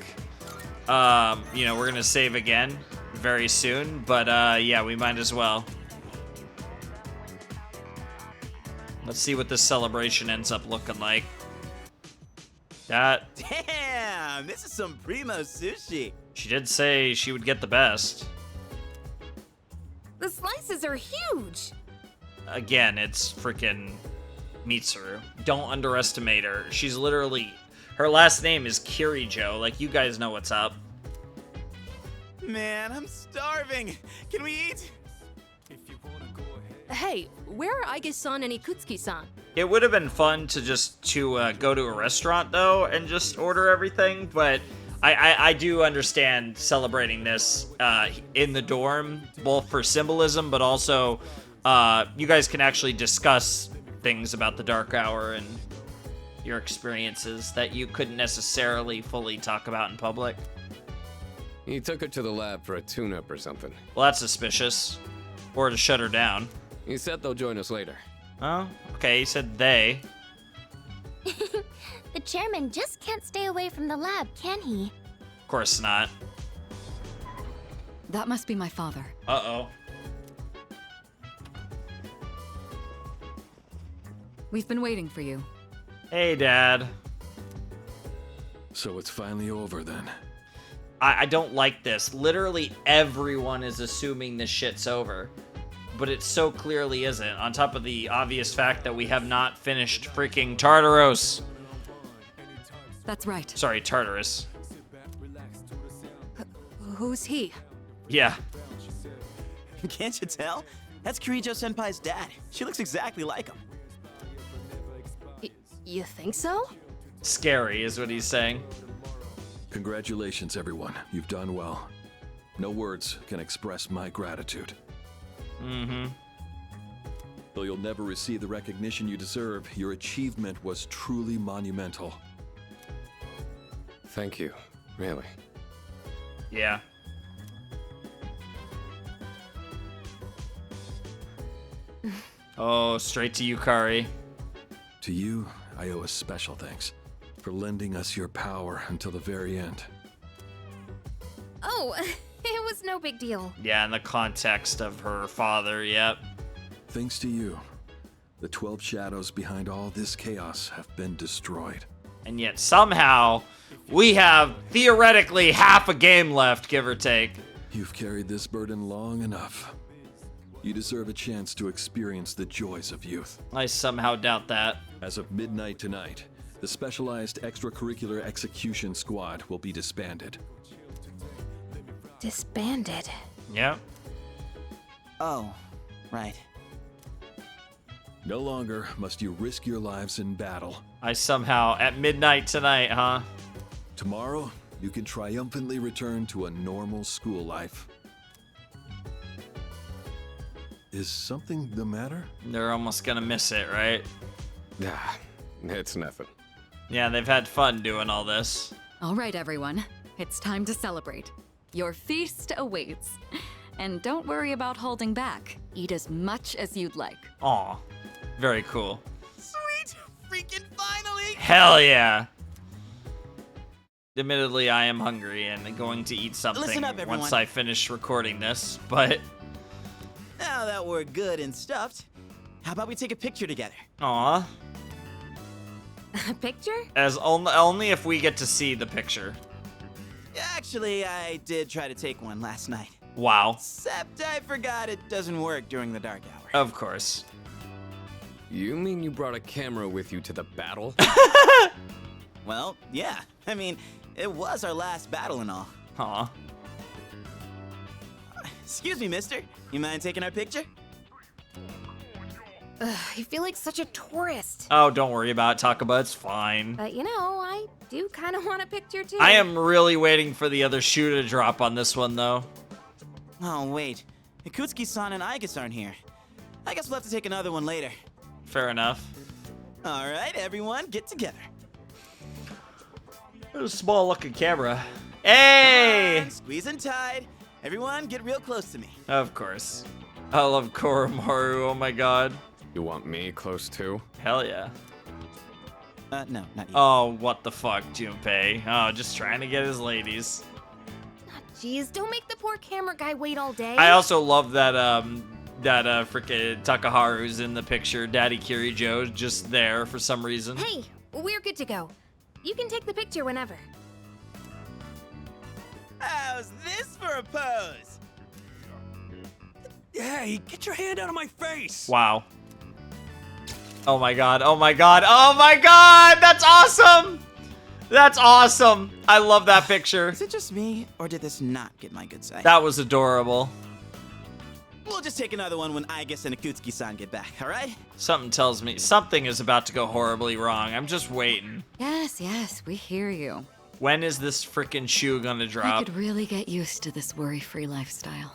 Speaker 1: You know, we're gonna save again very soon, but yeah, we might as well. Let's see what this celebration ends up looking like. That.
Speaker 17: Damn, this is some primo sushi.
Speaker 1: She did say she would get the best.
Speaker 4: The slices are huge.
Speaker 1: Again, it's freaking Mitsuru. Don't underestimate her. She's literally... Her last name is Kirijo. Like, you guys know what's up.
Speaker 17: Man, I'm starving. Can we eat?
Speaker 18: Hey, where are Aigis-san and Akutski-san?
Speaker 1: It would have been fun to just go to a restaurant, though, and just order everything, but I do understand celebrating this in the dorm, both for symbolism, but also you guys can actually discuss things about the Dark Hour and your experiences that you couldn't necessarily fully talk about in public.
Speaker 8: He took her to the lab for a tune-up or something.
Speaker 1: Well, that's suspicious. Or to shut her down.
Speaker 8: He said they'll join us later.
Speaker 1: Oh, okay, he said they.
Speaker 16: The chairman just can't stay away from the lab, can he?
Speaker 1: Of course not.
Speaker 11: That must be my father.
Speaker 1: Uh-oh.
Speaker 11: We've been waiting for you.
Speaker 1: Hey, Dad.
Speaker 15: So it's finally over then.
Speaker 1: I don't like this. Literally everyone is assuming this shit's over. But it so clearly isn't, on top of the obvious fact that we have not finished freaking Tartarus.
Speaker 11: That's right.
Speaker 1: Sorry, Tartarus.
Speaker 18: Who's he?
Speaker 1: Yeah.
Speaker 17: Can't you tell? That's Kirijo-senpai's dad. She looks exactly like him.
Speaker 18: You think so?
Speaker 1: Scary is what he's saying.
Speaker 15: Congratulations, everyone. You've done well. No words can express my gratitude.
Speaker 1: Mm-hmm.
Speaker 15: Though you'll never receive the recognition you deserve, your achievement was truly monumental.
Speaker 8: Thank you, really.
Speaker 1: Yeah. Oh, straight to Yukari.
Speaker 15: To you, I owe a special thanks for lending us your power until the very end.
Speaker 4: Oh, it was no big deal.
Speaker 1: Yeah, in the context of her father, yep.
Speaker 15: Thanks to you, the 12 shadows behind all this chaos have been destroyed.
Speaker 1: And yet somehow, we have theoretically half a game left, give or take.
Speaker 15: You've carried this burden long enough. You deserve a chance to experience the joys of youth.
Speaker 1: I somehow doubt that.
Speaker 15: As of midnight tonight, the Specialized Extracurricular Execution Squad will be disbanded.
Speaker 4: Disbanded?
Speaker 1: Yep.
Speaker 17: Oh, right.
Speaker 15: No longer must you risk your lives in battle.
Speaker 1: I somehow, at midnight tonight, huh?
Speaker 15: Tomorrow, you can triumphantly return to a normal school life. Is something the matter?
Speaker 1: They're almost gonna miss it, right?
Speaker 8: Ah, it's nothing.
Speaker 1: Yeah, they've had fun doing all this.
Speaker 11: All right, everyone. It's time to celebrate. Your feast awaits. And don't worry about holding back. Eat as much as you'd like.
Speaker 1: Aw, very cool.
Speaker 17: Sweet! Freaking finally!
Speaker 1: Hell yeah! Admittedly, I am hungry and going to eat something
Speaker 17: Listen up, everyone.
Speaker 1: once I finish recording this, but...
Speaker 17: Now that we're good and stuffed, how about we take a picture together?
Speaker 1: Aw.
Speaker 4: A picture?
Speaker 1: As only if we get to see the picture.
Speaker 17: Actually, I did try to take one last night.
Speaker 1: Wow.
Speaker 17: Except I forgot it doesn't work during the dark hour.
Speaker 1: Of course.
Speaker 8: You mean you brought a camera with you to the battle?
Speaker 17: Well, yeah. I mean, it was our last battle and all.
Speaker 1: Aw.
Speaker 17: Excuse me, mister. You mind taking our picture?
Speaker 4: Ugh, I feel like such a tourist.
Speaker 1: Oh, don't worry about it, Takaba. It's fine.
Speaker 4: But you know, I do kind of want a picture too.
Speaker 1: I am really waiting for the other shoe to drop on this one, though.
Speaker 17: Oh, wait. Akutski-san and Aigis aren't here. I guess we'll have to take another one later.
Speaker 1: Fair enough.
Speaker 17: All right, everyone, get together.
Speaker 1: There's a small-looking camera. Hey!
Speaker 17: Come on, squeeze and tight. Everyone, get real close to me.
Speaker 1: Of course. I love Koromaru, oh my god.
Speaker 8: You want me close too?
Speaker 1: Hell yeah.
Speaker 17: No, not you.
Speaker 1: Oh, what the fuck, Junpei. Oh, just trying to get his ladies.
Speaker 4: Jeez, don't make the poor camera guy wait all day.
Speaker 1: I also love that, frickin' Takaharu's in the picture. Daddy Kirijo just there for some reason.
Speaker 4: Hey, we're good to go. You can take the picture whenever.
Speaker 17: How's this for a pose?
Speaker 14: Hey, get your hand out of my face!
Speaker 1: Wow. Oh my god, oh my god, oh my god! That's awesome! That's awesome! I love that picture.
Speaker 17: Is it just me, or did this not get my good side?
Speaker 1: That was adorable.
Speaker 17: We'll just take another one when Aigis and Akutski-san get back, alright?
Speaker 1: Something tells me something is about to go horribly wrong. I'm just waiting.
Speaker 11: Yes, yes, we hear you.
Speaker 1: When is this frickin' shoe gonna
Speaker 11: I
Speaker 1: drop?
Speaker 11: could really get used to this worry-free lifestyle.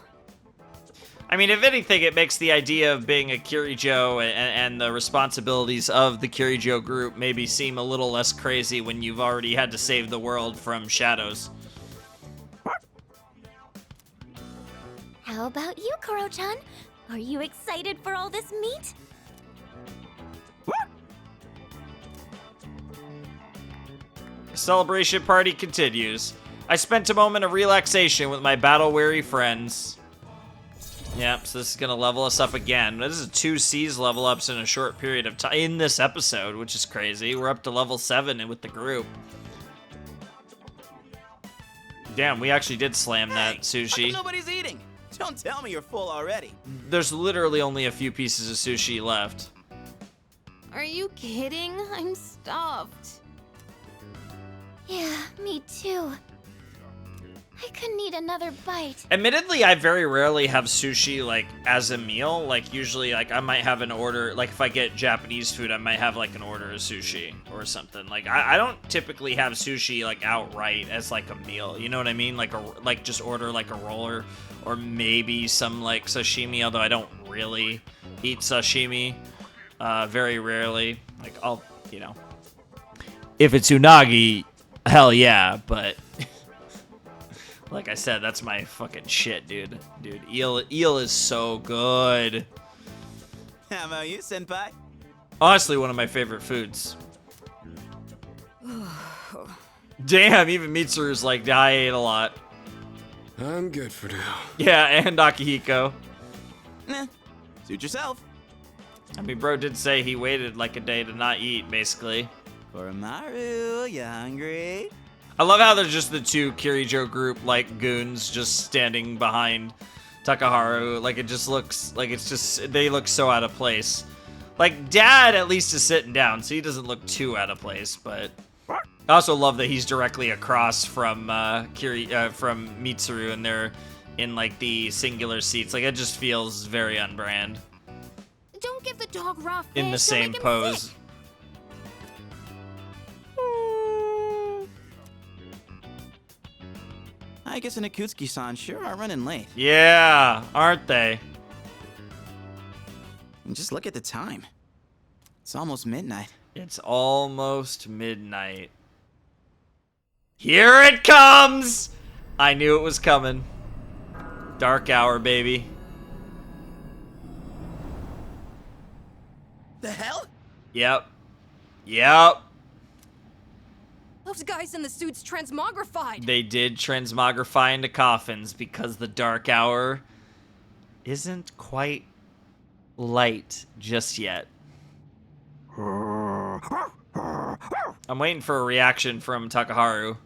Speaker 1: I mean, if anything, it makes the idea of being a Kirijo and the responsibilities of the Kirijo group maybe seem a little less crazy when you've already had to save the world from shadows.
Speaker 2: How about you, Koro-chan? Are you excited for all this meat?
Speaker 1: Celebration party continues. I spent a moment of relaxation with my battle-weary friends. Yep, so this is gonna level us up again. This is 2 C's level ups in a short period of time in this episode, which is crazy. We're up to level 7 with the group. Damn, we actually did slam that sushi.
Speaker 17: Nobody's eating. Don't tell me you're full already.
Speaker 1: There's literally only a few pieces of sushi left.
Speaker 4: Are you kidding? I'm stuffed.
Speaker 2: Yeah, me too. I couldn't eat another bite.
Speaker 1: Admittedly, I very rarely have sushi, like, as a meal. Like, usually, like, I might have an order, like, if I get Japanese food, I might have, like, an order of sushi or something. Like, I don't typically have sushi, like, outright as, like, a meal. You know what I mean? Like, just order, like, a roller or maybe some, like, sashimi, although I don't really eat sashimi very rarely. Like, I'll, you know. If it's unagi, hell yeah, but... Like I said, that's my fucking shit, dude. Dude, eel is so good.
Speaker 17: How about you, senpai?
Speaker 1: Honestly, one of my favorite foods. Damn, even Mitsuru's like, I ate a lot.
Speaker 8: I'm good for now.
Speaker 1: Yeah, and Akihiko.
Speaker 17: Nah, suit yourself.
Speaker 1: I mean, bro did say he waited like a day to not eat, basically.
Speaker 17: Koromaru, you hungry?
Speaker 1: I love how there's just the 2 Kirijo group, like, goons just standing behind Takaharu. Like, it just looks like it's just, they look so out of place. Like, Dad at least is sitting down, so he doesn't look too out of place, but... I also love that he's directly across from from Mitsuru, and they're in, like, the singular seats. Like, it just feels very unbrand.
Speaker 4: Don't give the dog raw fish.
Speaker 1: In the same pose.
Speaker 4: Sick.
Speaker 17: Aigis and Akutski-san sure are running late.
Speaker 1: Yeah, aren't they?
Speaker 17: And just look at the time. It's almost midnight.
Speaker 1: It's almost midnight. Here it comes! I knew it was coming. Dark hour, baby.
Speaker 17: The hell?
Speaker 1: Yep. Yep.
Speaker 18: Those guys in the suits transmogrified.
Speaker 1: They did transmogrify into coffins because the dark hour isn't quite light just yet. I'm waiting for a reaction from Takaharu.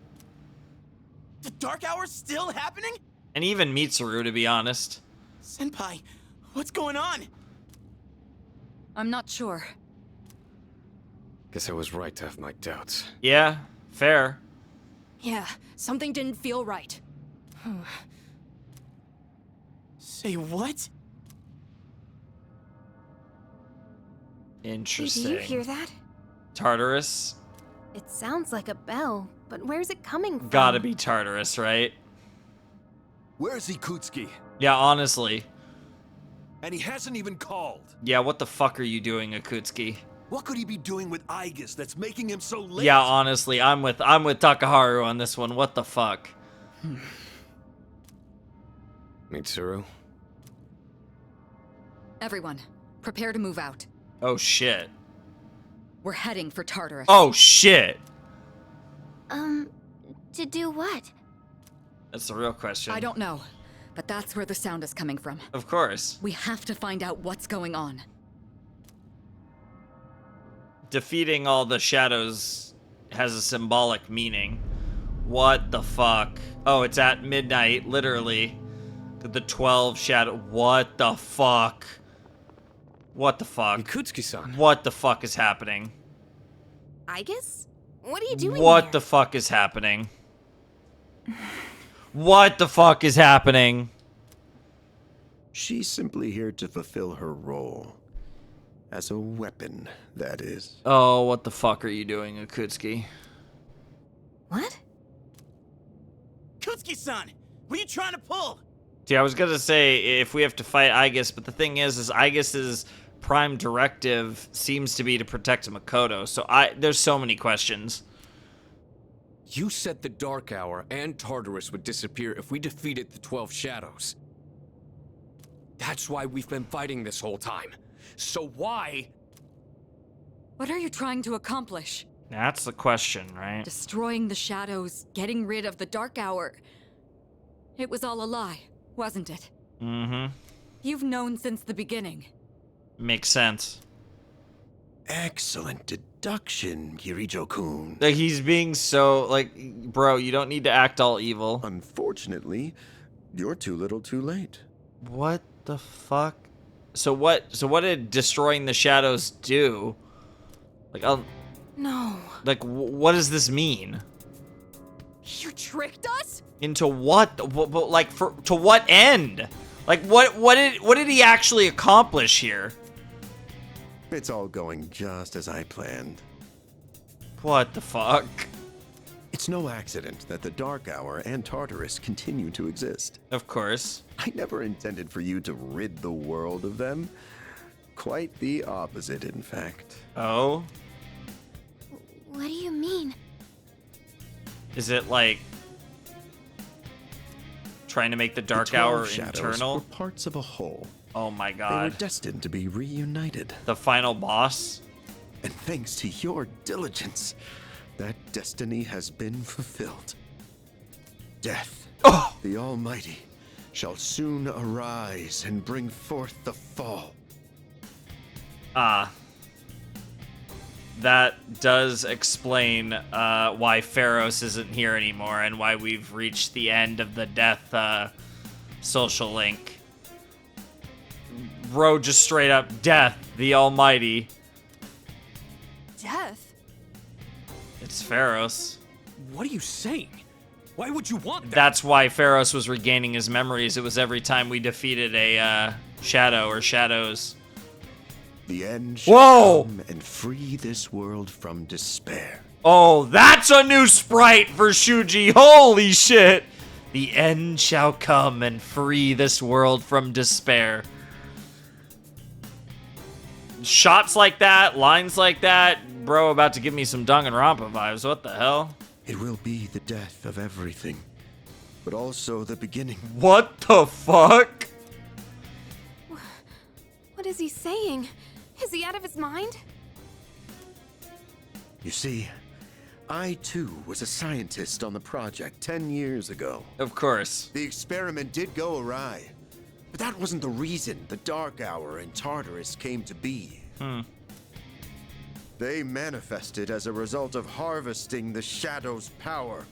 Speaker 17: The dark hour's still happening?
Speaker 1: And even Mitsuru, to be honest.
Speaker 17: Senpai, what's going on?
Speaker 11: I'm not sure.
Speaker 8: Guess I was right to have my doubts.
Speaker 1: Yeah, fair.
Speaker 18: Yeah, something didn't feel right.
Speaker 17: Say what?
Speaker 1: Interesting.
Speaker 4: Did you hear that?
Speaker 1: Tartarus?
Speaker 4: It sounds like a bell, but where's it coming from?
Speaker 1: Gotta be Tartarus, right?
Speaker 5: Where's Akutski?
Speaker 1: Yeah, honestly.
Speaker 5: And he hasn't even called.
Speaker 1: Yeah, what the fuck are you doing, Akutski?
Speaker 5: What could he be doing with Aigis that's making him so late?
Speaker 1: Yeah, honestly, I'm with Takaharu on this one. What the fuck?
Speaker 8: Mitsuru?
Speaker 11: Everyone, prepare to move out.
Speaker 1: Oh shit.
Speaker 11: We're heading for Tartarus.
Speaker 1: Oh shit.
Speaker 2: To do what?
Speaker 1: That's the real question.
Speaker 11: I don't know, but that's where the sound is coming from.
Speaker 1: Of course.
Speaker 11: We have to find out what's going on.
Speaker 1: Defeating all the shadows has a symbolic meaning. What the fuck? Oh, it's at midnight, literally. The 12 shadow. What the fuck? What the fuck?
Speaker 8: Akutski-san.
Speaker 1: What the fuck is happening?
Speaker 4: Aigis? What are you doing
Speaker 1: What
Speaker 4: here?
Speaker 1: the fuck is happening? What the fuck is happening?
Speaker 6: She's simply here to fulfill her role. As a weapon, that is.
Speaker 1: Oh, what the fuck are you doing, Akutski?
Speaker 4: What?
Speaker 17: Akutski-san, what are you trying to pull?
Speaker 1: See, I was gonna say if we have to fight Aigis, but the thing is Aigis's prime directive seems to be to protect Makoto. So there's so many questions.
Speaker 8: You said the Dark Hour and Tartarus would disappear if we defeated the 12 Shadows. That's why we've been fighting this whole time. So why?
Speaker 11: What are you trying to accomplish?
Speaker 1: That's the question, right?
Speaker 11: Destroying the shadows, getting rid of the Dark Hour. It was all a lie, wasn't it?
Speaker 1: Mm-hmm.
Speaker 11: You've known since the beginning.
Speaker 1: Makes sense.
Speaker 6: Excellent deduction, Kirijo-kun.
Speaker 1: Like, he's being so, like, bro, you don't need to act all evil.
Speaker 6: Unfortunately, you're too little too late.
Speaker 1: What the fuck? So what did destroying the shadows do? Like,
Speaker 4: No.
Speaker 1: like, what does this mean?
Speaker 18: You tricked us?
Speaker 1: Into what? Like, to what end? Like, what did he actually accomplish here?
Speaker 6: It's all going just as I planned.
Speaker 1: What the fuck?
Speaker 6: It's no accident that the Dark Hour and Tartarus continue to exist.
Speaker 1: Of course.
Speaker 6: I never intended for you to rid the world of them. Quite the opposite, in fact.
Speaker 1: Oh?
Speaker 2: What do you mean?
Speaker 1: Is it like trying to make the Dark Hour internal?
Speaker 6: Were parts of a whole.
Speaker 1: Oh my
Speaker 6: They
Speaker 1: god.
Speaker 6: were destined to be reunited.
Speaker 1: The final boss?
Speaker 6: And thanks to your diligence, that destiny has been fulfilled. Death, the Almighty, shall soon arise and bring forth the fall.
Speaker 1: That does explain why Pharos isn't here anymore and why we've reached the end of the death social link. Bro, just straight up death, the Almighty.
Speaker 18: Death?
Speaker 1: It's Pharos.
Speaker 3: What are you saying? Why would you want that?
Speaker 1: That's why Pharos was regaining his memories. It was every time we defeated a shadow or shadows.
Speaker 6: The end shall come and free this world from despair.
Speaker 1: Oh, that's a new sprite for Shuji. Holy shit. The end shall come and free this world from despair. Shots like that, lines like that, bro, about to give me some Danganronpa vibes. What the hell?
Speaker 6: It will be the death of everything, but also the beginning.
Speaker 1: What the fuck?
Speaker 4: What is he saying? Is he out of his mind?
Speaker 6: You see, I too was a scientist on the project 10 years ago.
Speaker 1: Of course.
Speaker 6: The experiment did go awry, but that wasn't the reason the Dark Hour and Tartarus came to be. They manifested as a result of harvesting the Shadow's power,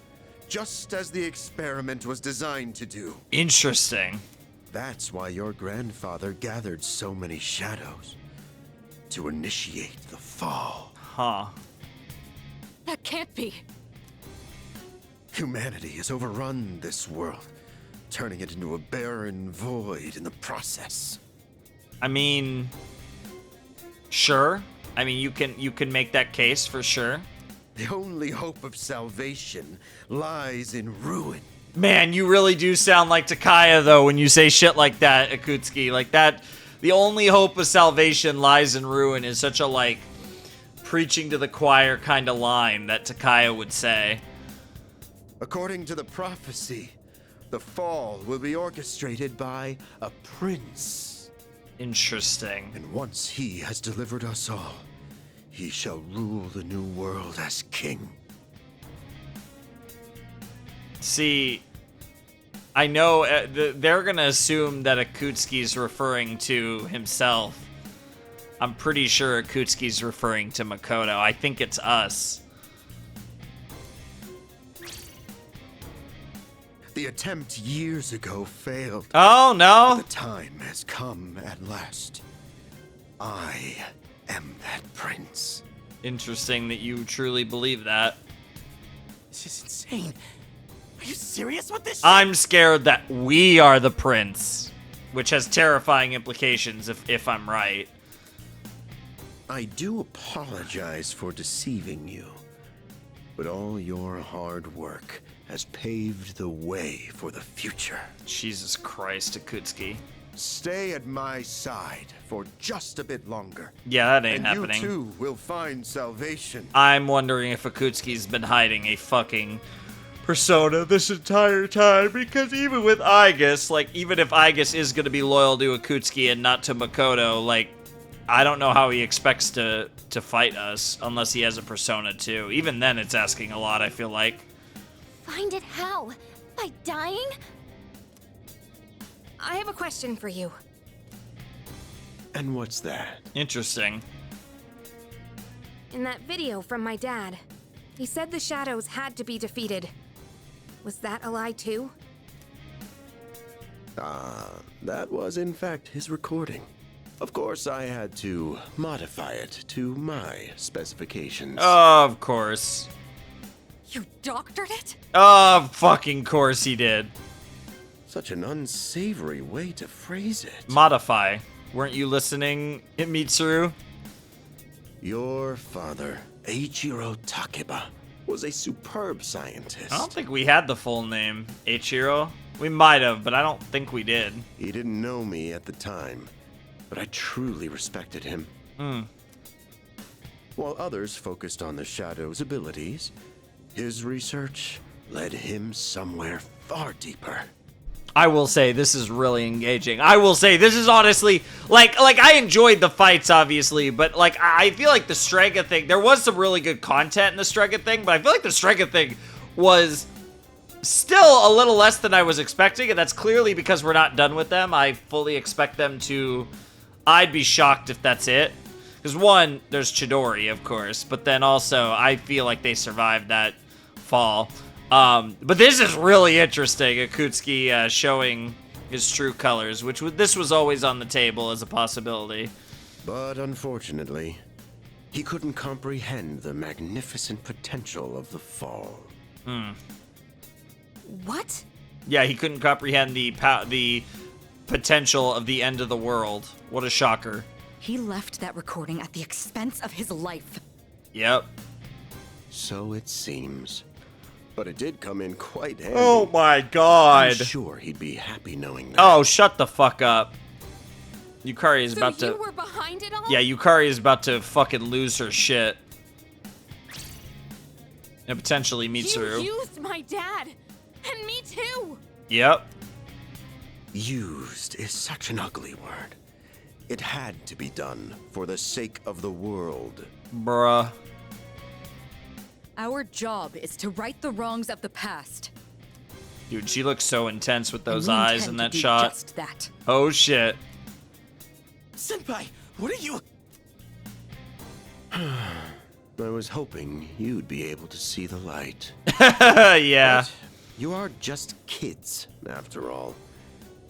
Speaker 6: just as the experiment was designed to do.
Speaker 1: Interesting.
Speaker 6: That's why your grandfather gathered so many shadows, to initiate the fall.
Speaker 1: Huh.
Speaker 11: That can't be.
Speaker 6: Humanity has overrun this world, turning it into a barren void in the process.
Speaker 1: I mean, sure. I mean, you can make that case for sure.
Speaker 20: The only hope of salvation lies in ruin.
Speaker 1: Man, you really do sound like Takaya, though, when you say shit like that, Akutski. Like, that, the only hope of salvation lies in ruin is such a, like, preaching to the choir kind of line that Takaya would say.
Speaker 20: According to the prophecy, the fall will be orchestrated by a prince.
Speaker 1: Interesting.
Speaker 20: And once he has delivered us all, he shall rule the new world as king.
Speaker 1: See, I know they're gonna assume that Akutski's referring to himself. I'm pretty sure Akutski's referring to Makoto. I think it's us.
Speaker 20: The attempt years ago failed.
Speaker 1: Oh, no.
Speaker 20: The time has come at last. I am that prince.
Speaker 1: Interesting that you truly believe that.
Speaker 17: This is insane. Are you serious with this shit?
Speaker 1: I'm scared that we are the prince, which has terrifying implications if I'm right.
Speaker 20: I do apologize for deceiving you, but all your hard work has paved the way for the future.
Speaker 1: Jesus Christ, Akutski.
Speaker 20: Stay at my side for just a bit longer.
Speaker 1: Yeah, that ain't
Speaker 20: and
Speaker 1: happening.
Speaker 20: You too will find salvation.
Speaker 1: I'm wondering if Akutski's been hiding a fucking persona this entire time, because even with Aigis, like, even if Aigis is going to be loyal to Akutski and not to Makoto, like, I don't know how he expects to fight us unless he has a persona too. Even then, it's asking a lot, I feel like.
Speaker 16: Find it how? By dying?
Speaker 4: I have a question for you.
Speaker 20: And what's that?
Speaker 1: Interesting.
Speaker 4: In that video from my dad, he said the shadows had to be defeated. Was that a lie too?
Speaker 20: That was in fact his recording. Of course, I had to modify it to my specifications.
Speaker 1: Of course.
Speaker 11: You doctored it?
Speaker 1: Of fucking course he did.
Speaker 20: Such an unsavory way to phrase it.
Speaker 1: Modify. Weren't you listening, Mitsuru?
Speaker 20: Your father, Eiichiro Takeba, was a superb scientist.
Speaker 1: I don't think we had the full name, Eiichiro. We might have, but I don't think we did.
Speaker 20: He didn't know me at the time, but I truly respected him. While others focused on the Shadow's abilities, his research led him somewhere far deeper.
Speaker 1: I will say this is really engaging. I will say this is honestly like I enjoyed the fights obviously, but like I feel like the Strega thing, there was some really good content in the Strega thing, but I feel like the Strega thing was still a little less than I was expecting, and that's clearly because we're not done with them. I fully expect them to. I'd be shocked if that's it. Because one, there's Chidori, of course, but then also I feel like they survived that fall. But this is really interesting, Akutski showing his true colors, which this was always on the table as a possibility.
Speaker 20: But unfortunately, he couldn't comprehend the magnificent potential of the fall.
Speaker 11: What?
Speaker 1: Yeah, he couldn't comprehend the potential of the end of the world. What a shocker.
Speaker 11: He left that recording at the expense of his life.
Speaker 1: Yep.
Speaker 20: So it seems. But it did come in quite handy.
Speaker 1: Oh my god.
Speaker 20: I'm sure he'd be happy knowing that.
Speaker 1: Oh, shut the fuck up. Yukari is about to...
Speaker 4: So you were behind it all?
Speaker 1: Yeah, Yukari is about to fucking lose her shit. And potentially Mitsuru.
Speaker 4: You used my dad. And me too.
Speaker 1: Yep.
Speaker 20: Used is such an ugly word. It had to be done for the sake of the world.
Speaker 1: Bruh.
Speaker 11: Our job is to right the wrongs of the past.
Speaker 1: Dude, she looks so intense with those
Speaker 11: And we
Speaker 1: eyes in
Speaker 11: intend
Speaker 1: that
Speaker 11: to do
Speaker 1: shot.
Speaker 11: just that.
Speaker 1: Oh shit.
Speaker 17: Senpai, what are you...
Speaker 20: I was hoping you'd be able to see the light.
Speaker 1: Yeah.
Speaker 20: But you are just kids, after all.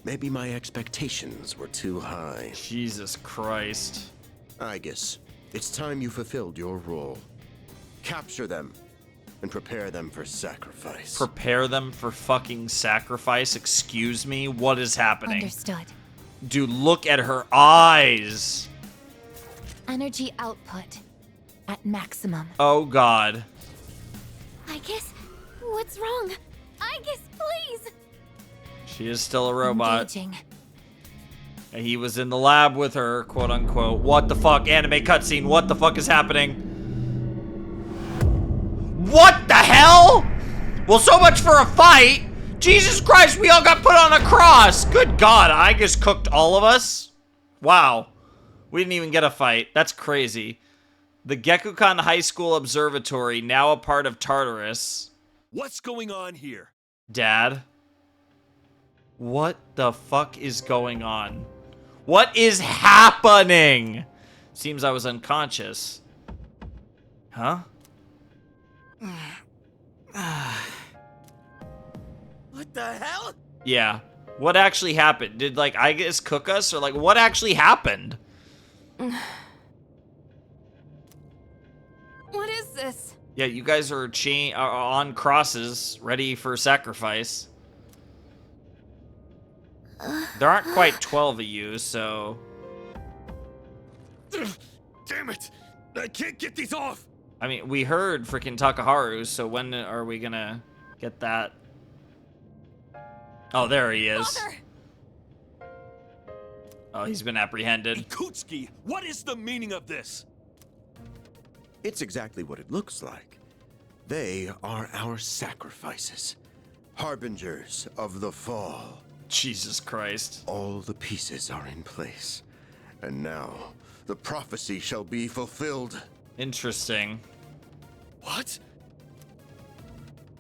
Speaker 20: Maybe my expectations were too high.
Speaker 1: Jesus Christ.
Speaker 20: Aigis, it's time you fulfilled your role. Capture them and prepare them for sacrifice.
Speaker 1: Prepare them for fucking sacrifice? Excuse me? What is happening?
Speaker 16: Understood.
Speaker 1: Dude, look at her eyes.
Speaker 16: Energy output at maximum.
Speaker 1: Oh god.
Speaker 16: Aigis, what's wrong? Aigis, please!
Speaker 1: She is still a robot.
Speaker 16: Engaging.
Speaker 1: He was in the lab with her, quote unquote. What the fuck? Anime cutscene. What the fuck is happening? What the hell? Well, so much for a fight. Jesus Christ, we all got put on a cross. Good God, I just cooked all of us. Wow. We didn't even get a fight. That's crazy. The Gekukan High School Observatory, now a part of Tartarus.
Speaker 5: What's going on here?
Speaker 1: Dad? What the fuck is going on? What is happening? Seems I was unconscious. Huh?
Speaker 14: What the hell?
Speaker 1: Yeah. What actually happened? Did, like, Aigis cook us? Or, like, what actually happened?
Speaker 4: What is this?
Speaker 1: Yeah, you guys are on crosses, ready for sacrifice. There aren't quite 12 of you, so...
Speaker 5: Damn it! I can't get these off!
Speaker 1: I mean, we heard freaking Takaharu, so when are we gonna get that? Oh, there he is.
Speaker 5: Father!
Speaker 1: Oh, he's been apprehended.
Speaker 5: Akutski, what is the meaning of this?
Speaker 20: It's exactly what it looks like. They are our sacrifices, harbingers of the fall.
Speaker 1: Jesus Christ.
Speaker 20: All the pieces are in place, and now the prophecy shall be fulfilled.
Speaker 1: Interesting.
Speaker 14: What?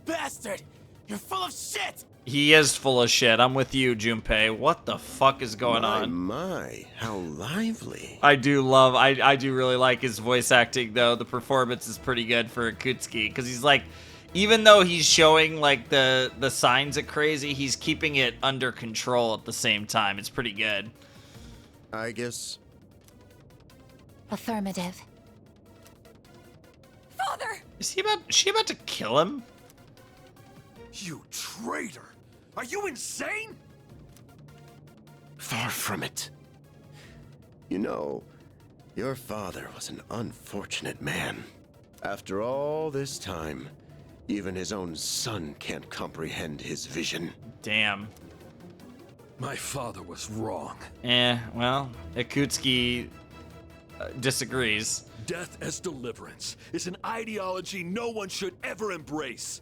Speaker 14: Bastard! You're full of shit!
Speaker 1: He is full of shit. I'm with you, Junpei. What the fuck is going on?
Speaker 20: My, how lively.
Speaker 1: I do really like his voice acting, though. The performance is pretty good for Akutski, because he's like, even though he's showing like the signs of crazy, he's keeping it under control at the same time. It's pretty good.
Speaker 20: Aigis.
Speaker 16: Affirmative.
Speaker 18: Father!
Speaker 1: Is she about to kill him?
Speaker 5: You traitor! Are you insane?
Speaker 20: Far from it. You know, your father was an unfortunate man. After all this time, even his own son can't comprehend his vision.
Speaker 1: Damn.
Speaker 5: My father was wrong.
Speaker 1: Well, Akutski disagrees.
Speaker 5: Death as deliverance is an ideology no one should ever embrace.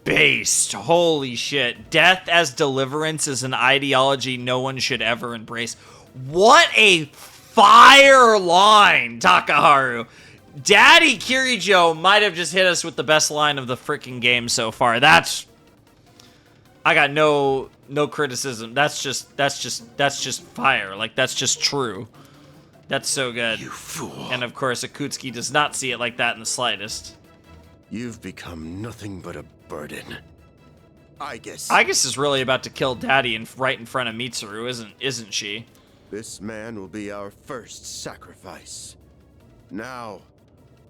Speaker 1: Based. Holy shit. Death as deliverance is an ideology no one should ever embrace. What a fire line, Takaharu. Daddy Kirijo might have just hit us with the best line of the freaking game so far. That's... I got no criticism. That's just fire. Like, that's just true. That's so good.
Speaker 20: You fool.
Speaker 1: And of course, Akutski does not see it like that in the slightest.
Speaker 20: You've become nothing but a burden. Aigis.
Speaker 1: Aigis is really about to kill Daddy right in front of Mitsuru, isn't she?
Speaker 20: This man will be our first sacrifice. Now,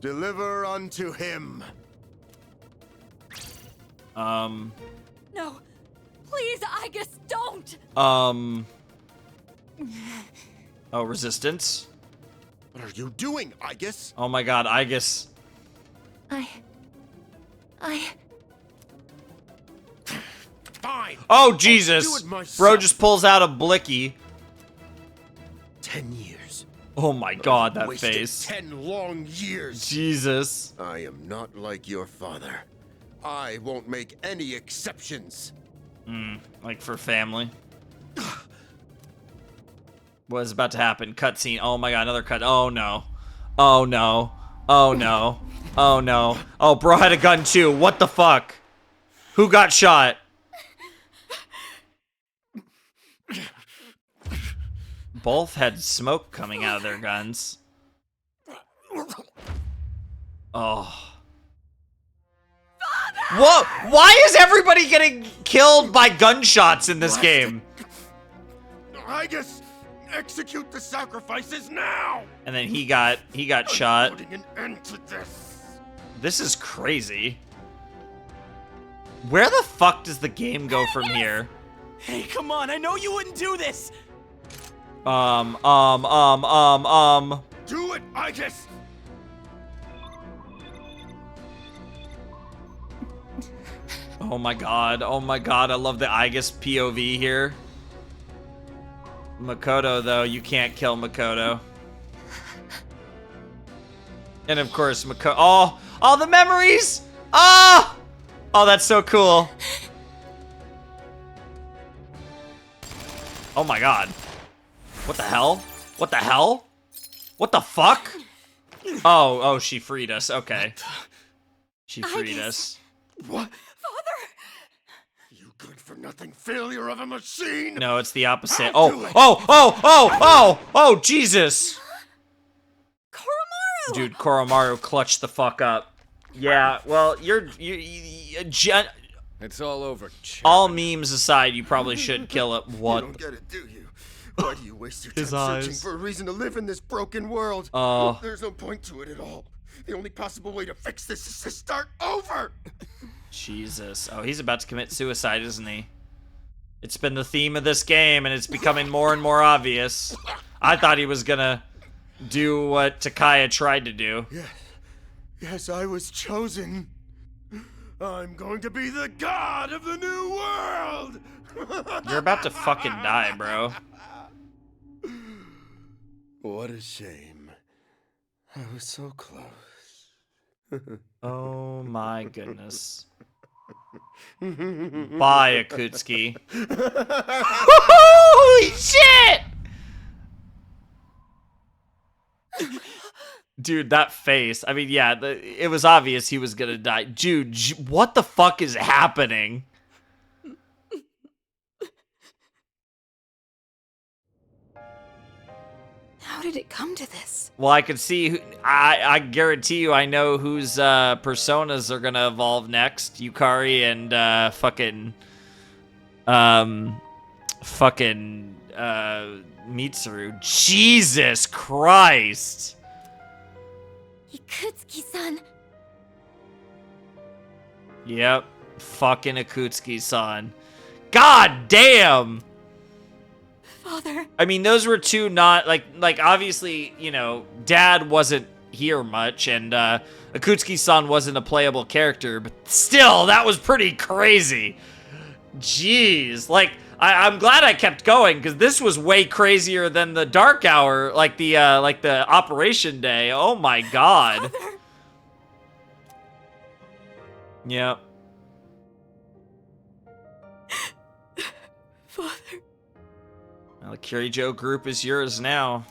Speaker 20: deliver unto him.
Speaker 18: No. Please, Aigis, don't!
Speaker 1: Oh, resistance?
Speaker 20: What are you doing, Aigis?
Speaker 1: Oh my god, Aigis.
Speaker 20: Fine.
Speaker 1: Oh, Jesus. Bro just pulls out a blicky.
Speaker 20: 10 years.
Speaker 1: Oh my god, that
Speaker 20: Wasted
Speaker 1: face.
Speaker 20: 10 long years.
Speaker 1: Jesus.
Speaker 20: I am not like your father. I won't make any exceptions.
Speaker 1: Like for family. What is about to happen? Cutscene. Oh my god, another cut. Oh no. Oh no. Oh no. Oh no. Oh, bro had a gun too. What the fuck? Who got shot? Both had smoke coming out of their guns. Oh. Whoa! Why is everybody getting killed by gunshots in this game?
Speaker 20: Aigis, execute the sacrifices now.
Speaker 1: And then he got shot.
Speaker 20: Putting an end to this.
Speaker 1: This is crazy. Where the fuck does the game go from here?
Speaker 14: Hey, come on, I know you wouldn't do this!
Speaker 20: Do it, Aigis!
Speaker 1: Oh my god, I love the Aigis POV here. Makoto, though, you can't kill Makoto. And of course, Makoto. Oh, all the memories! Ah! Oh, that's so cool. Oh my god. What the hell? What the hell? What the fuck? Oh, she freed us. Okay. She freed us.
Speaker 5: What? You good for nothing failure of a machine!
Speaker 1: No, it's the opposite. Oh, Jesus!
Speaker 18: Koromaru!
Speaker 1: Dude, Koromaru clutched the fuck up. Yeah, well,
Speaker 8: It's all over.
Speaker 1: All memes aside, you probably should kill it. What?
Speaker 5: You don't get it, do you? Why do you waste your
Speaker 1: His
Speaker 5: time searching
Speaker 1: eyes.
Speaker 5: for a reason to live in this broken world?
Speaker 1: Oh.
Speaker 5: There's no point to it at all. The only possible way to fix this is to start over!
Speaker 1: Jesus. Oh, he's about to commit suicide, isn't he? It's been the theme of this game, and it's becoming more and more obvious. I thought he was gonna do what Takaya tried to do.
Speaker 5: Yes, I was chosen. I'm going to be the god of the new world!
Speaker 1: You're about to fucking die, bro.
Speaker 5: What a shame. I was so close.
Speaker 1: Oh my goodness. Bye, Akutski. Holy shit! Dude, that face. I mean, yeah, it was obvious he was gonna die. Dude, what the fuck is happening?
Speaker 4: How did it come to this?
Speaker 1: Well, I could see. I guarantee you, I know whose personas are gonna evolve next. Yukari and Mitsuru. Jesus Christ!
Speaker 2: Akutski-san.
Speaker 1: Yep, fucking Akutski-san. God damn!
Speaker 2: Father.
Speaker 1: I mean, those were two not like obviously, you know, Dad wasn't here much, and Akutski-san wasn't a playable character, but still, that was pretty crazy. Jeez, like I'm glad I kept going because this was way crazier than the Dark Hour, like the Operation Day. Oh my God.
Speaker 2: Father.
Speaker 1: Yep.
Speaker 2: Father.
Speaker 1: Well, the Kirijo group is yours now.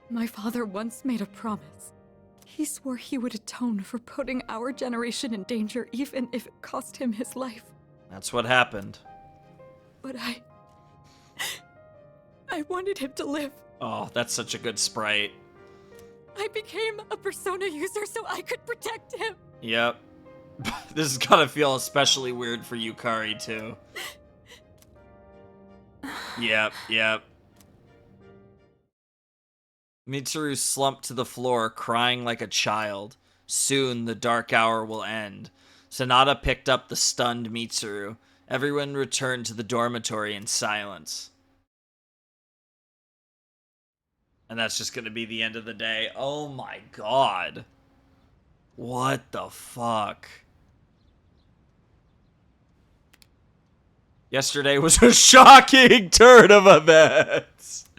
Speaker 11: My father once made a promise. He swore he would atone for putting our generation in danger, even if it cost him his life.
Speaker 1: That's what happened.
Speaker 11: But I wanted him to live.
Speaker 1: Oh, that's such a good sprite.
Speaker 11: I became a persona user so I could protect him.
Speaker 1: Yep. This is gonna feel especially weird for Yukari, too. Yep. Mitsuru slumped to the floor, crying like a child. Soon, the dark hour will end. Sanada picked up the stunned Mitsuru. Everyone returned to the dormitory in silence. And that's just gonna be the end of the day. Oh my God. What the fuck? Yesterday was a shocking turn of events.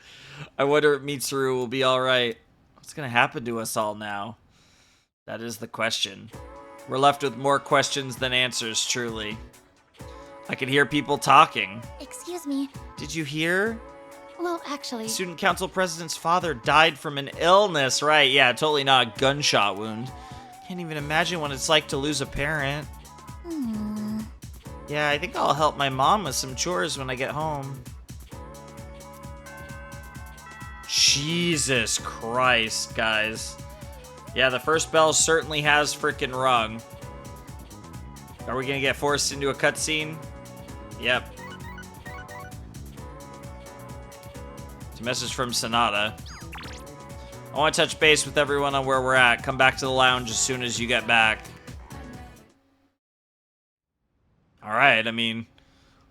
Speaker 1: I wonder if Mitsuru will be alright. What's gonna happen to us all now? That is the question. We're left with more questions than answers, truly. I can hear people talking.
Speaker 2: Excuse me.
Speaker 1: Did you hear?
Speaker 2: Well, actually...
Speaker 1: The student council president's father died from an illness, right? Yeah, totally not a gunshot wound. Can't even imagine what it's like to lose a parent. Yeah, I think I'll help my mom with some chores when I get home. Jesus Christ, guys. Yeah, the first bell certainly has frickin' rung. Are we gonna get forced into a cutscene? Yep. It's a message from Sanada. I want to touch base with everyone on where we're at. Come back to the lounge as soon as you get back. Alright, I mean,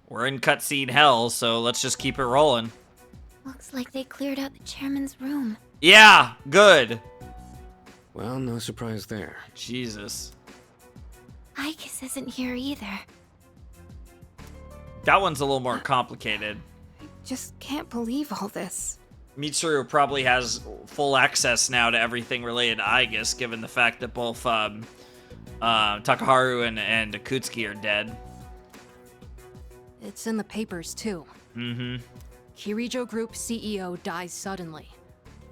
Speaker 1: we're in cutscene hell, so let's just keep it rolling.
Speaker 2: Looks like they cleared out the chairman's room.
Speaker 1: Yeah, good.
Speaker 8: Well, no surprise there.
Speaker 1: Jesus.
Speaker 16: Aigis isn't here either.
Speaker 1: That one's a little more complicated.
Speaker 4: Just can't believe all this.
Speaker 1: Mitsuru probably has full access now to everything related to Aigis, given the fact that both Takaharu and Akutski are dead.
Speaker 18: It's in the papers, too.
Speaker 1: Mm-hmm.
Speaker 18: Kirijo Group CEO dies suddenly.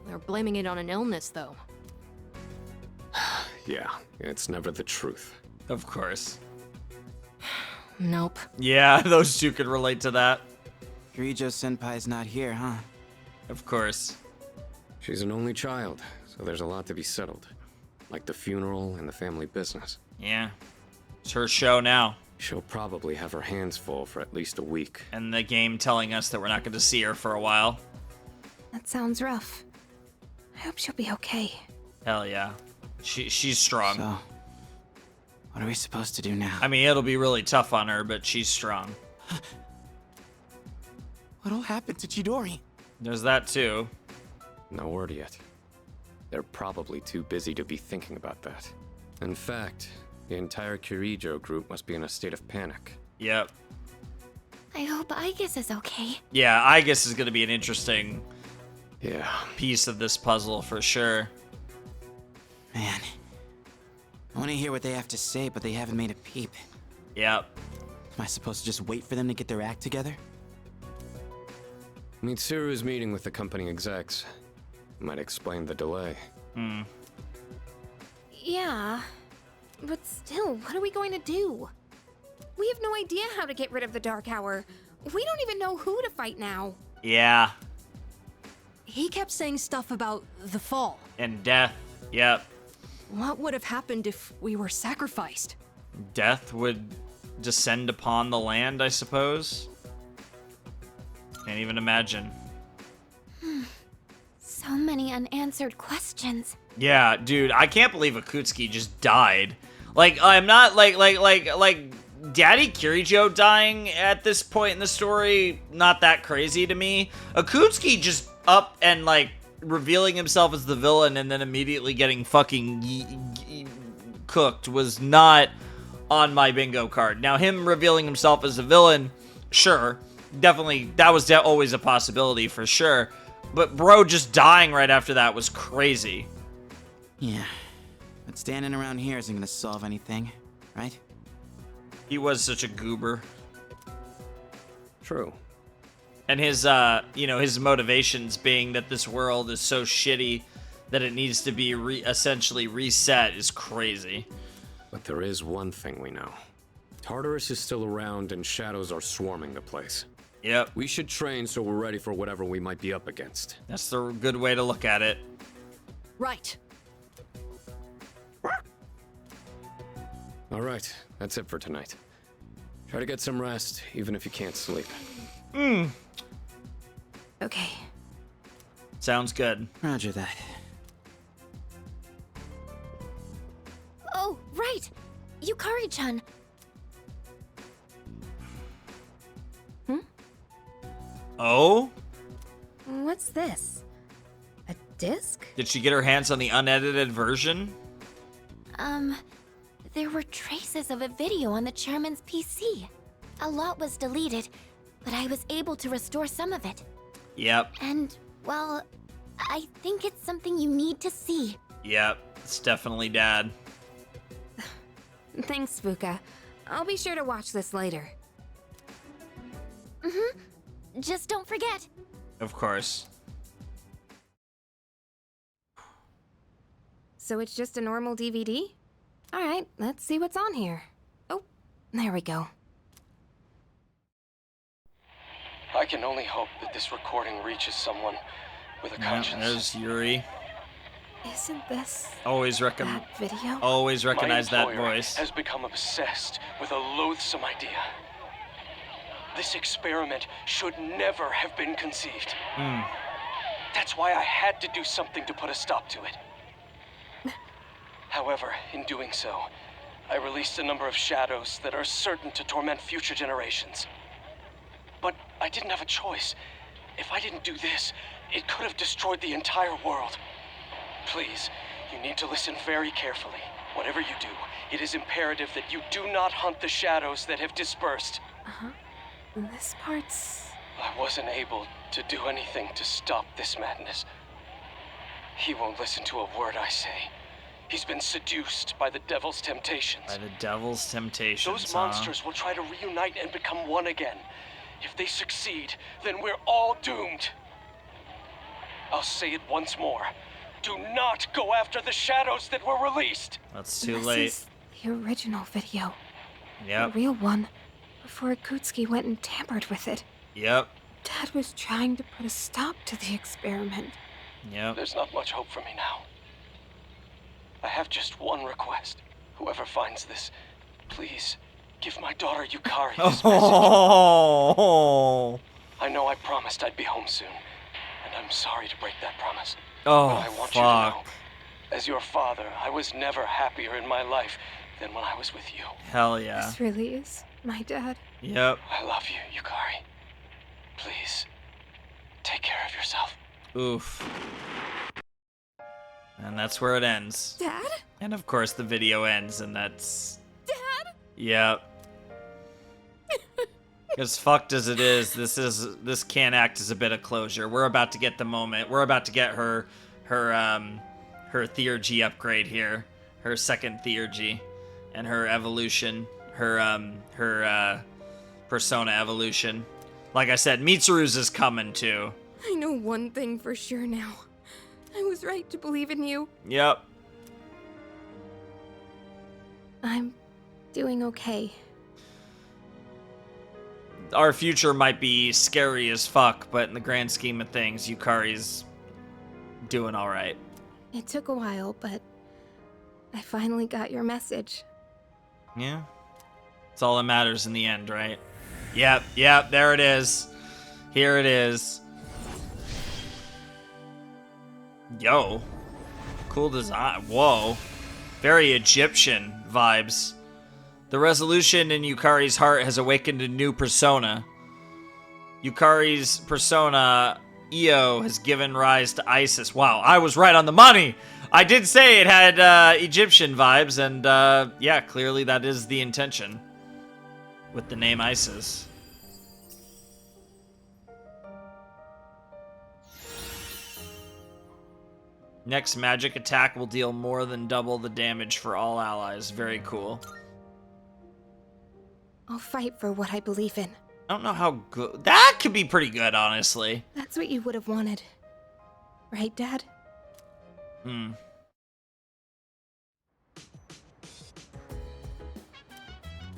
Speaker 18: They're blaming it on an illness, though.
Speaker 8: Yeah, it's never the truth.
Speaker 1: Of course.
Speaker 18: Nope.
Speaker 1: Yeah, those two could relate to that.
Speaker 17: Kirijo-senpai's not here, huh?
Speaker 1: Of course.
Speaker 8: She's an only child, so there's a lot to be settled. Like the funeral and the family business.
Speaker 1: Yeah. It's her show now.
Speaker 8: She'll probably have her hands full for at least a week.
Speaker 1: And the game telling us that we're not going to see her for a while.
Speaker 4: That sounds rough. I hope she'll be okay.
Speaker 1: Hell yeah. She's strong.
Speaker 17: So, what are we supposed to do now?
Speaker 1: I mean, it'll be really tough on her, but she's strong.
Speaker 17: What'll happen to Chidori?
Speaker 1: There's that too.
Speaker 8: No word yet. They're probably too busy to be thinking about that. In fact, the entire Kirijo group must be in a state of panic.
Speaker 1: Yep.
Speaker 16: I hope Aigis is okay.
Speaker 1: Yeah, Aigis is going to be an interesting piece of this puzzle for sure.
Speaker 17: Man, I want to hear what they have to say, but they haven't made a peep.
Speaker 1: Yep.
Speaker 17: Am I supposed to just wait for them to get their act together?
Speaker 8: Mitsuru's meeting with the company execs. Might explain the delay.
Speaker 4: Yeah, but still, what are we going to do? We have no idea how to get rid of the Dark Hour. We don't even know who to fight now.
Speaker 1: Yeah.
Speaker 18: He kept saying stuff about the fall.
Speaker 1: And death. Yep.
Speaker 18: What would have happened if we were sacrificed?
Speaker 1: Death would descend upon the land, I suppose. Can't even imagine.
Speaker 16: So many unanswered questions.
Speaker 1: Yeah, dude, I can't believe Akutski just died. Like, I'm not like Daddy Kirijo dying at this point in the story, not that crazy to me. Akutski just up and like revealing himself as the villain and then immediately getting fucking cooked was not on my bingo card. Now, him revealing himself as a villain, sure, definitely, that was always a possibility for sure. But bro just dying right after that was crazy.
Speaker 17: Yeah, but standing around here isn't gonna solve anything, right?
Speaker 1: He was such a goober.
Speaker 8: True.
Speaker 1: And his, his motivations being that this world is so shitty that it needs to be essentially reset is crazy.
Speaker 8: But there is one thing we know. Tartarus is still around and shadows are swarming the place.
Speaker 1: Yep.
Speaker 8: We should train so we're ready for whatever we might be up against.
Speaker 1: That's the good way to look at it.
Speaker 18: Right.
Speaker 8: All right, that's it for tonight. Try to get some rest, even if you can't sleep.
Speaker 4: Okay.
Speaker 1: Sounds good.
Speaker 17: Roger that.
Speaker 16: Oh, right! Yukari-chan.
Speaker 1: Oh?
Speaker 4: What's this? A disc?
Speaker 1: Did she get her hands on the unedited version?
Speaker 16: There were traces of a video on the chairman's PC. A lot was deleted, but I was able to restore some of it.
Speaker 1: Yep.
Speaker 16: And, well, I think it's something you need to see.
Speaker 1: Yep. It's definitely Dad.
Speaker 4: Thanks, Fuka. I'll be sure to watch this later.
Speaker 16: Just don't forget.
Speaker 1: Of course.
Speaker 4: So it's just a normal DVD? Alright, let's see what's on here. Oh, there we go.
Speaker 21: I can only hope that this recording reaches someone with a conscience.
Speaker 1: There's Yuri.
Speaker 4: Isn't this
Speaker 1: Always
Speaker 4: that video?
Speaker 1: Always recognize
Speaker 21: My
Speaker 1: that
Speaker 21: employer
Speaker 1: voice.
Speaker 21: has become obsessed with a loathsome idea. This experiment should never have been conceived. That's why I had to do something to put a stop to it. However, in doing so, I released a number of shadows that are certain to torment future generations. But I didn't have a choice. If I didn't do this, it could have destroyed the entire world. Please, you need to listen very carefully. Whatever you do, it is imperative that you do not hunt the shadows that have dispersed.
Speaker 4: Uh-huh. This part's...
Speaker 21: I wasn't able to do anything to stop this madness. He won't listen to a word I say. He's been seduced by the devil's temptations.
Speaker 1: By the devil's temptations,
Speaker 21: Those monsters will try to reunite and become one again. If they succeed, then we're all doomed. I'll say it once more. Do not go after the shadows that were released.
Speaker 1: That's too
Speaker 4: This
Speaker 1: late.
Speaker 4: is the original video.
Speaker 1: Yep.
Speaker 4: The real one. Before Akutski went and tampered with it.
Speaker 1: Yep.
Speaker 4: Dad was trying to put a stop to the experiment.
Speaker 1: Yep.
Speaker 21: There's not much hope for me now. I have just one request. Whoever finds this, please give my daughter Yukari this
Speaker 1: Oh.
Speaker 21: message. I know I promised I'd be home soon, and I'm sorry to break that promise.
Speaker 1: Oh,
Speaker 21: but I want
Speaker 1: fuck.
Speaker 21: you to know, as your father, I was never happier in my life than when I was with you.
Speaker 1: Hell yeah.
Speaker 4: This really is my dad.
Speaker 1: Yep.
Speaker 21: I love you, Yukari. Please, take care of yourself.
Speaker 1: Oof. And that's where it ends.
Speaker 4: Dad?
Speaker 1: And of course the video ends, and that's...
Speaker 4: Dad?
Speaker 1: Yep. As fucked as it is, this can act as a bit of closure. We're about to get the moment. We're about to get her theurgy upgrade here, her second theurgy, and her evolution, her persona evolution. Like I said, Mitsuru's is coming too.
Speaker 4: I know one thing for sure now. I was right to believe in you.
Speaker 1: Yep.
Speaker 4: I'm doing okay.
Speaker 1: Our future might be scary as fuck, but in the grand scheme of things, Yukari's doing all right.
Speaker 4: It took a while, but I finally got your message.
Speaker 1: Yeah. It's all that matters in the end, right? Yep, there it is. Here it is. Yo. Cool design. Whoa. Very Egyptian vibes. The resolution in Yukari's heart has awakened a new persona. Yukari's persona, Io, has given rise to Isis. Wow, I was right on the money! I did say it had Egyptian vibes, and yeah, clearly that is the intention with the name Isis. Next magic attack will deal more than double the damage for all allies. Very cool.
Speaker 4: I'll fight for what I believe in.
Speaker 1: I don't know how good... That could be pretty good, honestly.
Speaker 4: That's what you would have wanted. Right, Dad?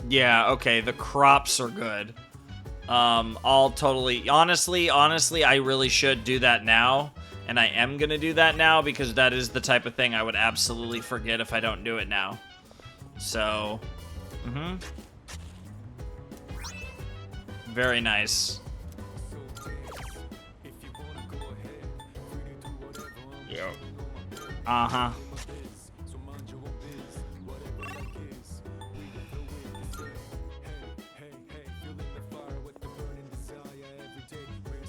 Speaker 1: Yeah, okay, the crops are good. I'll totally... Honestly, I really should do that now. And I am gonna do that now because that is the type of thing I would absolutely forget if I don't do it now. So... Very nice. Yo. Uh-huh.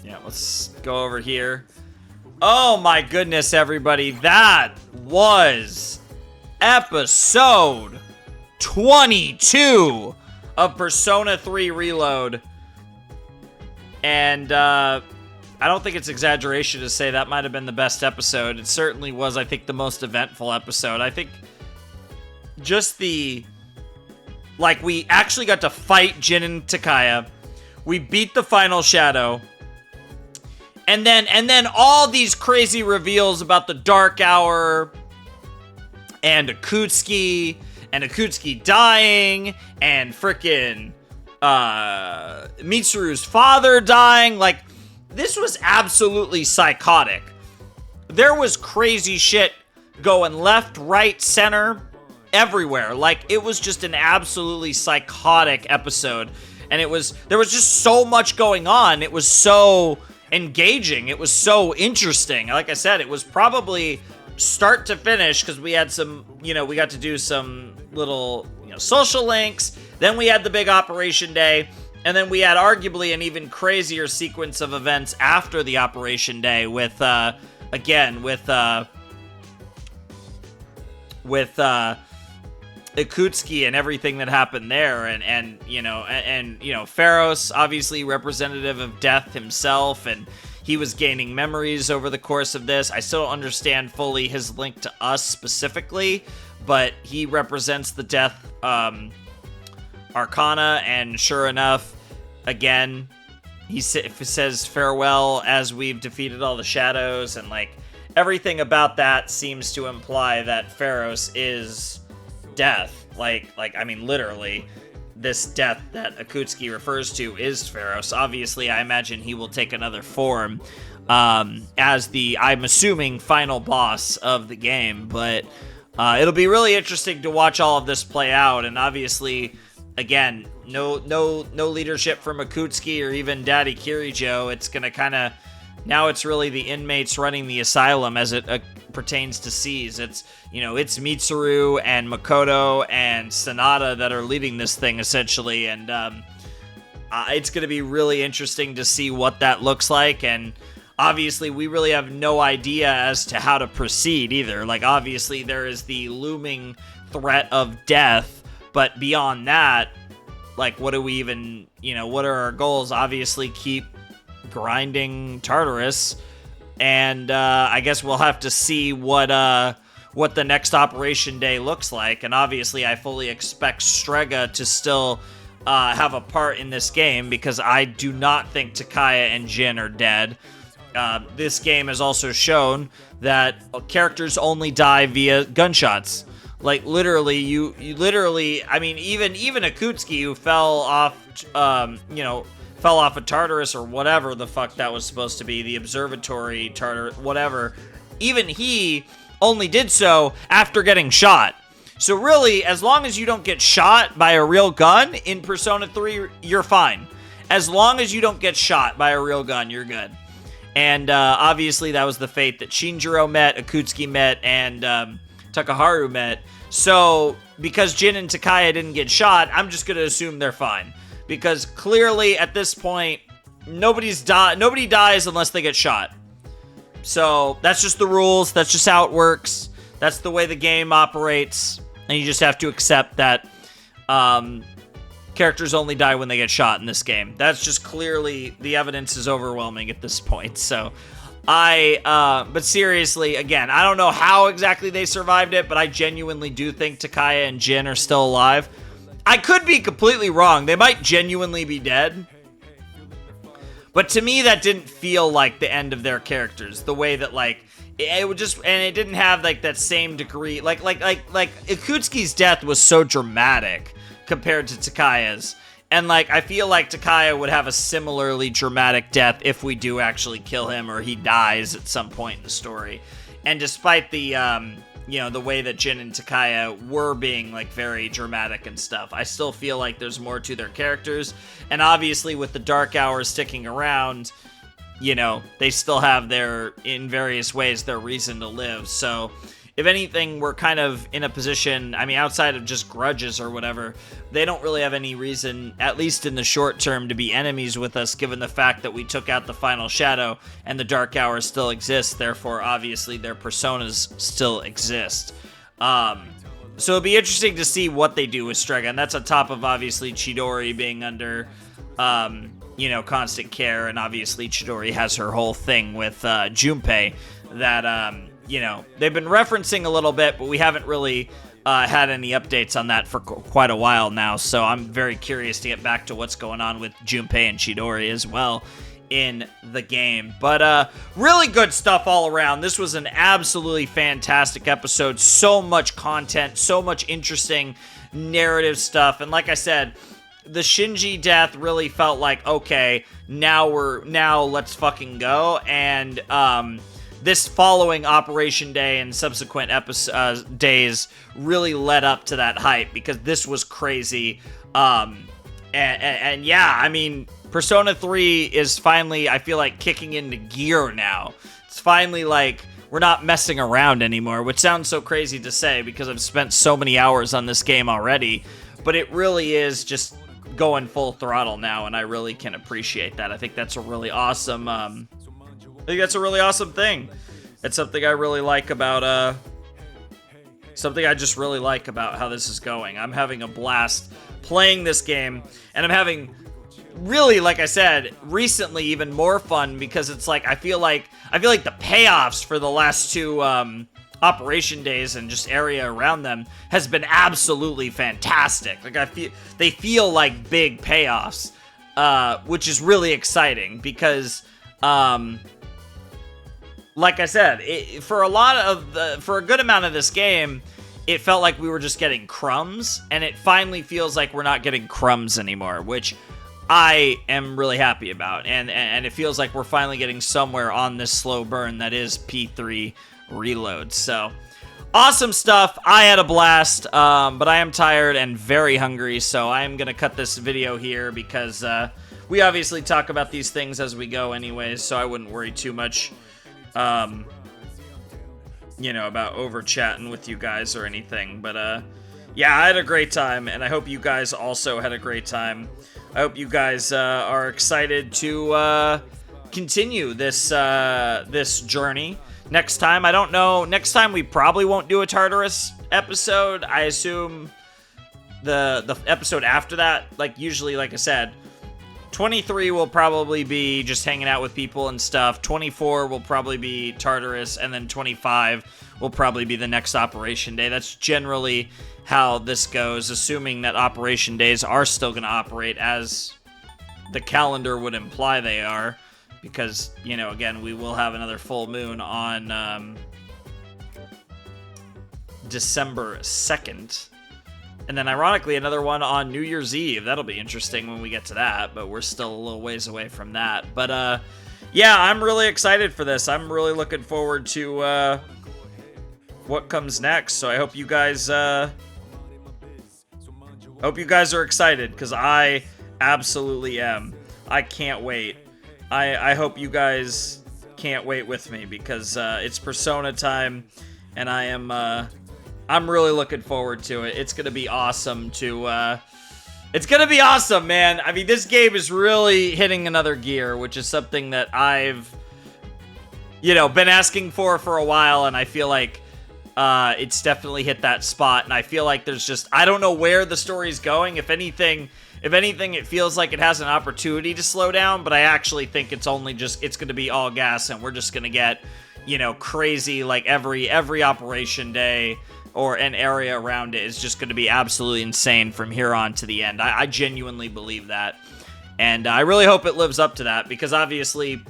Speaker 1: Yeah, let's go over here. Oh my goodness, everybody. That was episode 22 of Persona 3 Reload. And I don't think it's exaggeration to say that might have been the best episode. It certainly was, I think, the most eventful episode. I think just the... Like, we actually got to fight Jin and Takaya. We beat the final shadow. And then all these crazy reveals about the Dark Hour and Akutski dying and frickin' Mitsuru's father dying. Like, this was absolutely psychotic. There was crazy shit going left, right, center, everywhere. Like, it was just an absolutely psychotic episode. And there was just so much going on. It was so engaging. It was so interesting. Like I said, it was probably start to finish because we had some, we got to do some little, social links. Then we had the big Operation Day. And then we had arguably an even crazier sequence of events after the Operation Day with Akutski and everything that happened there, and you know, Pharos, obviously representative of death himself, and he was gaining memories over the course of this. I still don't understand fully his link to us specifically, but he represents the death arcana, and sure enough, again, he says farewell as we've defeated all the shadows, and like everything about that seems to imply that Pharos is death. Like I mean, literally, this death that Akutski refers to is Pharos. Obviously, I imagine he will take another form as the, I'm assuming, final boss of the game. But it'll be really interesting to watch all of this play out. And obviously, again, no leadership from Akutski or even Daddy Kirijo. It's gonna kind of, now it's really the inmates running the asylum as it pertains to Seize. It's, you know, it's Mitsuru and Makoto and Sanada that are leading this thing essentially, and it's going to be really interesting to see what that looks like. And obviously we really have no idea as to how to proceed either. Like, obviously there is the looming threat of death, but beyond that, like, what do we even, you know, what are our goals? Obviously keep grinding Tartarus, and I guess we'll have to see what the next Operation Day looks like. And obviously I fully expect Strega to still have a part in this game, because I do not think Takaya and Jin are dead. This game has also shown that characters only die via gunshots. Like, literally, you literally, I mean, even Akutski, who fell off, fell off of Tartarus or whatever the fuck that was supposed to be, the observatory Tartarus, whatever, even he only did so after getting shot. So really, as long as you don't get shot by a real gun in Persona 3, you're fine. As long as you don't get shot by a real gun, you're good. And obviously that was the fate that Shinjiro met, Akutski met, and Takaharu met. So because Jin and Takaya didn't get shot, I'm just going to assume they're fine. Because clearly at this point, nobody dies unless they get shot. So that's just the rules. That's just how it works. That's the way the game operates. And you just have to accept that characters only die when they get shot in this game. That's just clearly, the evidence is overwhelming at this point. So but seriously, again, I don't know how exactly they survived it, but I genuinely do think Takaya and Jin are still alive. I could be completely wrong. They might genuinely be dead. But to me, that didn't feel like the end of their characters. The way that, like, it would just, and it didn't have, like, that same degree. Like Akutski's death was so dramatic compared to Takaya's. And, like, I feel like Takaya would have a similarly dramatic death if we do actually kill him or he dies at some point in the story. And despite the, the way that Jin and Takaya were being, like, very dramatic and stuff, I still feel like there's more to their characters. And obviously with the Dark Hours sticking around, you know, they still have in various ways, their reason to live. So if anything, we're kind of in a position, I mean, outside of just grudges or whatever, they don't really have any reason, at least in the short term, to be enemies with us, given the fact that we took out the final shadow and the Dark Hour still exists. Therefore, obviously, their personas still exist. So it'll be interesting to see what they do with Strega, and that's on top of, obviously, Chidori being under, constant care, and obviously Chidori has her whole thing with Junpei that, they've been referencing a little bit, but we haven't really had any updates on that for quite a while now, so I'm very curious to get back to what's going on with Junpei and Chidori as well in the game. But really good stuff all around. This was an absolutely fantastic episode. So much content, so much interesting narrative stuff, and like I said, the Shinji death really felt like, okay, now let's fucking go. And this following Operation Day and subsequent days really led up to that hype, because this was crazy. And yeah, I mean, Persona 3 is finally, I feel like, kicking into gear now. It's finally like, we're not messing around anymore, which sounds so crazy to say because I've spent so many hours on this game already, but it really is just going full throttle now, and I really can appreciate that. I think that's a really awesome thing. It's something I really like about Something I just really like about how this is going. I'm having a blast playing this game, and I'm having, really, like I said, recently even more fun, because it's like I feel like the payoffs for the last two operation days and just area around them has been absolutely fantastic. Like they feel like big payoffs, which is really exciting, because like I said, for a good amount of this game, it felt like we were just getting crumbs, and it finally feels like we're not getting crumbs anymore, which I am really happy about, and it feels like we're finally getting somewhere on this slow burn that is P3 Reload. So, awesome stuff. I had a blast, but I am tired and very hungry, so I am going to cut this video here, because we obviously talk about these things as we go anyways, so I wouldn't worry too much, you know, about over-chatting with you guys or anything. But, yeah, I had a great time, and I hope you guys also had a great time. I hope you guys are excited to continue this this journey. Next time, I don't know. Next time we probably won't do a Tartarus episode. I assume the episode after that, like usually, like I said, 23 will probably be just hanging out with people and stuff. 24 will probably be Tartarus, and then 25 will probably be the next Operation Day. That's generally how this goes, assuming that Operation Days are still going to operate as the calendar would imply they are. Because, you know, again, we will have another full moon on December 2nd. And then, ironically, another one on New Year's Eve. That'll be interesting when we get to that, but we're still a little ways away from that. But, yeah, I'm really excited for this. I'm really looking forward to what comes next. So I hope you guys are excited, because I absolutely am. I can't wait. I hope you guys can't wait with me, because it's Persona time, and I'm really looking forward to it. It's gonna be awesome it's gonna be awesome, man. I mean, this game is really hitting another gear, which is something that I've, you know, been asking for a while, and I feel like it's definitely hit that spot, and I feel like there's just, I don't know where the story's going. If anything, it feels like it has an opportunity to slow down, but I actually think it's only just, it's going to be all gas, and we're just going to get, you know, crazy, like every Operation Day or an area around it is just going to be absolutely insane from here on to the end. I genuinely believe that, and I really hope it lives up to that, because obviously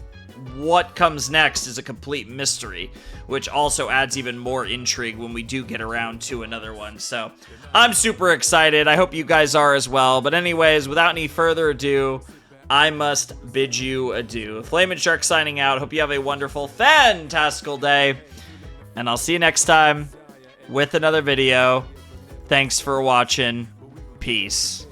Speaker 1: what comes next is a complete mystery, which also adds even more intrigue when we do get around to another one. So I'm super excited. I hope you guys are as well. But anyways, without any further ado, I must bid you adieu. Flamin' Shark signing out. Hope you have a wonderful, fantastical day, and I'll see you next time with another video. Thanks for watching. Peace.